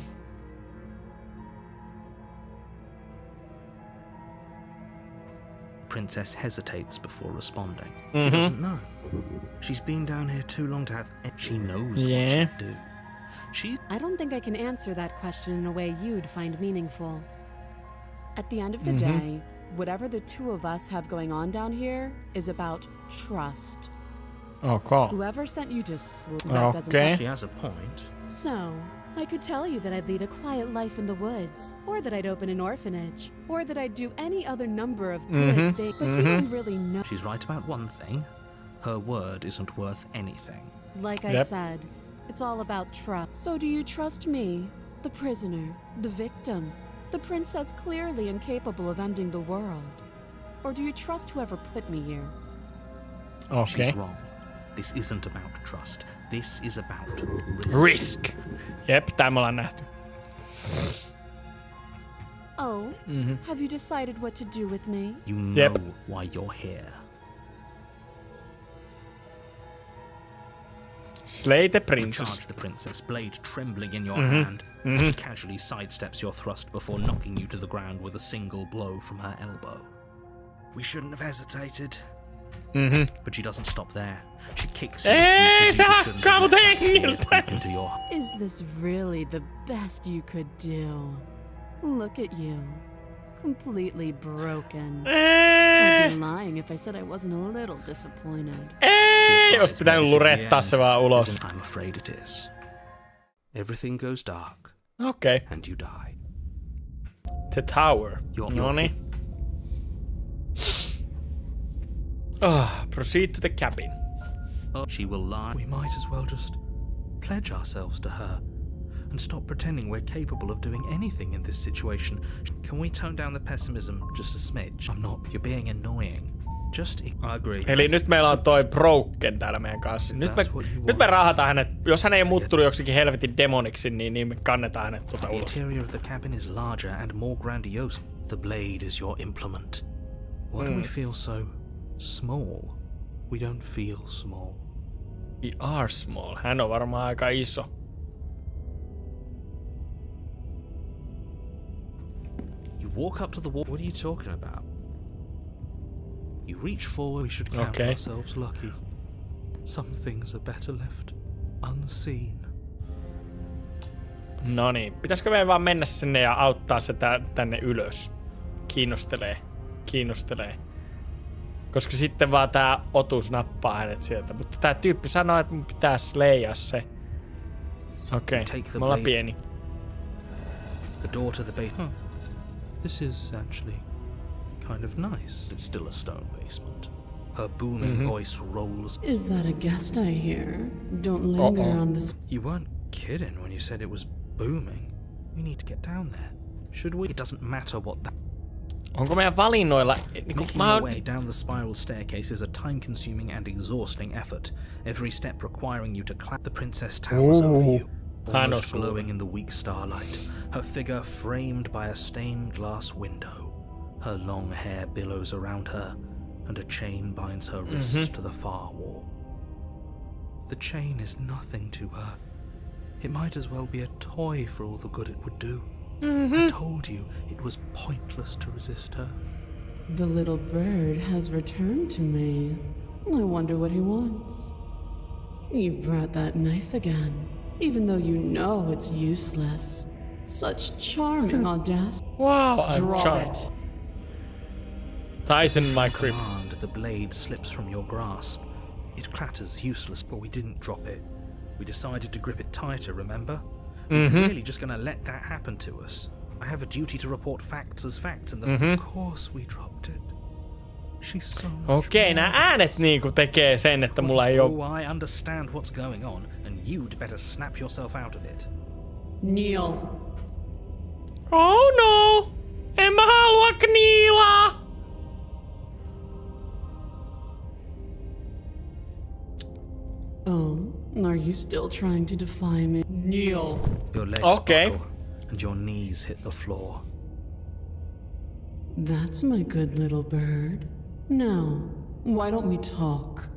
Princess hesitates before responding. She doesn't know. She's been down here too long to have... She knows what she'd do. I don't think I can answer that question in a way you'd find meaningful. At the end of the day, whatever the two of us have going on down here is about trust. Ok. Whoever sent you to sleep Okay. She has a point. So, I could tell you that I'd lead a quiet life in the woods, or that I'd open an orphanage, or that I'd do any other number of good things, but you don't really know. She's right about one thing. Her word isn't worth anything. Like I said, it's all about trust. So do you trust me, the prisoner, the victim, the princess clearly incapable of ending the world? Or do you trust whoever put me here? Okay. She's wrong. This isn't about trust. This is about Risk. Jep, tää me ollaan nähty. Oh, have you decided what to do with me? You know why you're here. Slay the princess. Charge the princess, blade trembling in your hand. She casually sidesteps your thrust before knocking you to the ground with a single blow from her elbow. We shouldn't have hesitated. But she doesn't stop there. She kicks you into your... Is this really the best you could do? Look at you. Completely broken. I'd be lying if I said I wasn't a little disappointed. Ei, jos pitänyt lurettaa se vaan ulos. I'm afraid it is. Everything goes dark. Okay. And you die. The tower. Noniin. Proceed to the cabin. She will lie. We might as well just pledge ourselves to her and stop pretending we're capable of doing anything in this situation. Can we tone down the pessimism just a smidge? I'm not. You're being annoying. Just... I agree. Eli nyt meillä on toi Broken täällä meidän kanssa. Nyt me rahataan hänet. Jos hän ei muuttunut joksikin helvetin demoniksi, niin me kannetaan hänet ulos. The interior of the cabin is larger and more grandiose. The blade is your implement. Why do we feel so small? We don't feel small. We are small. Hän on varmaan aika iso. You walk up to the wall. What are you talking about? You reach forward. We should count ourselves lucky. Some things are better left unseen. No niin. Pitäisikö meidän vaan mennä sinne ja auttaa se tänne ylös? Kiinnostelee. Koska sitten vaan tää otus nappaa hänet sieltä. Mutta tää tyyppi sanoo, että mun pitää slayjaa se. Okei, me ollaan pieni. The door to the basement. This is actually kind of nice. It's still a stone basement. Her booming voice rolls. Is that a guest I hear? Don't linger on this. You weren't kidding when you said it was booming. We need to get down there. Should we? It doesn't matter what that... Onko meidän valinnoilla... Making your way down the spiral staircase is a time-consuming and exhausting effort. Every step requiring you to climb. The princess towers over you, almost glowing in the weak starlight. Her figure framed by a stained glass window. Her long hair billows around her, and a chain binds her wrist to the far wall. The chain is nothing to her. It might as well be a toy for all the good it would do. I told you it was pointless to resist her. The little bird has returned to me. I wonder what he wants. You brought that knife again, even though you know it's useless. Such charming audacity. Wow, I'm Drop charmed. it. Tighten my grip. The blade slips from your grasp. It clatters useless, but we didn't drop it. We decided to grip it tighter, remember? We're really just gonna let that happen to us. I have a duty to report facts as facts, and of course we dropped it. She's so much Okei, nää äänet niinku tekee sen, että mulla ei oo... Oh, I understand what's going on, and you'd better snap yourself out of it. Kneel. Oh no! En mä halua kniilaa! Oh, are you still trying to defy me? Kneel. Your legs Okay. buckle and your knees hit the floor. That's my good little bird. Now, why don't we talk?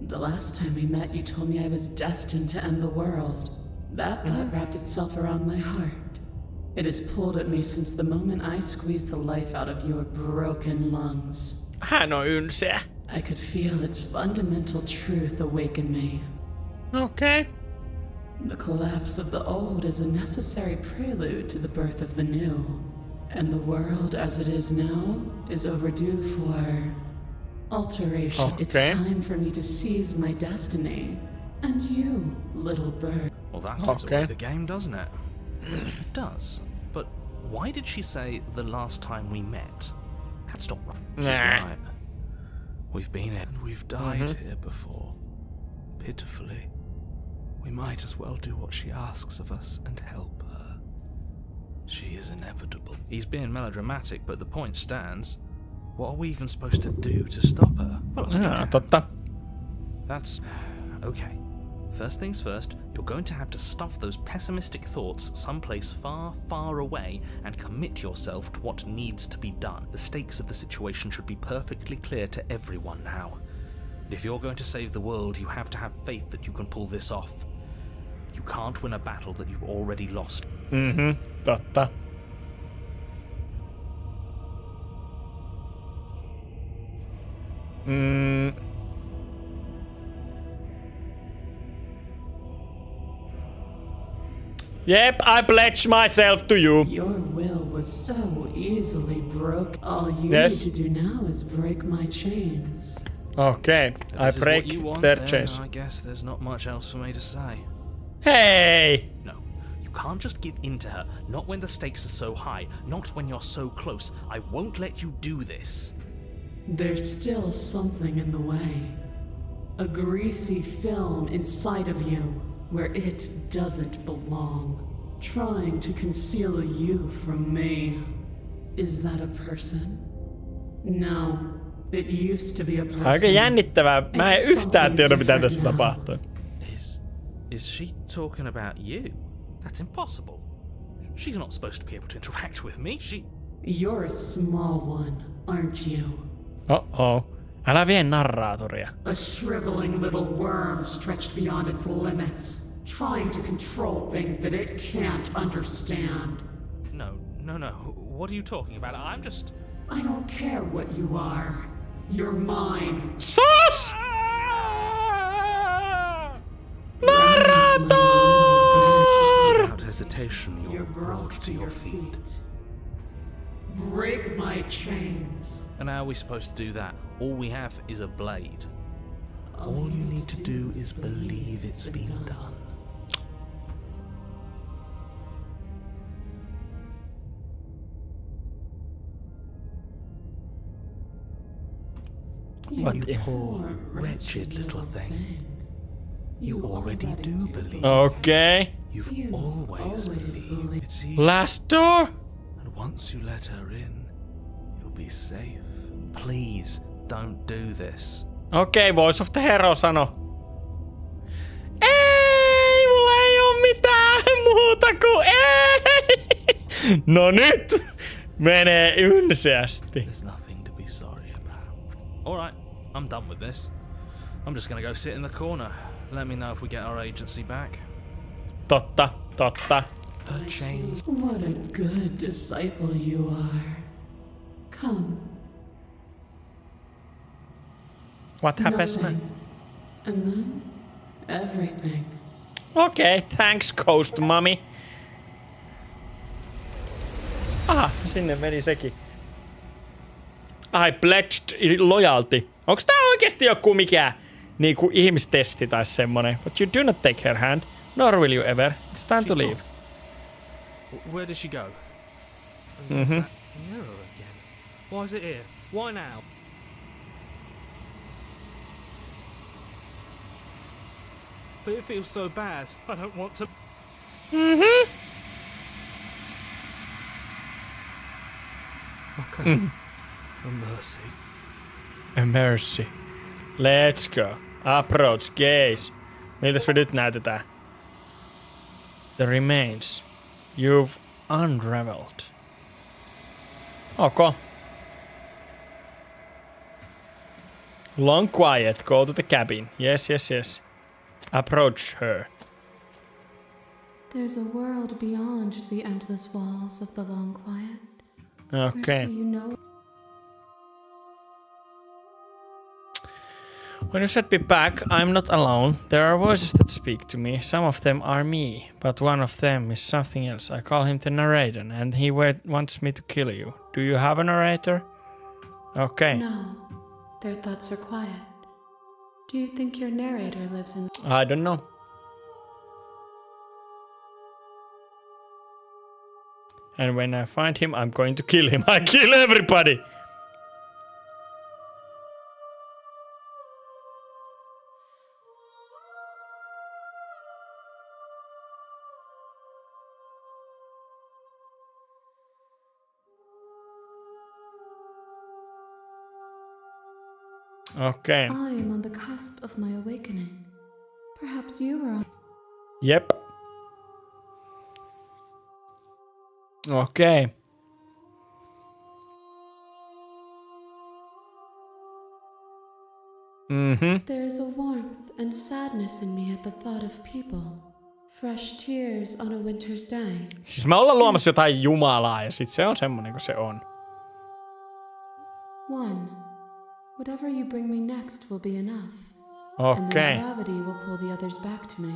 The last time we met, you told me I was destined to end the world. That thought wrapped itself around my heart. It has pulled at me since the moment I squeezed the life out of your broken lungs. Hän on ynseä. I could feel its fundamental truth awaken me. Okay. The collapse of the old is a necessary prelude to the birth of the new. And the world as it is now is overdue for alteration. Okay. It's time for me to seize my destiny. And you, little bird. Well, that gives Okay. away the game, doesn't it? It does. But why did she say the last time we met? That's not right. She's Nah. right. We've been here and we've died here before. Pitifully. We might as well do what she asks of us and help her. She is inevitable. He's being melodramatic, but the point stands. What are we even supposed to do to stop her? Totta. That's... okay. First things first, you're going to have to stuff those pessimistic thoughts someplace far, far away and commit yourself to what needs to be done. The stakes of the situation should be perfectly clear to everyone now. And if you're going to save the world, you have to have faith that you can pull this off. You can't win a battle that you've already lost. Totta. Yep, I pledge myself to you. Your will was so easily broke. All you Yes. need to do now is break my chains. Okay, I This is break what you want, their then chains. I guess there's not much else for me to say. Hey! No, you can't just give in to her. Not when the stakes are so high. Not when you're so close. I won't let you do this. There's still something in the way. A greasy film inside of you where it doesn't belong. Trying to conceal you from me. Is that a person? No. It used to be a person. Aika jännittävää. Mä en It's yhtään tiedä, something mitä tässä different now. tapahtui. Is she talking about you? That's impossible. She's not supposed to be able to interact with me. You're a small one, aren't you? Oh. Älä vie narraatoria. A shriveling little worm stretched beyond its limits, trying to control things that it can't understand. No. What are you talking about? I'm just... I don't care what you are. You're mine. Sus! Narrator! Without hesitation, you're brought to your feet. Break my chains. And how are we supposed to do that? All we have is a blade. All you need to do is believe it's been done. You poor, wretched little thing. You already do believe. Okay. You've always believed. It's easy. Last door? And once you let her in, you'll be safe. Please, don't do this. Okei, Voice of the Hero sano. Ei, mulla ei oo mitään muuta kuin ei. No nyt menee ynseästi. There's nothing to be sorry about. Alright, I'm done with this. I'm just gonna go sit in the corner. Let me know if we get our agency back. Totta. Her chains. What a good disciple you are. Come. What happens now? Nothing. And then everything. Okei, thanks Ghost Mummy. Aha, sinne meni sekin. I pledged loyalty. Onks tää oikeesti joku mikään niinku ihmistesti tai semmonen? But you do not take her hand. Nor will you ever. It's time to leave. Where did she go? There's that mirror again. Why is it here? Why now? But it feels so bad. I don't want to... Okay. A mercy. A mercy. Let's go. Approach, gaze. Miltäs me nyt näytetään? The remains. You've unraveled. Okay. Long quiet. Go to the cabin. Yes, yes, yes. Approach her. There's a world beyond the endless walls of the long quiet. Okay. First, do you know? When you said be back, I'm not alone. There are voices that speak to me. Some of them are me, but one of them is something else. I call him the narrator, and he wants me to kill you. Do you have a narrator? Okay. No, their thoughts are quiet. Do you think your narrator lives in? I don't know. And when I find him, I'm going to kill him. I kill everybody! Okay. I am on the cusp of my awakening. Perhaps you are on. Yep. Okay. There is a warmth and sadness in me at the thought of people. Fresh tears on a winter's day. Siis me ollaan luomassa jotain jumalaa ja sit se on semmonen kuin se on. One. Whatever you bring me next will be enough. Okay. And then gravity will pull the others back to me.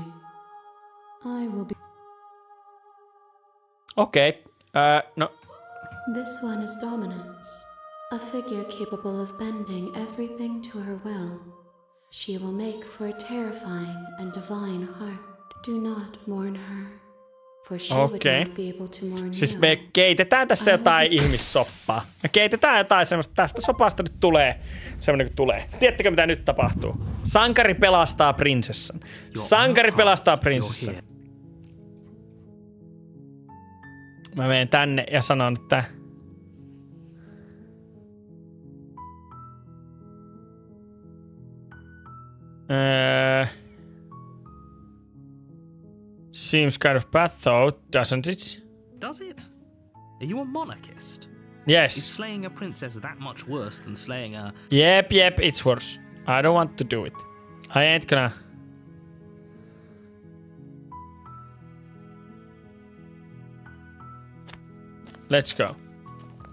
I will be. Okay. No. This one is dominance. A figure capable of bending everything to her will. She will make for a terrifying and divine heart. Do not mourn her, for she would not be able to mourn Siis you. me keitetään tässä jotain ihmissoppaa. Me keitetään jotain semmoista. Tästä sopasta nyt tulee semmonen kuin tulee. Tiedättekö mitä nyt tapahtuu? Sankari pelastaa prinsessan. Sankari pelastaa prinsessan. Mä menen tänne ja sanon, että seems kind of bad though, doesn't it? Does it? Are you a monarchist? Yes. Is slaying a princess that much worse than slaying a... Yep, it's worse. I don't want to do it. I ain't gonna. Let's go.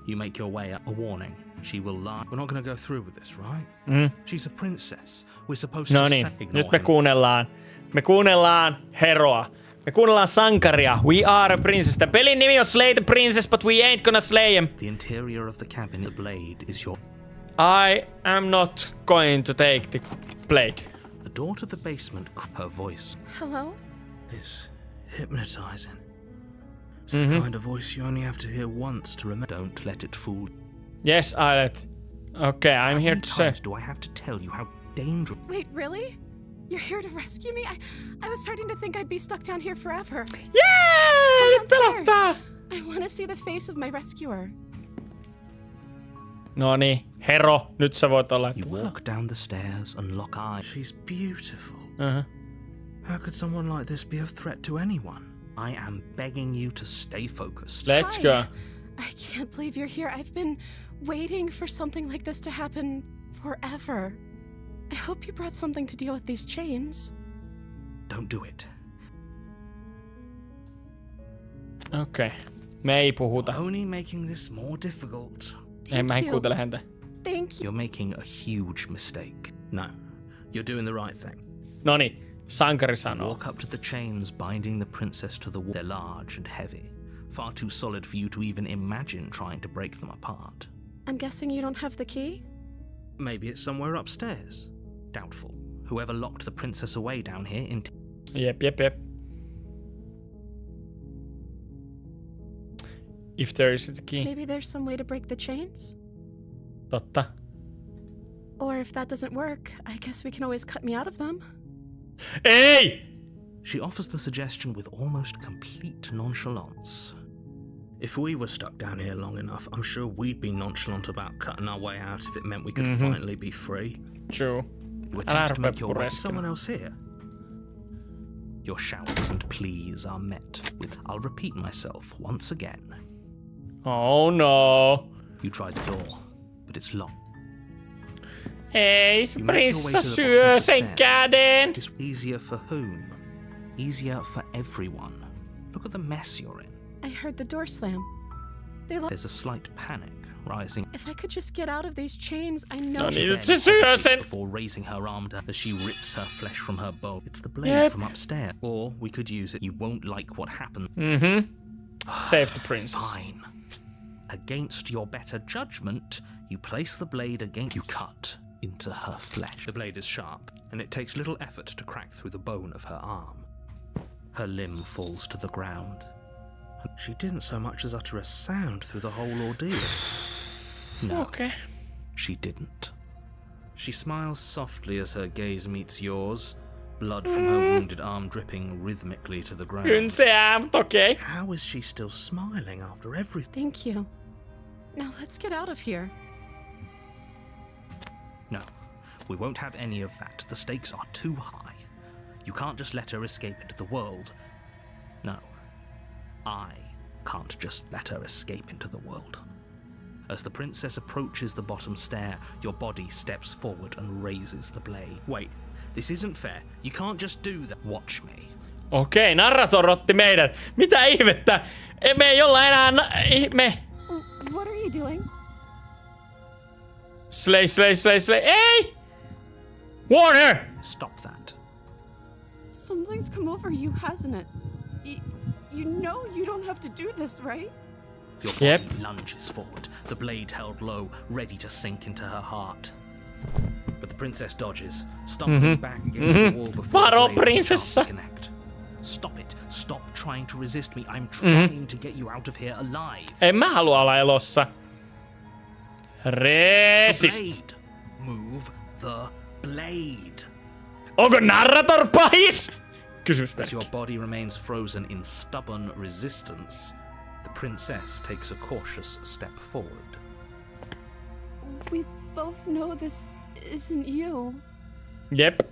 You make your way up. A warning. She will lie. We're not going to go through with this, right? She's a princess. We're supposed to Noniin, nyt me kuunnellaan. Me kuunnellaan heroa. Me kuunnellaan sankaria. We are a princess. The pelin nimi on Slay the Princess, but we ain't gonna slay him. The interior of the cabin, the blade is your... I am not going to take the blade. The door to the basement, her voice... Hello? It's hypnotizing. It's the kind of voice you only have to hear once to remember. Don't let it fool... Yes, I let. Okay, I'm here to say. How many times do I have to tell you how dangerous... Wait, really? You're here to rescue me? I was starting to think I'd be stuck down here forever. Yeah! Come downstairs. I want to see the face of my rescuer. Noniin, hero, nyt sä voit olla. You walk down the stairs and lock eyes. She's beautiful. Uh-huh. How could someone like this be a threat to anyone? I am begging you to stay focused. Let's Hi. go. I can't believe you're here. I've been waiting for something like this to happen forever. I hope you brought something to deal with these chains. Don't do it. Okay. Me ei puhuta. Only making this more difficult. Ei mä en you. kuuntele häntä. Thank you. You're making a huge mistake. No, you're doing the right thing. Noniin, sankari sanoo. Walk up to the chains binding the princess to the wall. They're large and heavy. Far too solid for you to even imagine trying to break them apart. I'm guessing you don't have the key? Maybe it's somewhere upstairs. Doubtful. Whoever locked the princess away down here in... Yep. If there is the key. Maybe there's some way to break the chains? Totta. Or if that doesn't work, I guess we can always cut me out of them. Ei! She offers the suggestion with almost complete nonchalance. If we were stuck down here long enough, I'm sure we'd be nonchalant about cutting our way out if it meant we could finally be free. True. You attempt to make your way to someone else here. Your shouts and pleas are met with, I'll repeat myself once again. Oh no. You try the door, but it's locked. Ei, se prinsessa syö sen käden. It's easier for whom? Easier for everyone. Look at the mess you're in. I heard the door slam. There's a slight panic rising. If I could just get out of these chains, I know. No niin, nyt se syö sen. Before raising her arm as she rips her flesh from her bone. It's the blade from upstairs. Or we could use it. You won't like what happened. Save the princess. Fine. Against your better judgment, you place the blade against. You cut into her flesh. The blade is sharp, and it takes little effort to crack through the bone of her arm. Her limb falls to the ground. She didn't so much as utter a sound through the whole ordeal. No, she didn't. She smiles softly as her gaze meets yours, blood from her wounded arm dripping rhythmically to the ground. How is she still smiling after everything? Thank you. Now let's get out of here. No, we won't have any of that. The stakes are too high. You can't just let her escape into the world. No, I can't just let her escape into the world. As the princess approaches the bottom stair, your body steps forward and raises the blade. Wait, this isn't fair. You can't just do that. Watch me. Okei, narrator otti meidät. Mitä ihmettä? Me ei olla enää... What are you doing? Slay. Ei! Warner! Stop that. Something's come over you, hasn't it? You know you don't have to do this, right? Your body lunges forward, the blade held low, ready to sink into her heart. But the princess dodges, stumbling back against the wall before the blade starts to connect. Stop it. Stop trying to resist me. I'm trying to get you out of here alive. En mä halua olla elossa. Resist. Move the blade. Onko narrator pahis? As your body remains frozen in stubborn resistance, the princess takes a cautious step forward. We both know this isn't you. Yep.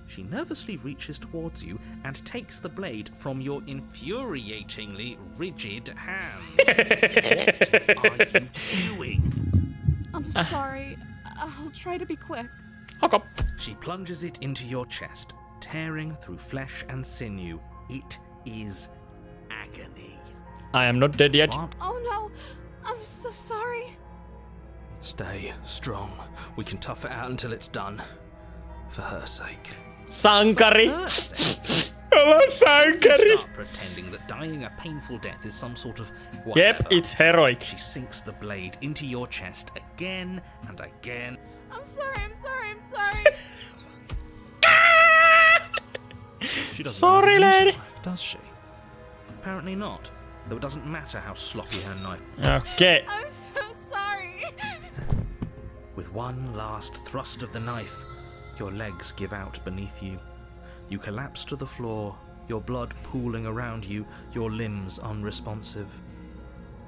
She nervously reaches towards you and takes the blade from your infuriatingly rigid hands. What are you doing? I'm sorry. I'll try to be quick. Okay. She plunges it into your chest, tearing through flesh and sinew. It is agony. I am not dead yet. Oh no, I'm so sorry. Stay strong. We can tough it out until it's done. For her sake. Sankari. Hello, Sankari. Start pretending that dying a painful death is some sort of whatever. Yep, it's heroic. She sinks the blade into your chest again and again. I'm sorry. She doesn't Sorry, know how to use lady. a knife, does she? Apparently not. Though it doesn't matter how sloppy her knife. Okay. I'm so sorry. With one last thrust of the knife, your legs give out beneath you. You collapse to the floor, your blood pooling around you, your limbs unresponsive.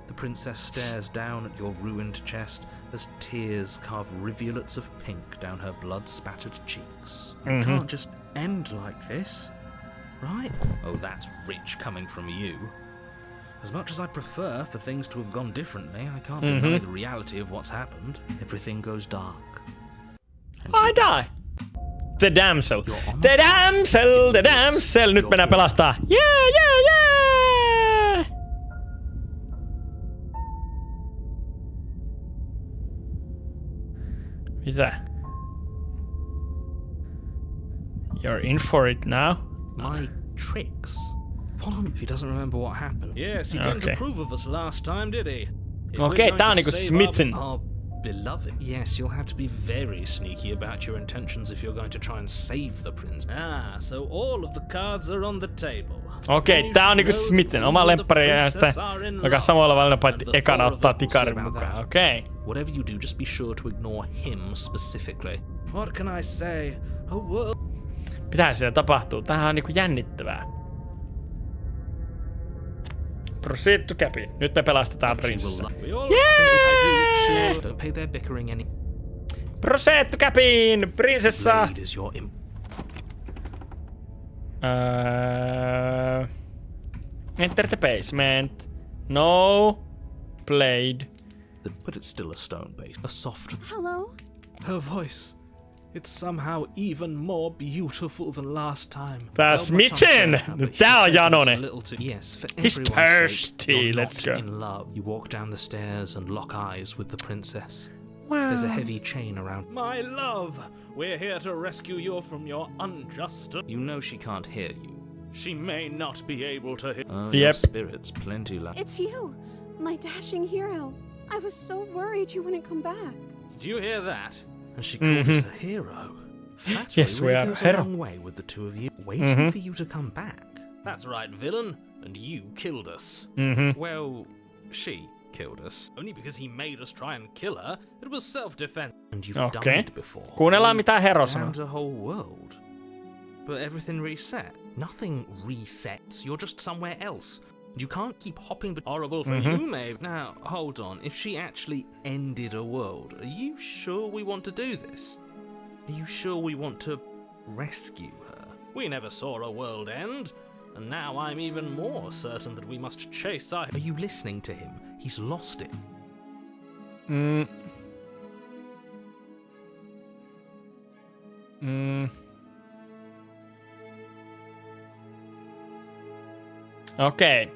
The princess stares down at your ruined chest as tears carve rivulets of pink down her blood-spattered cheeks. It can't just end like this, right? Oh, that's rich coming from you. As much as I'd prefer for things to have gone differently, I can't deny the reality of what's happened. Everything goes dark. I die. The damsel. The damsel. The damsel. Nyt mennään pelastaa. Yeah. Mitä? You're in for it now? My tricks? What on if he doesn't remember what happened? Yes, he didn't approve of us last time, did he? Okei, tää on niinku smitten. Our beloved. Yes, you'll have to be very sneaky about your intentions if you're going to try and save the prince. Ah, so all of the cards are on the table. Okei, tää on niinku smitten. Oma lemppari ja sitten joka samalla välillä paitsi ekana ottaa tikarin mukaan. Okei. Whatever you do, just be sure to ignore him specifically. What can I say? Mitä siellä tapahtuu? Tämähän on niinku jännittävää. Proceed to cabin. Nyt me pelastetaan prinsessa. Don't pay their bickering any. Proceed to cabin, prinsessa! Blade is your Enter the basement. No blade. but it's still a stone base. A soft. Hello? Her voice. It's somehow even more beautiful than last time. That's miten! Tää on Janonen. Yes, for He's everyone's sake, thirsty. you're Let's not go. in love. You walk down the stairs and lock eyes with the princess. Wow. There's a heavy chain around. My love, we're here to rescue you from your unjust. You know she can't hear you. She may not be able to hear. Oh, Yep. your spirit's plenty loud. It's you, my dashing hero. I was so worried you wouldn't come back. Did you hear that? And she called us a hero. Flattery Yes, we really are goes hero. a long way with the two of you. Waiting for you to come back. That's right, villain. And you killed us. Well, she killed us. Only because he made us try and kill her. It was self-defense. And you've done Okay. it before. Kuunnellaan mitä Hero sanoo. Down the whole world. But everything reset. Nothing resets. You're just somewhere else. You can't keep hopping. Horrible for you, maybe. Now, hold on. If she actually ended a world, are you sure we want to do this? Are you sure we want to rescue her? We never saw a world end. And now I'm even more certain that we must chase our... Are you listening to him? He's lost it. Okei.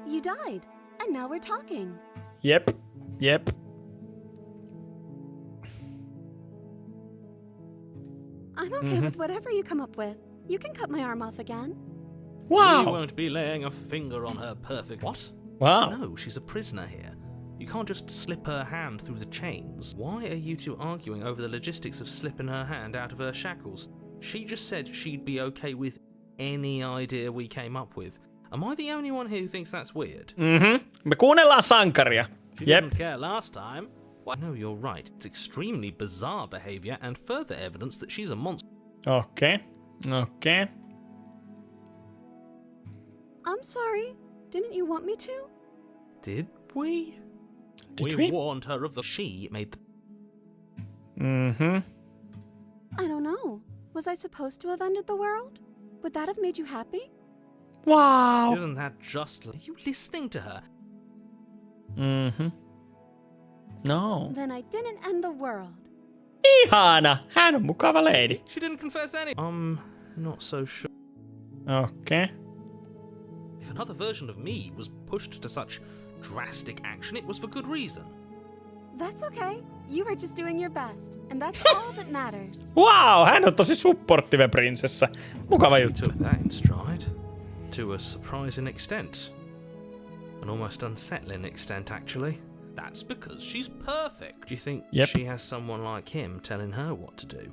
You died, and now we're talking. Jep. I'm okay with whatever you come up with. You can cut my arm off again. We Wow. won't be laying a finger on her perfect... What? Wow. No, she's a prisoner here. You can't just slip her hand through the chains. Why are you two arguing over the logistics of slipping her hand out of her shackles? She just said she'd be okay with any idea we came up with. Am I the only one here who thinks that's weird? Me kuunnellaan sankaria. She Yep. didn't care last time. No, you're right. It's extremely bizarre behavior and further evidence that she's a monster. Okei. I'm sorry. Didn't you want me to? Did we? Did we we? warned her of the... She made the... I don't know. Was I supposed to have ended the world? Would that have made you happy? Wow. Isn't that just... Are you listening to her? No. Then I didn't end the world. Ihana. Hän on mukava lady. She didn't confess any... Not so sure. Okei. If another version of me was pushed to such drastic action, it was for good reason. That's okay. You were just doing your best, and that's all that matters. Wow, hän on tosi supportive prinsessa. Mukava She juttu. took that in stride. To a surprising extent. An almost unsettling extent, actually. That's because she's perfect. Do you think Yep. she has someone like him telling her what to do?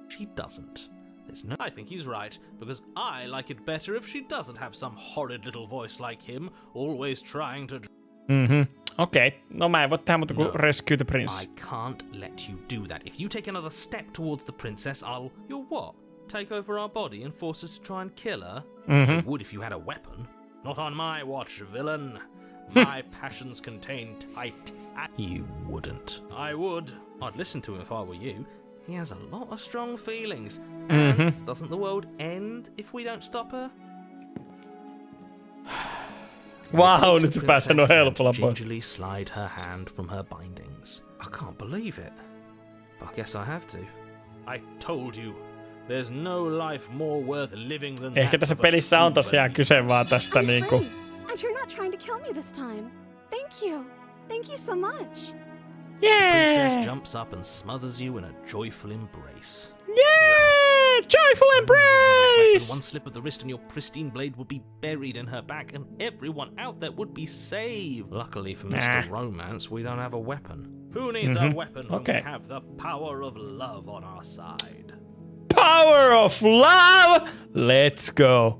She doesn't. There's no... I think he's right, because I like it better if she doesn't have some horrid little voice like him, always trying to... Okei. No mä en voi tehdä muuta kuin No. rescue the prince. I can't let you do that. If you take another step towards the princess, I'll... You'll what? Take over our body and force us to try and kill her? You would if you had a weapon. Not on my watch, villain. My passions contain tight... You wouldn't. I would. I'd listen to him if I were you. He has a lot of strong feelings. And doesn't the world end if we don't stop her? Wow, The nyt se pääsee no princess helpolla and pois. gingerly slide her hand from her bindings. I can't believe it. But I guess I have to. I told you. There's no life more worth living than Ehkä that tässä of a pelissä on true tosiaan believer. kyse vaan tästä I'm niinku... free, and you're not trying to kill me this time. Thank you. Thank you so much. Princess Yeah! jumps up and smothers you in a joyful embrace. Yeah! Joyful Weapon, embrace! one slip of the wrist and your pristine blade would be buried in her back and everyone out there would be saved. Luckily for Mr. Romance, we don't have a weapon. Who needs a weapon when Okay. we have the power of love on our side? Power of love! Let's go.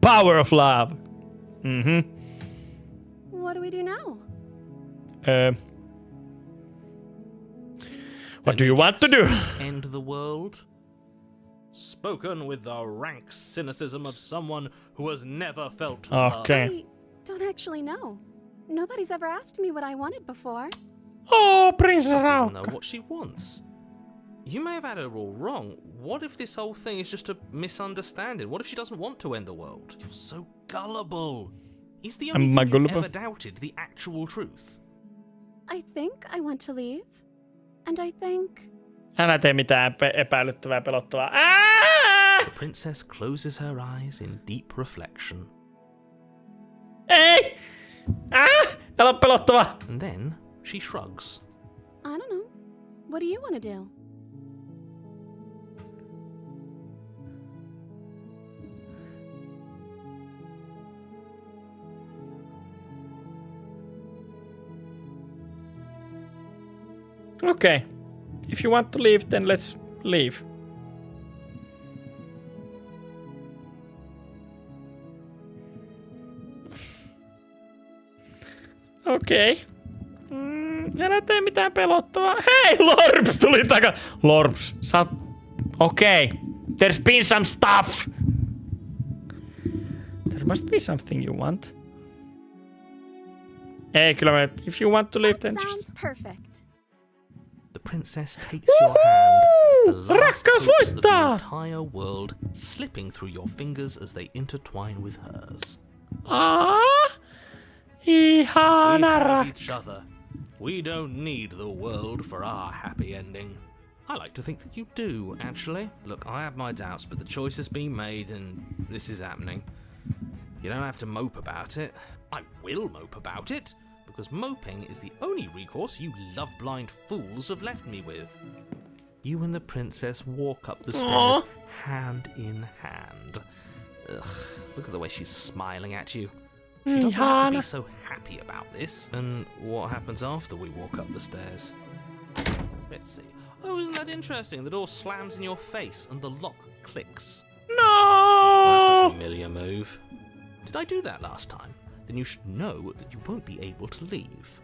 Power of love. What do What do you want to do? End the world? Spoken with the rank cynicism of someone who has never felt love. Okay. I don't actually know. Nobody's ever asked me what I wanted before. Oh, Princess Doesn't even know Raukka. what she wants. You may have had her all wrong. What if this whole thing is just a misunderstanding? What if she doesn't want to end the world? You're so gullible. Is the only Am I thing you've gullible? ever doubted the actual truth? I think I want to leave. And I think... Älä tee mitään epäilyttävää pelottavaa. Ää! The princess closes her eyes in deep reflection. Ei! Älä ole pelottava! And then she shrugs. I don't know. What do you want to do? Okay. If you want to leave, then let's leave. Okei. Älä tee mitään pelottavaa. Hei, Lorps tuli takaa. Lorps, sä oot... Okei. There's been some stuff. There must be something you want. Ei, kyllä me... If you want to leave, then Sounds just... perfect. The princess takes your hand, the last Rakkaus hopes of the voittaa! entire world slipping through your fingers as they intertwine with hers. We Ihana have rakkaus. each other. We don't need the world for our happy ending. I like to think that you do, actually. Look, I have my doubts, but the choice has been made and this is happening. You don't have to mope about it. I will mope about it, because moping is the only recourse you love-blind fools have left me with. You and the princess walk up the stairs, hand in hand. Ugh, look at the way she's smiling at you. She doesn't have to be Ihana. so happy about this. And what happens after we walk up the stairs? Let's see. Oh, isn't that interesting? The door slams in your face and the lock clicks. That's a No! familiar move. Did I do that last time? Then you should know that you won't be able to leave.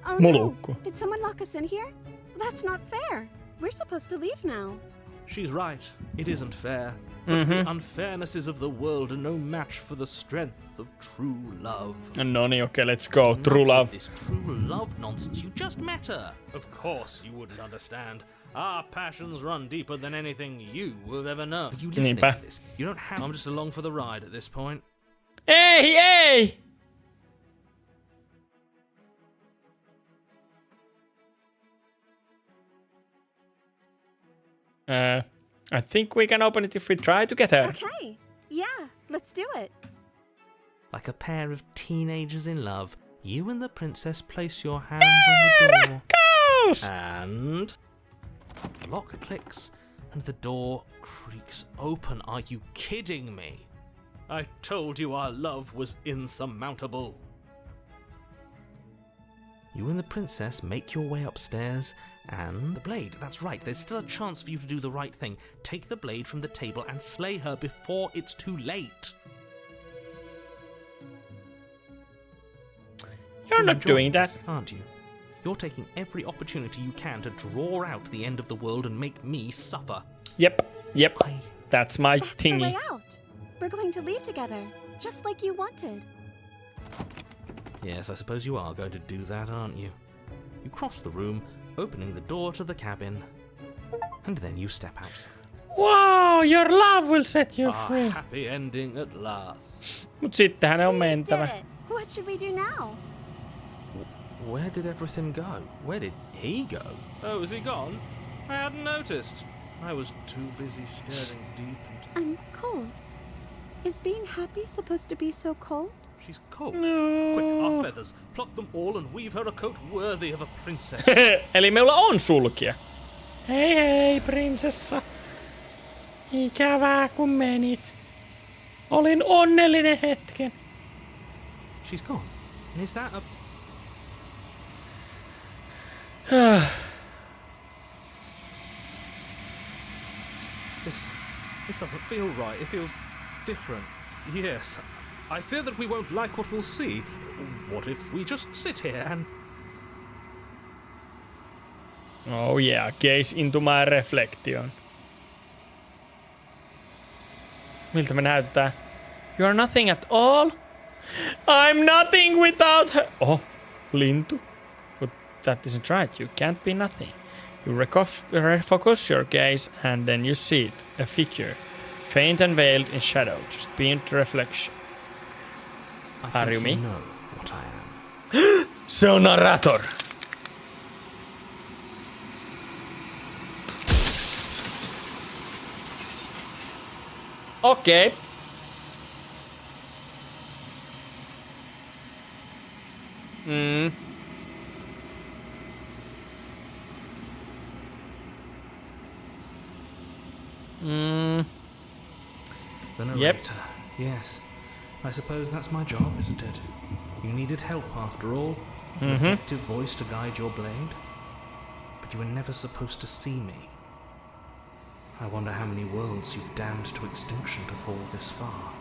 Oh Molokko. no! Did someone lock us in here? That's not fair. We're supposed to leave now. She's right. It isn't fair. But the unfairnesses of the world are no match for the strength of true love. No niin, okei, let's go. True love. This true love nonsense. You just met her. Of course you wouldn't understand. Our passions run deeper than anything you have ever known. Are you listening Niinpä. to this? You don't have... I'm just along for the ride at this point. Ei, ei! I think we can open it if we try together. Okay. Yeah, let's do it. Like a pair of teenagers in love, you and the princess place your hands on the door. Rakkaus! And... the lock clicks, and the door creaks open. Are you kidding me? I told you our love was insurmountable. You and the princess make your way upstairs, and... the blade, that's right, there's still a chance for you to do the right thing. Take the blade from the table and slay her before it's too late. You're not enjoying doing that. this, aren't you? You're taking every opportunity you can to draw out the end of the world and make me suffer. Yep, that's my That's the way thingy. out. We're going to leave together, just like you wanted. Yes, I suppose you are going to do that, aren't you? You cross the room, opening the door to the cabin, and then you step outside. Wow, your love will set you Our free. happy ending at last. Mut sittenhän ne on We did mentävä. it. What should we do now? Where did everything go? Where did he go? Oh, is he gone? I hadn't noticed. I was too busy staring deep into... I'm cold. Is being happy supposed to be so cold? She's cold. No. Quick, our feathers. Pluck them all and weave her a coat worthy of a princess. Eli meillä on sulkia. Hei hei, prinsessa. Ikävää kun menit. Olin onnellinen hetken. She's gone. And is that a... This doesn't feel right. It feels different. Yes. I fear that we won't like what we'll see. What if we just sit here and Oh yeah, gaze into my reflection. Miltä me näytetään? You are nothing at all? I'm nothing without her. Oh, lintu. But that isn't right. You can't be nothing. You refocus your gaze and then you see it. A figure. Faint and veiled in shadow. Just beyond the reflection. Are you me? Know what I am. Se on narrator. Okei. The narrator. Yes. I suppose that's my job, isn't it? You needed help after all. A detective voice to guide your blade. But you were never supposed to see me. I wonder how many worlds you've damned to extinction to fall this far.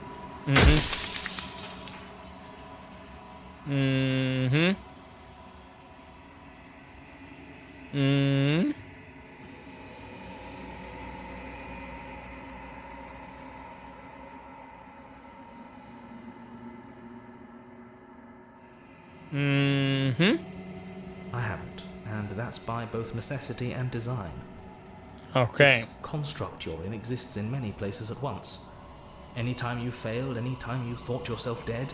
I haven't, and that's by both necessity and design. Okay. This construct you're in exists in many places at once. Anytime you failed, anytime you thought yourself dead,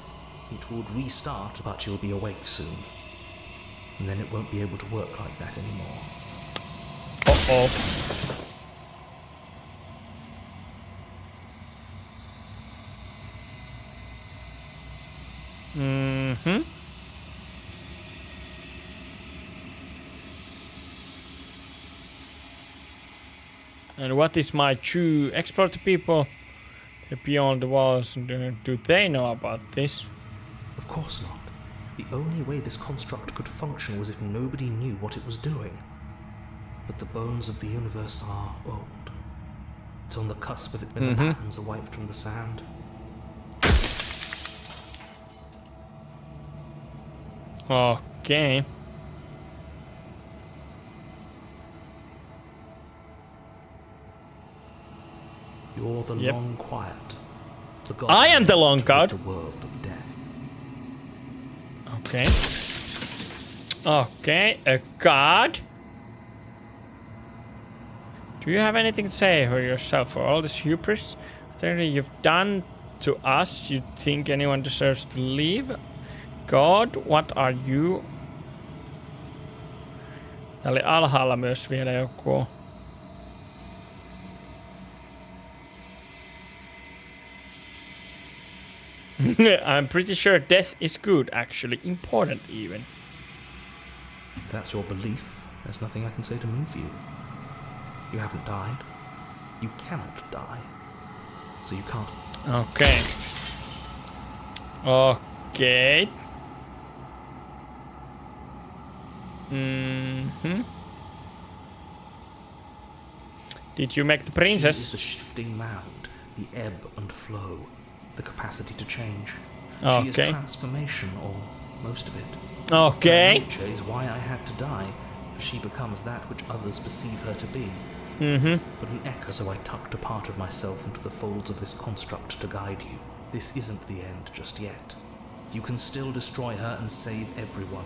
it would restart, but you'll be awake soon. And then it won't be able to work like that anymore. Uh-oh. And what is my true? Explore the people beyond the walls. Do they know about this? Of course not. The only way this construct could function was if nobody knew what it was doing. But the bones of the universe are old. It's on the cusp of it when the patterns are wiped from the sand. Okay. You're the long quiet. The god I am the long god. The world of death. Okay. Okay, a god. Do you have anything to say for yourself for all this hubris? Whatever you've done to us, you think anyone deserves to leave? God, what are you? Tää oli alhaalla myös vielä joku. I'm pretty sure death is good, actually. Important, even. If that's your belief, there's nothing I can say to move you. You haven't died. You cannot die. So you can't. Okay. Okay. Did you make the princess? She is the shifting mound, the ebb and flow, the capacity to change. Okay. She is transformation, or most of it. Okay. Her nature is why I had to die, for she becomes that which others perceive her to be. But an echo, so I tucked a part of myself into the folds of this construct to guide you. This isn't the end just yet. You can still destroy her and save everyone.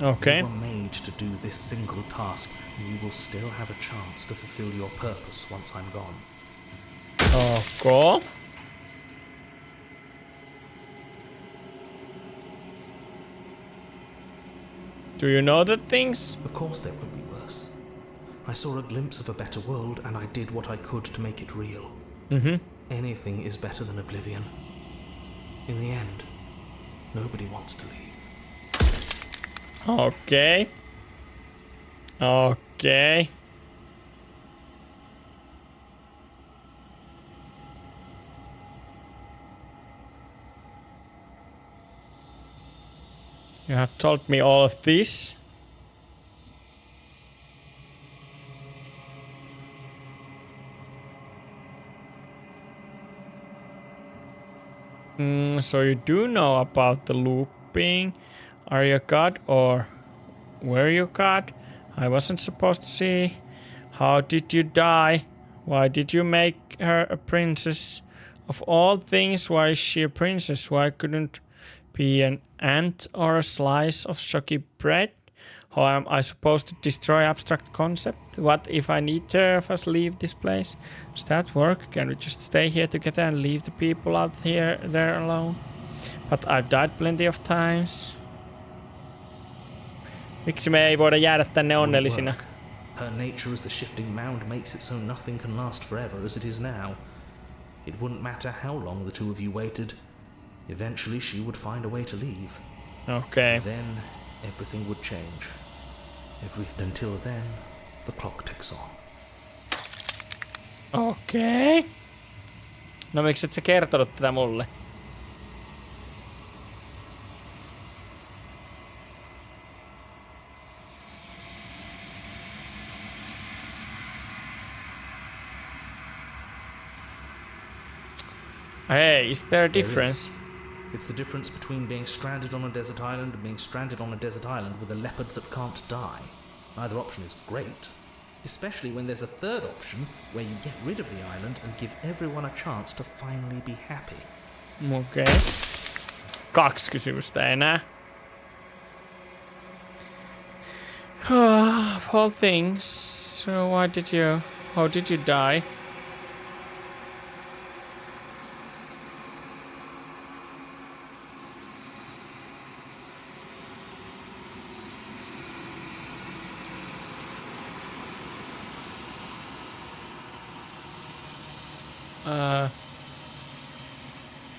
Okay. You were made to do this single task, and you will still have a chance to fulfill your purpose once I'm gone. Cool. Do you know the things? Of course there won't be worse. I saw a glimpse of a better world, and I did what I could to make it real. Anything is better than oblivion. In the end, nobody wants to leave. Okay. Okay. You have told me all of this. So you do know about the looping. Are you a god or were you a god? I wasn't supposed to see. How did you die? Why did you make her a princess? Of all things, why is she a princess? Why couldn't be an ant or a slice of soggy bread? How am I supposed to destroy abstract concept? What if I need to of us leave this place? Does that work? Can we just stay here together and leave the people out there alone? But I've died plenty of times. Miksi me ei voida jäädä tänne onnellisina? Her nature as the shifting mound makes it so nothing can last forever as it is now. It wouldn't matter how long the two of you waited. Eventually she would find a way to leave. Okay. Then everything would change. Until then, the clock ticks on. Okei. No miksi et sä kertonut tätä mulle? Hey, is there a difference? It's the difference between being stranded on a desert island and being stranded on a desert island with a leopard that can't die. Either option is great, especially when there's a third option where you get rid of the island and give everyone a chance to finally be happy. Okei. 2 kysymystä enää. Of all things, so how did you die?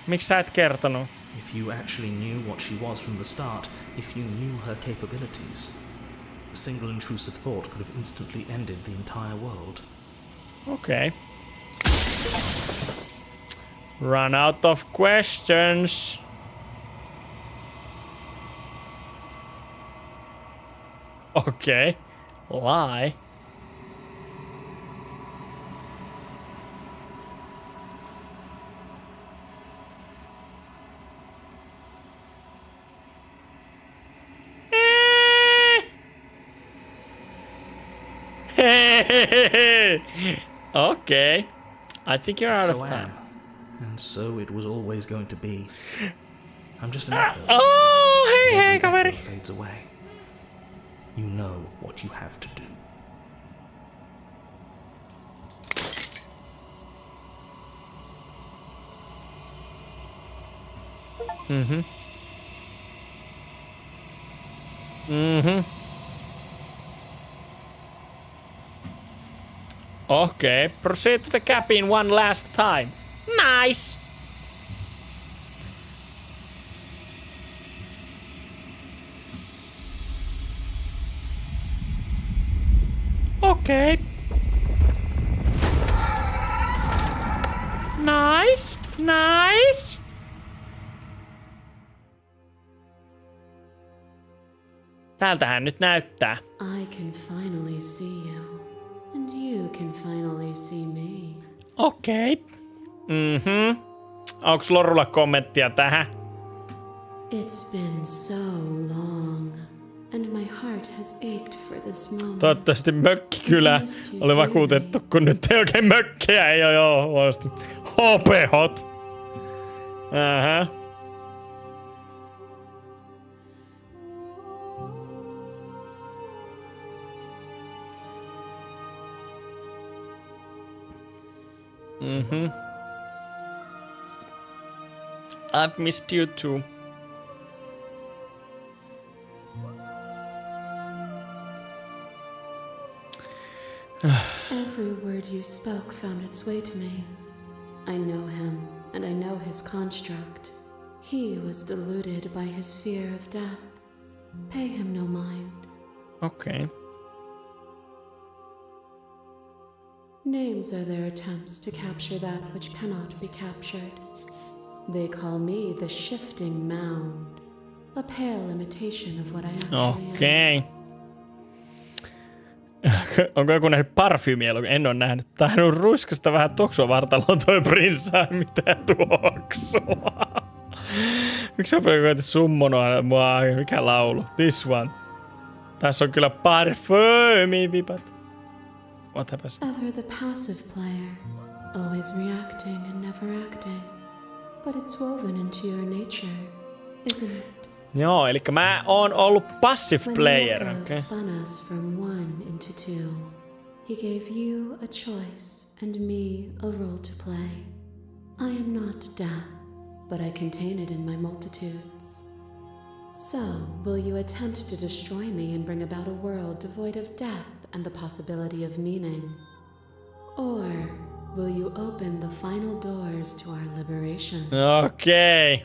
Miksi sä et kertonut? If you actually knew what she was from the start, if you knew her capabilities, a single intrusive thought could have instantly ended the entire world. Okay. Run out of questions. Okay. Lie. Okay. I think you're out of time. And so it was always going to be. I'm just an echo. Oh, hey, Every kaveri. echo fades away. You know what you have to do. Okay, proceed to the cabin one last time. Nice! Okay. Nice! Nice! Tältähän nyt näyttää. I can finally see you, and you can finally see me. Okei. Onks Lorulla kommenttia tähän? It's been so long, and my heart has ached for this moment. Toivottavasti mökkikylä oli vakuutettu, kun nyt ei oikein mökkejä, ei oo joo, huonosti. Hopehot. Aha. I've missed you too. Every word you spoke found its way to me. I know him, and I know his construct. He was deluded by his fear of death. Pay him no mind. Okay. Names are their attempts to capture that which cannot be captured. They call me the shifting mound, a pale imitation of what I actually am. Okei. Onko joku nähnyt parfyymiä? En oo nähnyt. Tää on ruiskasta vähän tuoksua vartaloon toi prinssaa. Mitä tuoksua? Miksi sä koetit summonoa mua? Mikä laulu? This one. Tässä on kyllä parfyymivipat. What happens? Ever the passive player, always reacting and never acting. But it's woven into your nature, isn't it? Joo, eli mä oon ollut passive player. When Okay. spun us from one into two, he gave you a choice and me a role to play. I am not death, but I contain it in my multitudes. So, will you attempt to destroy me and bring about a world devoid of death and the possibility of meaning? Or will you open the final doors to our liberation? Okei.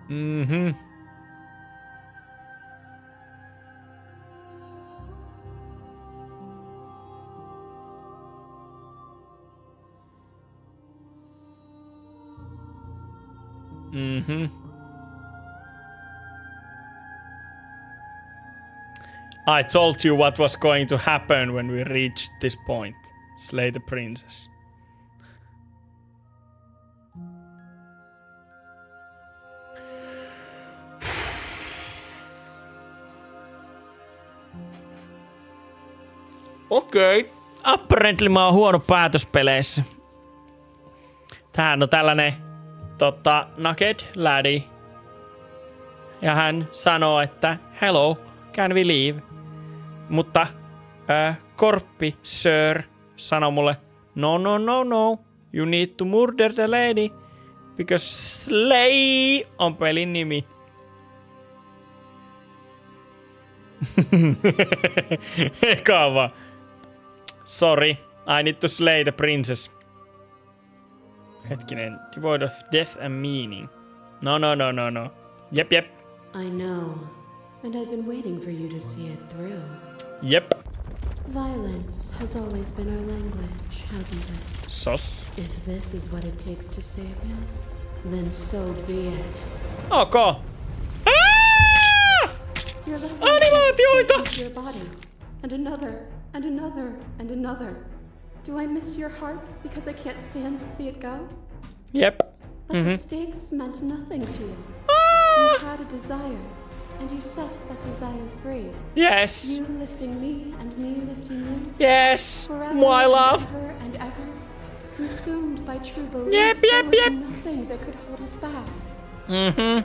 Mhm. Mhm. I told you what was going to happen when we reached this point. Slay the princess. Okei. Apparently mä oon huono päätöspeleissä. Tämähän on tällainen naked laddie. Ja hän sanoo, että hello, can we leave? Mutta korppi sir sanoo mulle, no, you need to murder the lady. Because slay on pelin nimi. Eka vaan. Sorry, I need to slay the princess. Hetkinen, devoid of death and meaning. No. Yep. I know, and I've been waiting for you to see it through. Yep. Violence has always been our language, hasn't it? Sos. If this is what it takes to save you, then so be it. Okay. You're the Animaatioita! into your body, and another, and another, and another. Do I miss your heart because I can't stand to see it go? Yep. But the stakes meant nothing to you. You had a desire, and you set that desire free. Yes. You lifting me and me lifting you. Yes. Forever My love. and ever and ever. Consumed by true belief, Yep. there was nothing that could hold us back.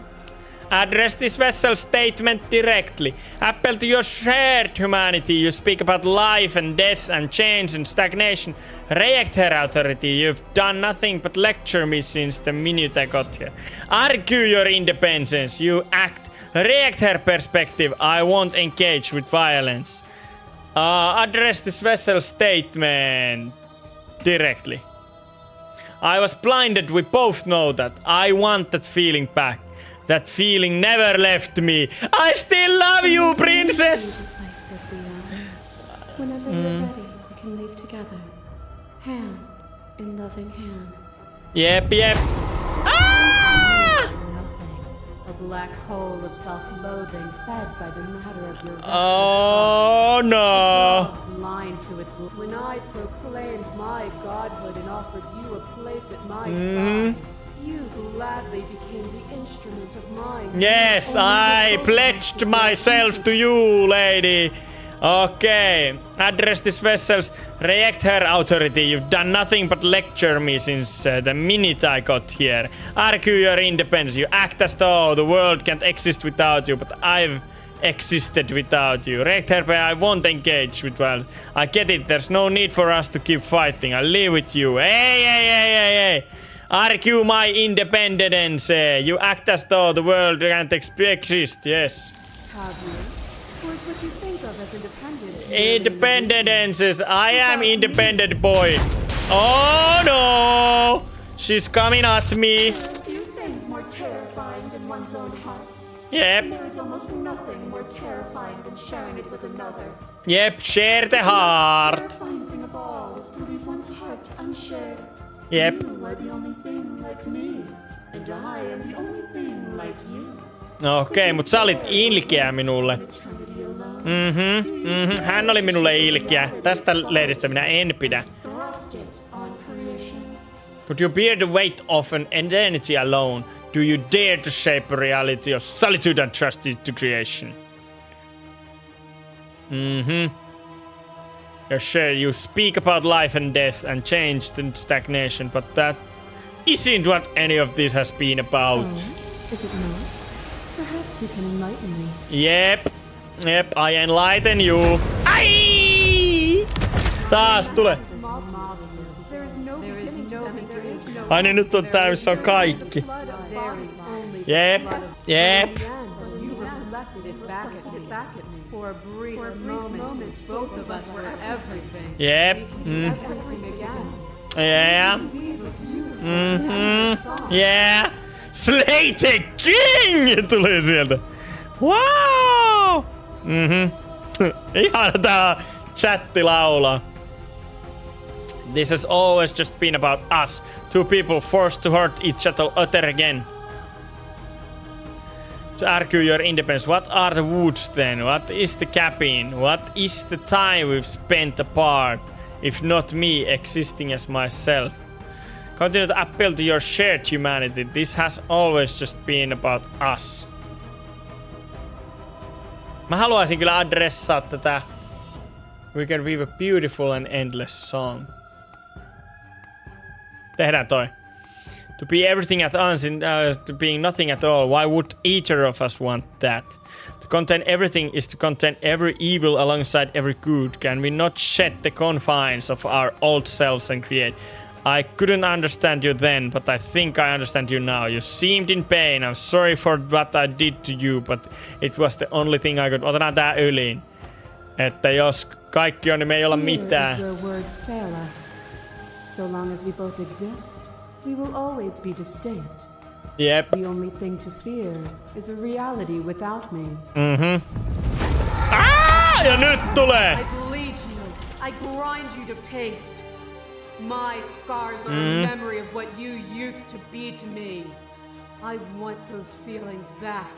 Address this vessel statement directly. Appeal to your shared humanity. You speak about life and death and change and stagnation. React her authority. You've done nothing but lecture me since the minute I got here. Argue your independence. You act. React her perspective. I won't engage with violence. Address this vessel statement directly. I was blinded. We both know that. I want that feeling back. That feeling never left me. I still love you, princess! Whenever you're ready, we can leave together. Hand in loving hand. Yep. Nothing. A black hole of self-loathing fed by the matter of your Oh no. blind to its when I proclaimed my godhood and offered you a place at my side. You gladly became the instrument of mine. Yes, I pledged myself to you, lady. Okay. Address this vessel's. React her authority. You've done nothing but lecture me since the minute I got here. Argue your independence. You act as though the world can't exist without you, but I've existed without you. React her, I won't engage with violence. I get it. There's no need for us to keep fighting. I'll leave with you. Hey. Argue my independence. You act as though the world can't exist. Yes. Have you? Or is what you think of as independence? Independence. I am independent boy. Oh no! She's coming at me. There are few things more terrifying than one's own heart. Yep. And there is almost nothing more terrifying than sharing it with another. Yep. Share the heart. The terrifying thing of all is to leave one's heart unshared. Yep. You are the only thing like me, and I am the only thing like you. Okei, mut sä olit ilkeä minulle. Eternity alone. Hän oli minulle ilkeä. Tästä lehdestä minä en pidä. Could you bear the weight of an eternity alone? Do you dare to shape a reality of solitude and trust to creation? Yeah, sure, you speak about life and death and change and stagnation, but that isn't what any of this has been about. Oh, is it not? Perhaps you can enlighten me. Yep, I enlighten you. Ai! Taas tule. Ai niin, nyt on tää, missä on kaikki. Jep. Jep. Yeah. Slay the King tuli sieltä. Wow. Ihan tää chatti laulaa. This has always just been about us. Two people forced to hurt each other again. To argue your independence. What are the woods then? What is the cabin? What is the time we've spent apart? If not me existing as myself. Continue to appeal to your shared humanity. This has always just been about us. Mä haluaisin kyllä adressaa tätä. We can weave a beautiful and endless song. Tehdään toi. To be everything at once and to being nothing at all. Why would either of us want that? To contain everything is to contain every evil alongside every good. Can we not shed the confines of our old selves and create? I couldn't understand you then, but I think I understand you now. You seemed in pain. I'm sorry for what I did to you, but it was the only thing I could... Otetaan tää yliin. Että jos kaikki on, niin me ei olla mitään. So long as we both exist, we will always be distinct. Yep. The only thing to fear is a reality without me. Ja nyt tulee! I bleed you. I grind you to paste. My scars are a memory of what you used to be to me. I want those feelings back.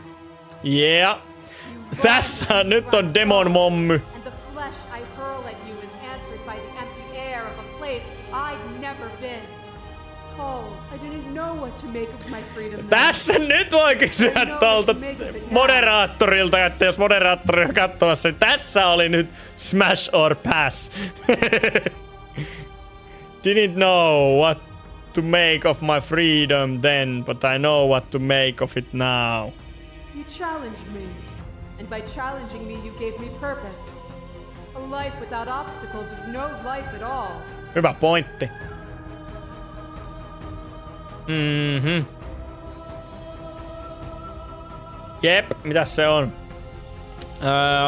Yeah. Tässä nyt on demon mommy. And the flesh I hurl at you is answered by the empty air of a place I'd never been. Cold. I didn't know what to make of my freedom. Tässä nyt voi kysyä tuolta moderaattorilta, että jos moderaattori on katsomassa, niin tässä oli nyt smash or pass. Didn't know what to make of my freedom then, but I know what to make of it now. You challenged me, and by challenging me you gave me purpose. A life without obstacles is no life at all. Hyvä pointti. Jep, mitäs se on?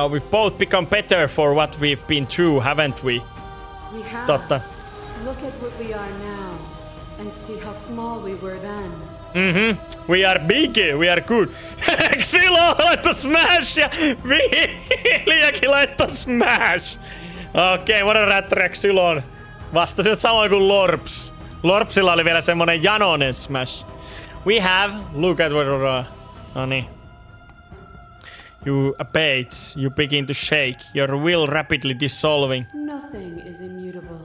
We've both become better for what we've been through, haven't we? We have. Totta. Look at what we are now, and see how small we were then. We are big, we are good. Xilo laittoi smash ja Viljakin laittoi smash. Okei, moderaattori Xilon vastasivat samoin kuin Lorps. Lorpsilla oli vielä semmonen janonen smash. We have, look at what no niin. You abates, you begin to shake, your will rapidly dissolving. Nothing is immutable.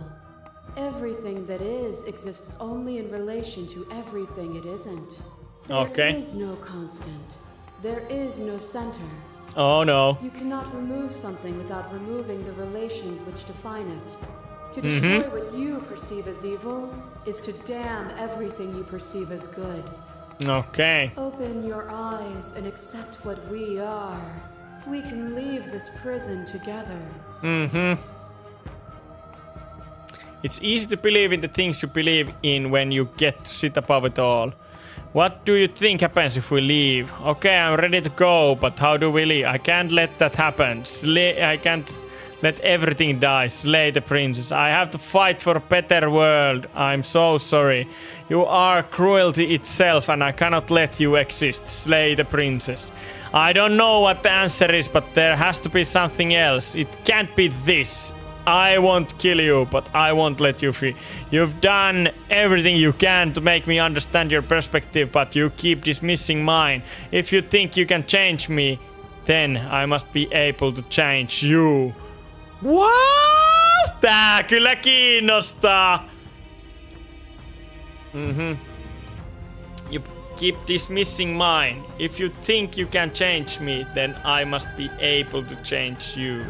Everything that is exists only in relation to everything it isn't. There is no constant. There is no center. Oh no. You cannot remove something without removing the relations which define it. To destroy what you perceive as evil is to damn everything you perceive as good. Okay. Open your eyes and accept what we are. We can leave this prison together. It's easy to believe in the things you believe in when you get to sit above it all. What do you think happens if we leave? Okay, I'm ready to go, but how do we leave? I can't let that happen. I can't let everything die. Slay the princess. I have to fight for a better world. I'm so sorry. You are cruelty itself and I cannot let you exist. Slay the princess. I don't know what the answer is, but there has to be something else. It can't be this. I won't kill you, but I won't let you free. You've done everything you can to make me understand your perspective, but you keep dismissing mine. If you think you can change me, then I must be able to change you. Wow! Tää kyllä kiinnostaa. You keep dismissing mine. If you think you can change me, then I must be able to change you.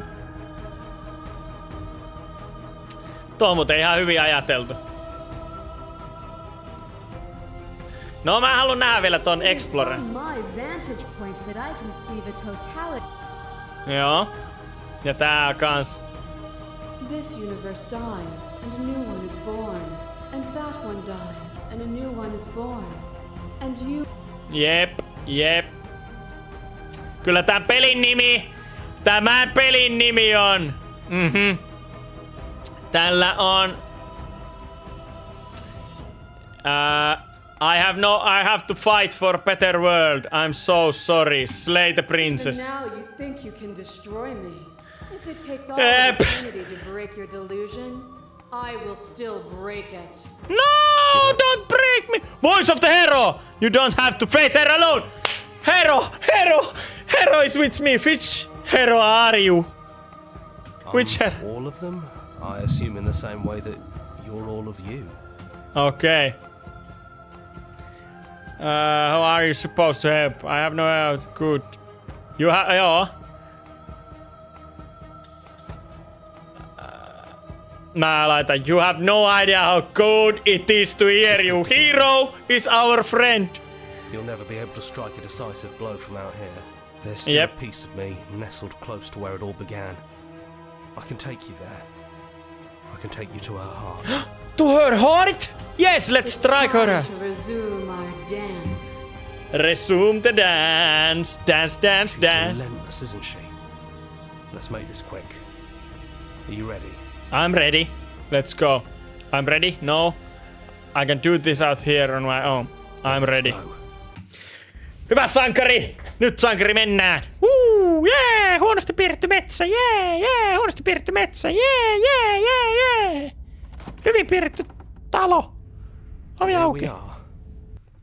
Tuo on muuten ihan hyvin ajateltu. No mä haluan nähdä vielä ton Explorer. Joo. Ja tää kans. This universe dies and a new one is born. And that one dies and a new one is born. And you... Jep. Kyllä tämän pelin nimi on. Tällä on... I have to fight for a better world. I'm so sorry. Slay the princess. And now you think you can destroy me. If it takes all eternity to break your delusion, I will still break it. No, don't break me. Voice of the hero. You don't have to face her alone. Hero is with me. Which hero are you? Which hero? All of them? I assume in the same way that you're all of you. Okay. How are you supposed to help? I have no idea. Good. You have... Ja. Mä laitan. You have no idea how good it is to hear you. Hero is our friend. You'll never be able to strike a decisive blow from out here. There's still a piece of me nestled close to where it all began. I can take you there. I can take you to her heart. To her heart? Yes, let's strike her. To resume our dance. Resume the dance. Dance. She's relentless, isn't she? Let's make this quick. Are you ready? I'm ready. Let's go. I'm ready. No. I can do this out here on my own. I'm ready. Go. Hyvä sankari! Nyt sankari mennään! Yeah! Huonosti piirretty metsä! Yeah! Huonosti piirretty metsä! Yeah! Hyvin piirretty talo! Ovi auki! We are.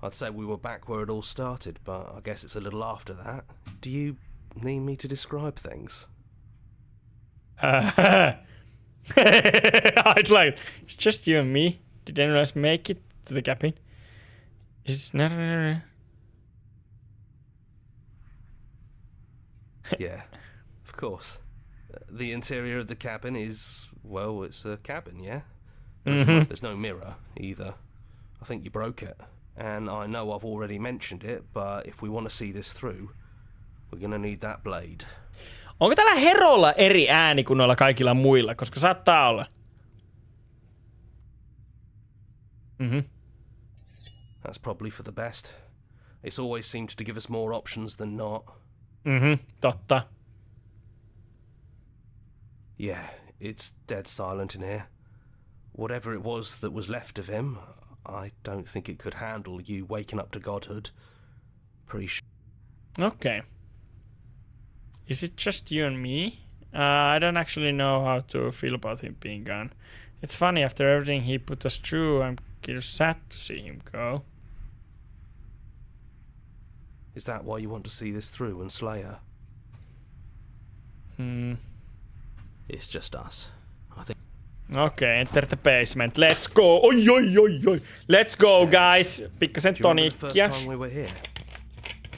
I'd say we were back where it all started, but I guess it's a little after that. Do you need me to describe things? I'd like... It's just you and me. Did anyone else make it to the cabin? Is it... No. Yeah, of course. The interior of the cabin is, well, it's a cabin, yeah? There's no mirror, either. I think you broke it. And I know I've already mentioned it, but if we want to see this through, we're gonna need that blade. Onko tällä Herolla eri ääni kuin noilla kaikilla muilla? Koska saattaa olla. That's probably for the best. It's always seemed to give us more options than not. Totta. Yeah, it's dead silent in here. Whatever it was that was left of him, I don't think it could handle you waking up to godhood. Okay. Is it just you and me? I don't actually know how to feel about him being gone. It's funny, after everything he put us through, I'm kind of sad to see him go. Is that why you want to see this through and slay her? It's just us. I think. Okay, enter the basement. Let's go. Oi. Let's go, guys. Pikkasen toniikkia. First time we were here.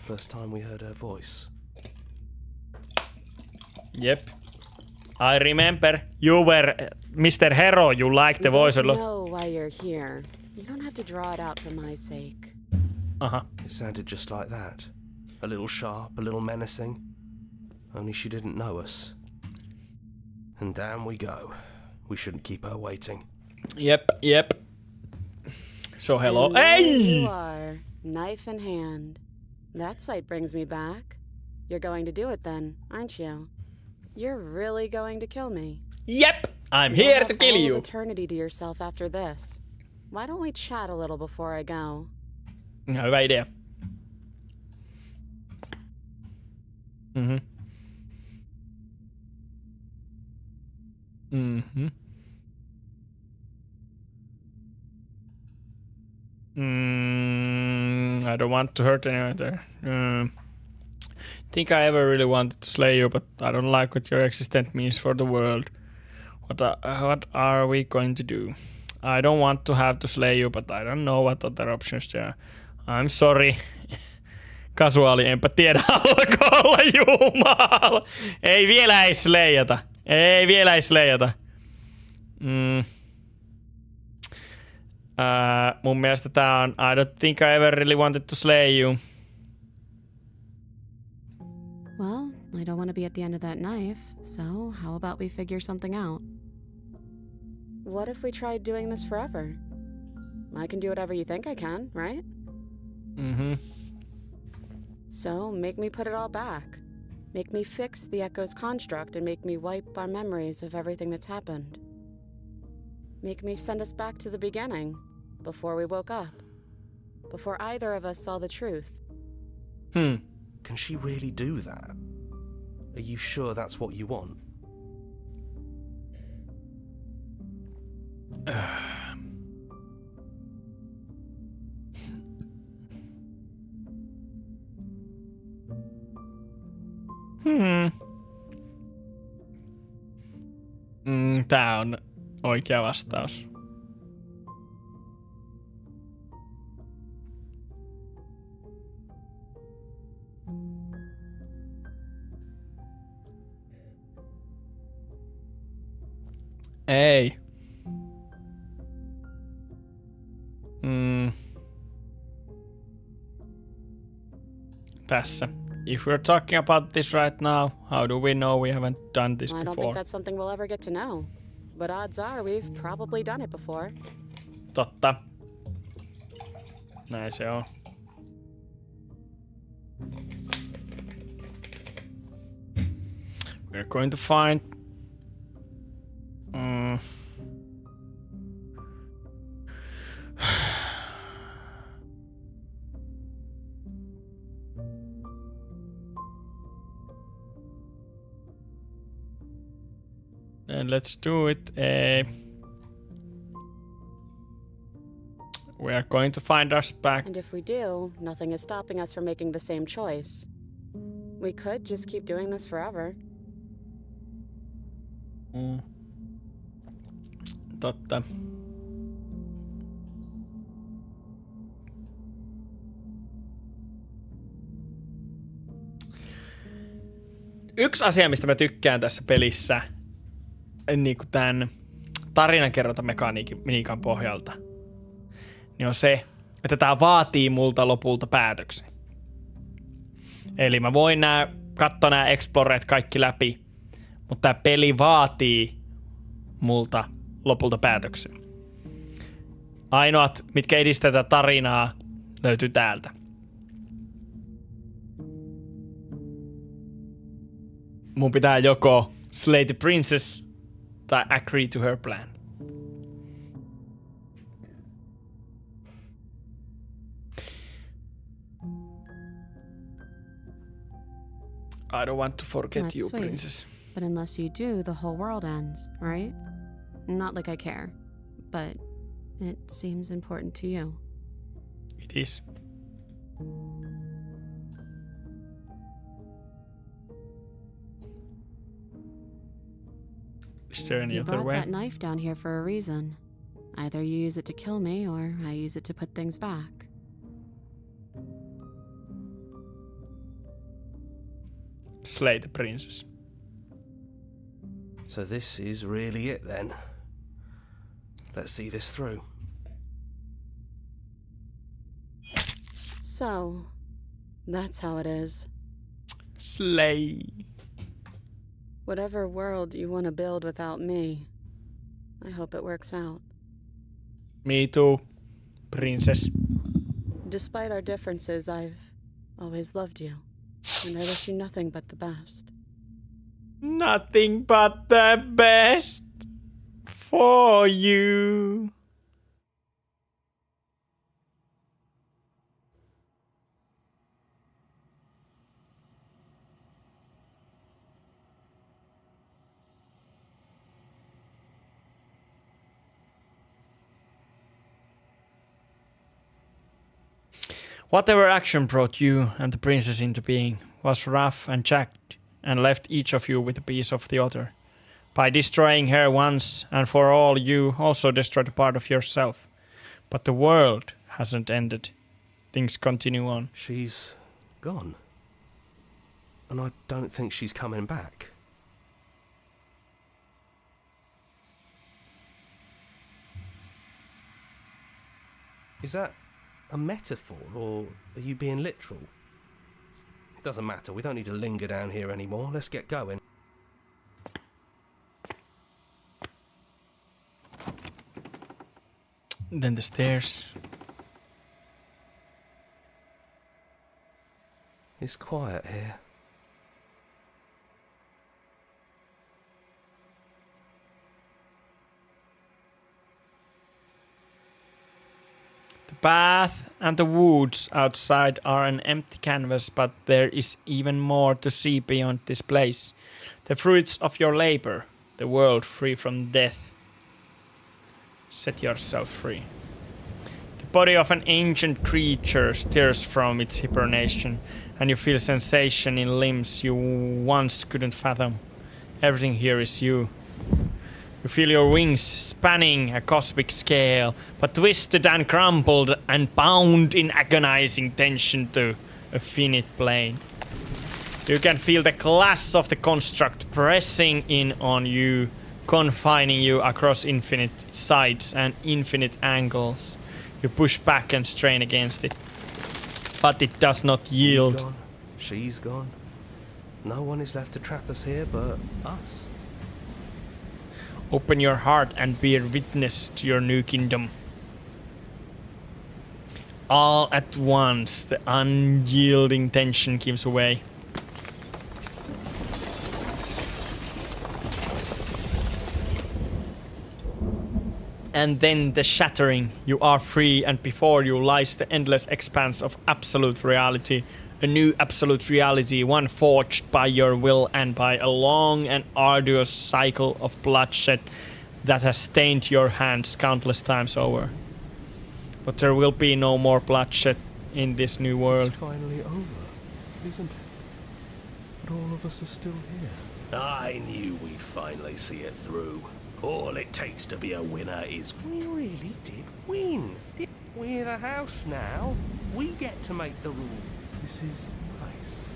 First time we heard her voice. Yep. I remember you were Mr. Hero. You liked the voice a lot. I know why you're here. You don't have to draw it out for my sake. It sounded just like that. A little sharp, a little menacing. Only she didn't know us. And down we go. We shouldn't keep her waiting. Yep. So hello. And there Hey! you are, knife in hand. That sight brings me back. You're going to do it then, aren't you? You're really going to kill me. Yep! I'm You'll here have to kill all you. of eternity to yourself after this. Why don't we chat a little before I go? Ihan hyvä idea. I don't want to hurt anyone there. think I ever really wanted to slay you, but I don't like what your existence means for the world. What are we going to do? I don't want to have to slay you, but I don't know what other options there are. I'm sorry. Casuali, enpä tiedä, alko olla jumala. Ei vielä ei slayata. Ei vielä ei slayata. Mun mielestä tää on I don't think I ever really wanted to slay you. Well, I don't want to be at the end of that knife, so how about we figure something out? What if we tried doing this forever? I can do whatever you think I can, right? Mm-hmm. So, make me put it all back. Make me fix the Echo's construct and make me wipe our memories of everything that's happened. Make me send us back to the beginning, before we woke up. Before either of us saw the truth. Can she really do that? Are you sure that's what you want? Tää on oikea vastaus. Ei. Tässä. If we're talking about this right now, how do we know we haven't done this I don't think before? that's something we'll ever get to know. But odds are we've probably done it before. Totta. Näin se on. We're going to find... And let's do it. We are going to find us back. And if we do, nothing is stopping us from making the same choice. We could just keep doing this forever. Totta. Yksi asia, mistä mä tykkään tässä pelissä, niin kuin tämän tarinankerrontamekaniikan pohjalta, niin on se, että tää vaatii multa lopulta päätöksen. Eli mä voin katsoa nämä exploreet kaikki läpi, mutta tää peli vaatii multa lopulta päätöksen. Ainoat, mitkä edistää tätä tarinaa, löytyy täältä. Mun pitää joko slay the princess tai agree to her plan. I don't want to forget That's you, sweet. princess. But unless you do, the whole world ends, right? Not like I care, but it seems important to you. It is. Is there any You other brought way? that knife down here for a reason. Either you use it to kill me, or I use it to put things back. Slay the princess. So this is really it then. Let's see this through. So, that's how it is. Slay. Whatever world you want to build without me, I hope it works out. Me too, princess. Despite our differences, I've always loved you, and I wish you nothing but the best. Nothing but the best for you. Whatever action brought you and the princess into being was rough and jagged and left each of you with a piece of the other. By destroying her once and for all, you also destroyed a part of yourself. But the world hasn't ended. Things continue on. She's gone. And I don't think she's coming back. Is that a metaphor, or are you being literal? It doesn't matter, we don't need to linger down here anymore. Let's get going. Then the stairs. It's quiet here. The path and the woods outside are an empty canvas, but there is even more to see beyond this place. The fruits of your labor, the world free from death. Set yourself free. The body of an ancient creature stirs from its hibernation, and you feel sensation in limbs you once couldn't fathom. Everything here is you. You feel your wings spanning a cosmic scale, but twisted and crumpled and bound in agonizing tension to a finite plane. You can feel the class of the construct pressing in on you, confining you across infinite sides and infinite angles. You push back and strain against it, but it does not yield. He's gone. She's gone. No one is left to trap us here but us. Open your heart and bear witness to your new kingdom. All at once, the unyielding tension gives way. And then the shattering. You are free, and before you lies the endless expanse of absolute reality. A new absolute reality, one forged by your will and by a long and arduous cycle of bloodshed that has stained your hands countless times over. But there will be no more bloodshed in this new world. It's finally over, isn't it? But all of us are still here. I knew we'd finally see it through. All it takes to be a winner is... We really did win. We're the house now. We get to make the rules. This is nice.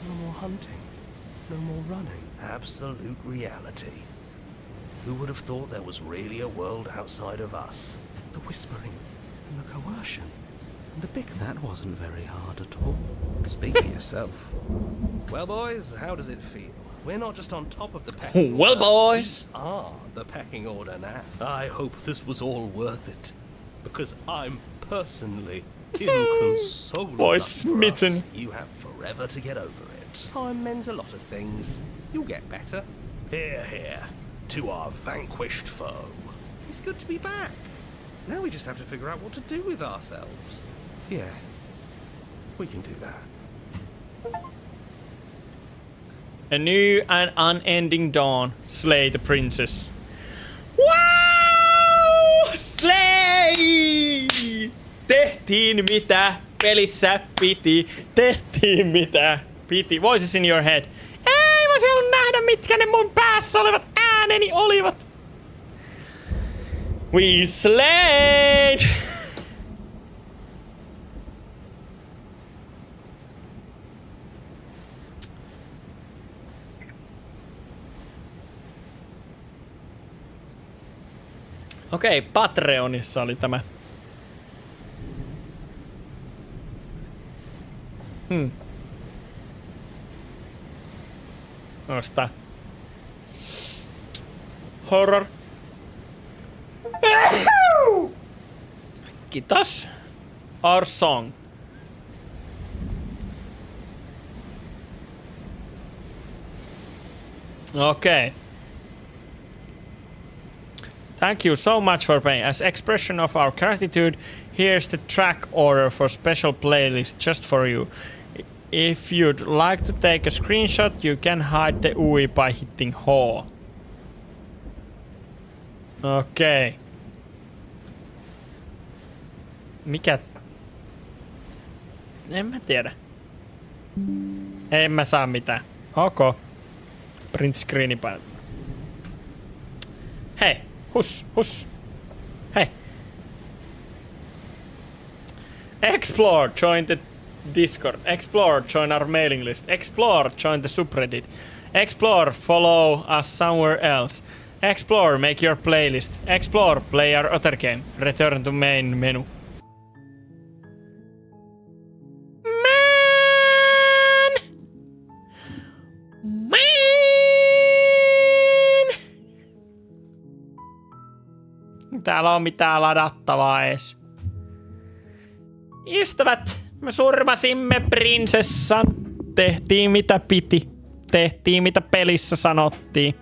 No more hunting. No more running. absolute reality. Who would have thought there was really a world outside of us? The whispering and the coercion and the bickering. That wasn't very hard at all. Speak for yourself. Well, boys, how does it feel? We're not just on top of the pecking Well, order. boys. We are the pecking order now. I hope this was all worth it, because I'm personally Inconsolable. Boys smitten. You have forever to get over it. Time mends a lot of things. You'll get better. Hear, hear, to our vanquished foe. It's good to be back. Now we just have to figure out what to do with ourselves. Yeah, we can do that. A new and unending dawn. Slay the princess. Wow! Slay! Tehtiin mitä pelissä piti. Tehtiin mitä piti. Voices in your head. Ei voisi ollut nähdä, mitkä ne mun päässä olevat ääneni olivat. We slayed! Okei, Patreonissa oli tämä. Osta. Horror. Kiitos. Our song. Okay. Thank you so much for playing. As expression of our gratitude, here's the track order for special playlist just for you. If you'd like to take a screenshot, you can hide the UI by hitting H. Okay. En mä tiedä. En mä saa mitään. Ok. Print screeni päälle. Hei, hus. Hei. Explore, join the Discord. Explore, join our mailing list. Explore, join the subreddit. Explore, follow us somewhere else. Explore, make your playlist. Explore, play our other game. Return to main menu. Täällä on mitään ladattavaa ees. Ystävät, me surmasimme prinsessan. Tehtiin mitä piti. Tehtiin mitä pelissä sanottiin.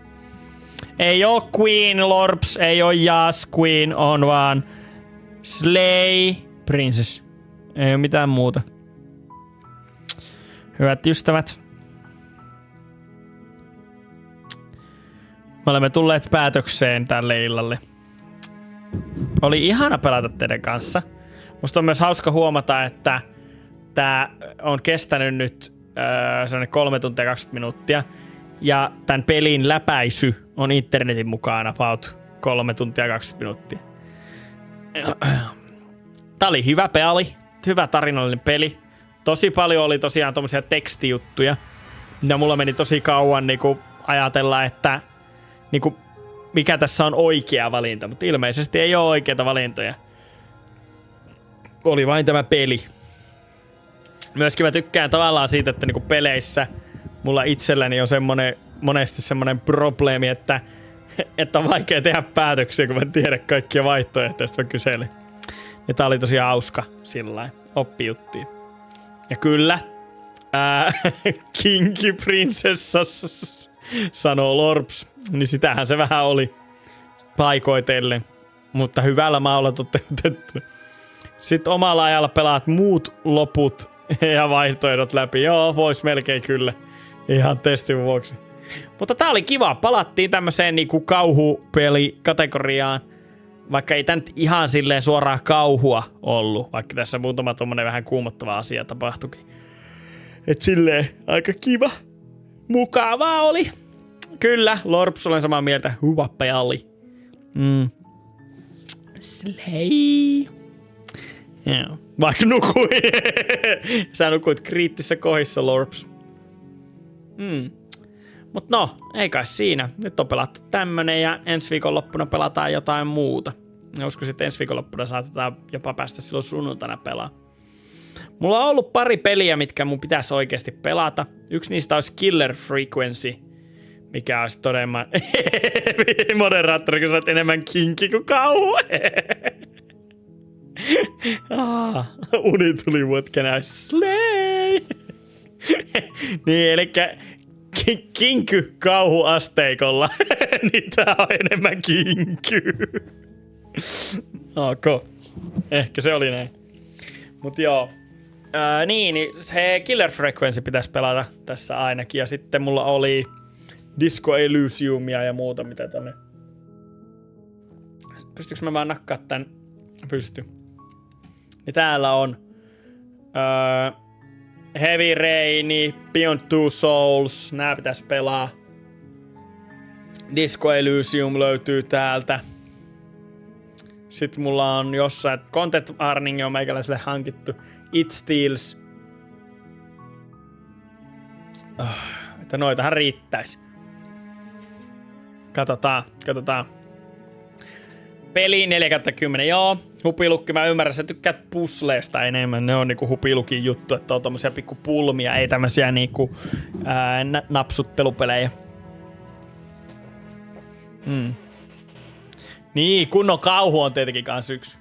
Ei oo Queen Lorps, ei oo Yas Queen, on vaan Slay Princess. Ei oo mitään muuta. Hyvät ystävät. Me olemme tulleet päätökseen tälle illalle. Oli ihana pelata teidän kanssa. Musta on myös hauska huomata, että tää on kestänyt nyt 3 tuntia 20 minuuttia. Ja tän pelin läpäisy on internetin mukaan about 3 tuntia 20 minuuttia. Tää oli hyvä peli. Hyvä tarinallinen peli. Tosi paljon oli tosiaan tommosia tekstijuttuja. Ja mulla meni tosi kauan niinku ajatella, että niinku mikä tässä on oikea valinta, mutta ilmeisesti ei ole oikeita valintoja. Oli vain tämä peli. Myöskin mä tykkään tavallaan siitä, että niinku peleissä mulla itselläni on monesti semmonen probleemi, että on vaikea tehdä päätöksiä, kun mä en tiedä kaikkia vaihtoehtoja, mä kyselen. Ja tää oli tosiaan hauska sillain, oppijuttuja. Ja kyllä, Kinky Princessas sanoo Lorps, niin sitähän se vähän oli paikoitellen, mutta hyvällä maalla toteutettu. Sitten omalla ajalla pelaat muut loput ja vaihtoehdot läpi. Joo, vois melkein kyllä. Ihan testin vuoksi. Mutta tää oli kiva. Palattiin tämmöiseen niinku kauhupeli-kategoriaan. Vaikka ei tää nyt ihan silleen suoraan kauhua ollut. Vaikka tässä muutama tommonen vähän kuumottava asia tapahtuikin. Et silleen aika kiva. Mukavaa oli. Kyllä, Lorps, olen samaa mieltä. Hyvä peli. Slay. Yeah. Vaikka nukuin. Sä nukuit kriittisissä kohdissa, Lorps. Mut no, ei kai siinä. Nyt on pelattu tämmönen ja ensi viikonloppuna pelataan jotain muuta. Ja uskoisin, että ensi viikonloppuna saatetaan jopa päästä silloin sunnuntaina pelaa. Mulla on ollut pari peliä, mitkä mun pitäisi oikeasti pelata. Yksi niistä olisi Killer Frequency, mikä olisi todella moderaattori, kun sä oot enemmän kinki kuin kauhu. Uni tuli, what can I slay? Niin, elikkä kinky kauhuasteikolla. Niin tää on enemmän kinky. Ok. Ehkä se oli näin. Mut joo. Niin se Killer Frequency pitäisi pelata tässä ainakin. Ja sitten mulla oli Disco Elysiumia ja muuta, mitä tonne. Pystyykö mä vaan nakkaa tän? Pysty. Niin täällä on Heavy Rain, Beyond Two Souls, nää pitäis pelaa. Disco Elysium löytyy täältä. Sitten mulla on jossain Content Warning on meikäläiselle hankittu. It Steals. Että noitahan riittäis. Katsotaan. Peli 4/10, joo. Hupilukki, mä ymmärrän, sä tykkäät puzzleista enemmän. Ne on niinku hupilukin juttu, että on tommosia pikku pulmia, ei tämmösiä niinku napsuttelupelejä. Niin, kunnon kauhu on tietenkin kans yksi.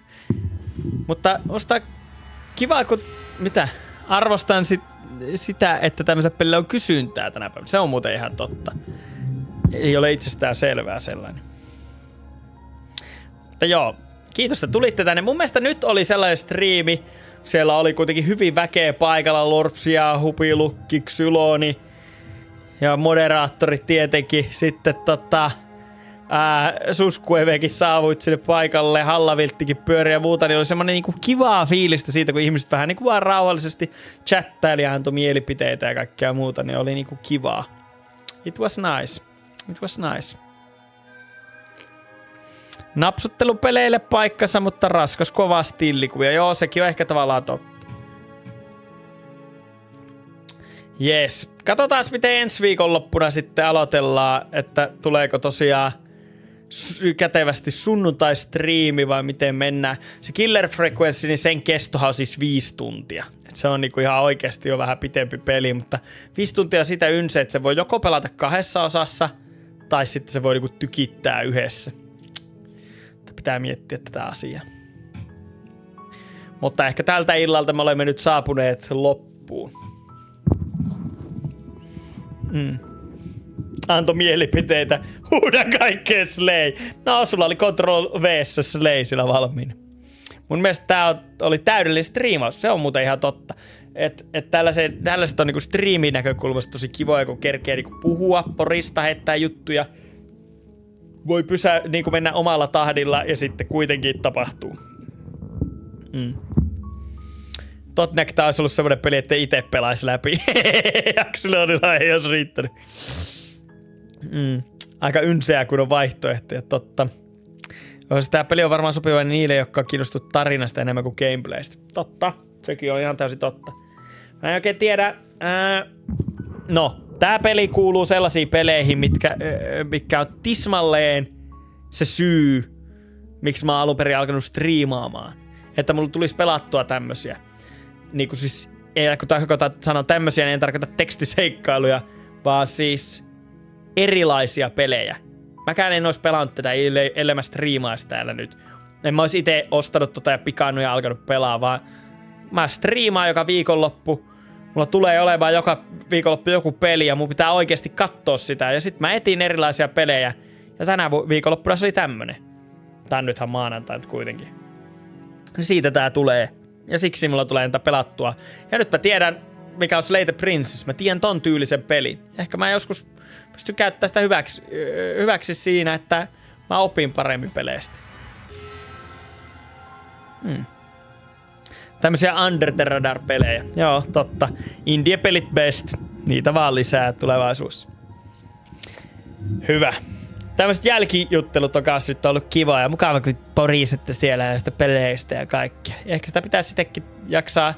Mutta ostaa kiva, kun arvostan sitä, että tämmöisellä pelillä on kysyntää tänä päivänä. Se on muuten ihan totta. Ei ole itsestään selvää sellainen. Mutta joo, kiitos, että tulitte tänne. Mun mielestä nyt oli sellainen striimi. Siellä oli kuitenkin hyvin väkeä paikalla. Lorpsia, Hupilukki, Xyloni ja moderaattorit tietenkin. Sitten Suskuevekin saavuit sinne paikalle, Hallavilttikin pyöri ja muuta, niin oli semmonen niinku kivaa fiilistä siitä, kun ihmiset vähän niinku vaan rauhallisesti chattaili ja antoi mielipiteitä ja kaikkea muuta, niin oli niinku kivaa. It was nice. It was nice. Napsuttelupeleille paikkansa, mutta raskas kovaa stillikuvia. Joo, sekin on ehkä tavallaan totta. Jes. Katsotaan, miten ensi viikonloppuna sitten aloitellaan, että tuleeko tosiaan kätevästi sunnuntai-striimi vai miten mennään. Se Killer Frequency, niin sen kestohan on siis 5 tuntia. Et se on niinku ihan oikeasti jo vähän pitempi peli, mutta 5 tuntia sitä ynse, että se voi joko pelata 2 osassa, tai sitten se voi niinku tykittää yhdessä. Pitää miettiä tätä asiaa. Mutta ehkä tältä illalta me olemme nyt saapuneet loppuun. Anto mielipiteitä. Huuda kaikkea Slay. No, sulla oli Ctrl V:ssä Slay sillä valmiina. Mun mielestä tää oli täydellinen striimaus. Se on muuten ihan totta. Tällaiset on niinku striimin näkökulmasta tosi kivoja, kun kerkee niinku puhua, porista, heittää juttuja. Voi niinku mennä omalla tahdilla ja sitten kuitenkin tapahtuu. Totnek tää olisi ollut semmonen peli, ettei ite pelaisi läpi. Axelonilla ei olisi riittänyt. Aika ynseä, kun on vaihtoehtoja, totta. Tää peli on varmaan sopiva niille, jotka on kiinnostunut tarinasta enemmän kuin gameplaystä. Totta, sekin on ihan täysin totta. Mä en oikein tiedä. No, tää peli kuuluu sellaisiin peleihin, mitkä on tismalleen se syy, miksi mä oon alun perin alkanut striimaamaan. Että mulla tulisi pelattua tämmösiä. Niinku siis, kun sanon tämmösiä, niin en tarkoita tekstiseikkailuja, vaan siis erilaisia pelejä. Mäkään en ois pelannut tätä, ellei mä striimaisi täällä nyt. En mä ois ite ostanut tota ja pikannut ja alkanut pelaa, vaan mä striimaan joka viikonloppu. Mulla tulee olemaan joka viikonloppu joku peli ja mun pitää oikeasti katsoa sitä. Ja sit mä etin erilaisia pelejä. Ja tänä viikonloppuna se oli tämmönen. Tää on nythän maanantai kuitenkin. Siitä tää tulee. Ja siksi mulla tulee niitä pelattua. Ja nyt mä tiedän, mikä on Slay the Princess. Mä tiedän ton tyylisen pelin. Ehkä mä joskus pystyn käyttämään sitä hyväksi siinä, että mä opin paremmin peleistä. Tämmöisiä under the radar pelejä. Joo, totta. Indie-pelit best. Niitä vaan lisää tulevaisuudessa. Hyvä. Tämmöiset jälkijuttelut on kanssa nyt ollut kiva ja mukava, kun porisette siellä näistä peleistä ja kaikkea. Ja ehkä sitä pitäisi sittenkin jaksaa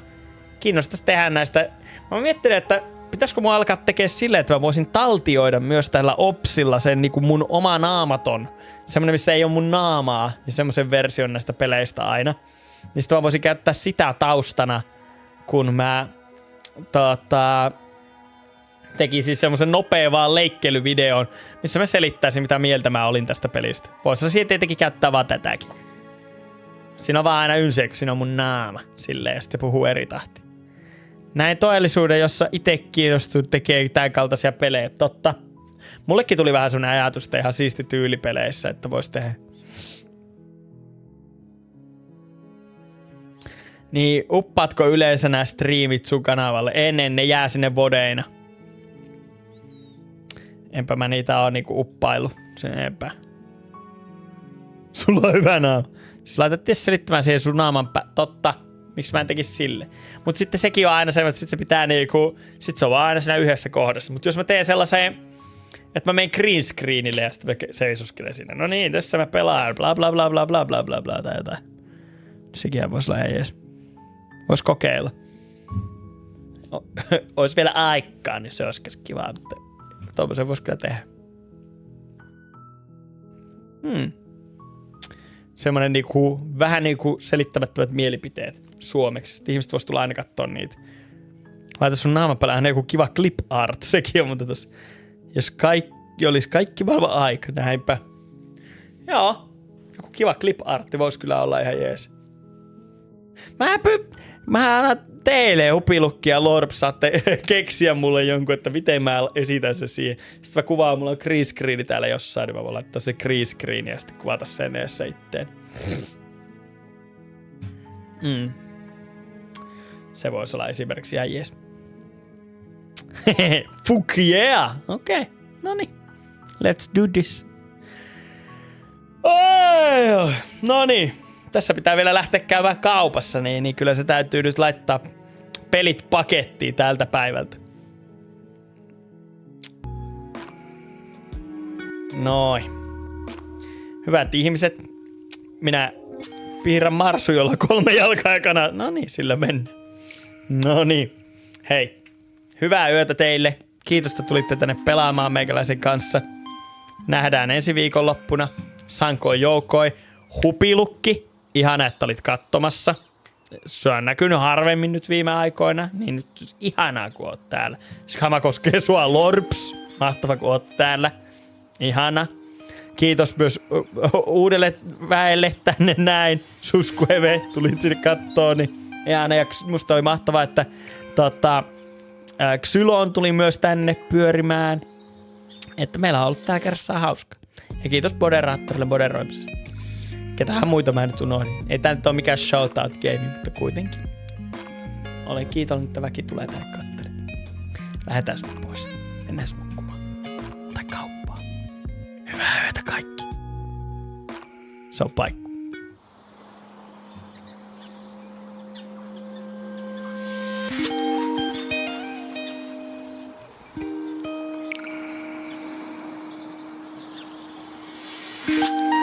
kiinnostaisi tehdä näistä. Mä miettinyt, että pitäisikö mun alkaa tekemään silleen, että mä voisin taltioida myös tällä Opsilla sen niin kuin mun oma naamaton. Semmonen, missä ei ole mun naamaa, niin semmoisen version näistä peleistä aina. Niin sitten mä voisin käyttää sitä taustana, kun mä tekisin semmoisen nopean vaan leikkelyvideon, missä mä selittäisin, mitä mieltä mä olin tästä pelistä. Voisi siihen tietenkin käyttää vaan tätäkin. Siinä on vaan aina ynsiä, kun siinä on mun naama. Silleen, ja sitten se puhuu eri tahti. Näin todellisuuden, jossa itse kiinnostuu tekee tämän kaltaisia pelejä. Totta. Mullekin tuli vähän semmoinen ajatus, että ihan siisti tyylipeleissä, että vois tehdä. Niin, uppaatko yleensä nämä striimit sun kanavalle? Ennen ne jää sinne vodeina. Enpä mä niitä oo niinku uppailu sen enempää. Sulla on hyvä naama. Siis laitettiin selittämään siihen sun naaman totta. Miksi mä en tekisi sille? Mut sitten sekin on aina semmoinen, että sit se pitää niinku... Sit se on vaan aina siinä yhdessä kohdassa. Mut jos mä teen sellaiseen... Että mä menen green screenille ja sitten mä seisoskelen siinä. No niin, tässä mä pelaan. Bla bla bla bla bla bla bla bla tai jotain. Sekin vois olla jees. Vois kokeilla. Ois vielä aikaa, niin se olisi kivaa, mutta tuommoisen vois kyllä tehdä. Semmoinen niinku, vähän niinku selittämättömät mielipiteet suomeksi. Sitten ihmiset vois tulla aina katsoa niitä. Laita sun naamapäällä joku kiva clip art. Sekin on mutta tossa. Jos olisi kaikki maailman aika, näinpä. Joo, joku kiva clip artti vois kyllä olla ihan jees. Mä annan teille Upilukki ja Lorp saatte keksiä mulle jonkun, että miten mä esitän se siihen. Sitten mä kuvaan, mulla on green screeni täällä jossain, niin mä voin laittaa se green screen ja sitten kuvata sen eessä itteen. Se voisi olla esimerkiksi ihan jees. Fuck yeah! Okei, noniin. Let's do this. Oi, no niin. Tässä pitää vielä lähteä käymään kaupassa, niin kyllä se täytyy nyt laittaa pelit pakettiin tältä päivältä. Noin. Hyvät ihmiset, minä piirrän Marsu, jolla 3 jalkaa ekana. No niin, sillä mennään. No niin. Hei, hyvää yötä teille. Kiitos, että tulitte tänne pelaamaan meikäläisen kanssa. Nähdään ensi viikonloppuna. Sankoin joukoi. Hupilukki. Ihana, että olit katsomassa. Se on näkynyt harvemmin nyt viime aikoina. Niin nyt ihanaa, kun oot täällä. Sama koskee sua, Lorps. Mahtava, kun oot täällä. Ihana. Kiitos myös uudelle väelle tänne näin. Suskueve, tulit sinne kattoon. Niin ihana, ja musta oli mahtavaa, että Xylon tuli myös tänne pyörimään. Että meillä on ollut tää kerrassa hauska. Ja kiitos moderaattorille moderoimisesta. Ketähän muita mä nyt unohdin. Ei tää nyt ole mikään shoutout game, mutta kuitenkin. Olen kiitollinen, että väki tulee tänne kattelemaan. Lähdetään sun pois. Mennään nukkumaan. Tai kauppaan. Hyvää yötä kaikki. Se on paikku. you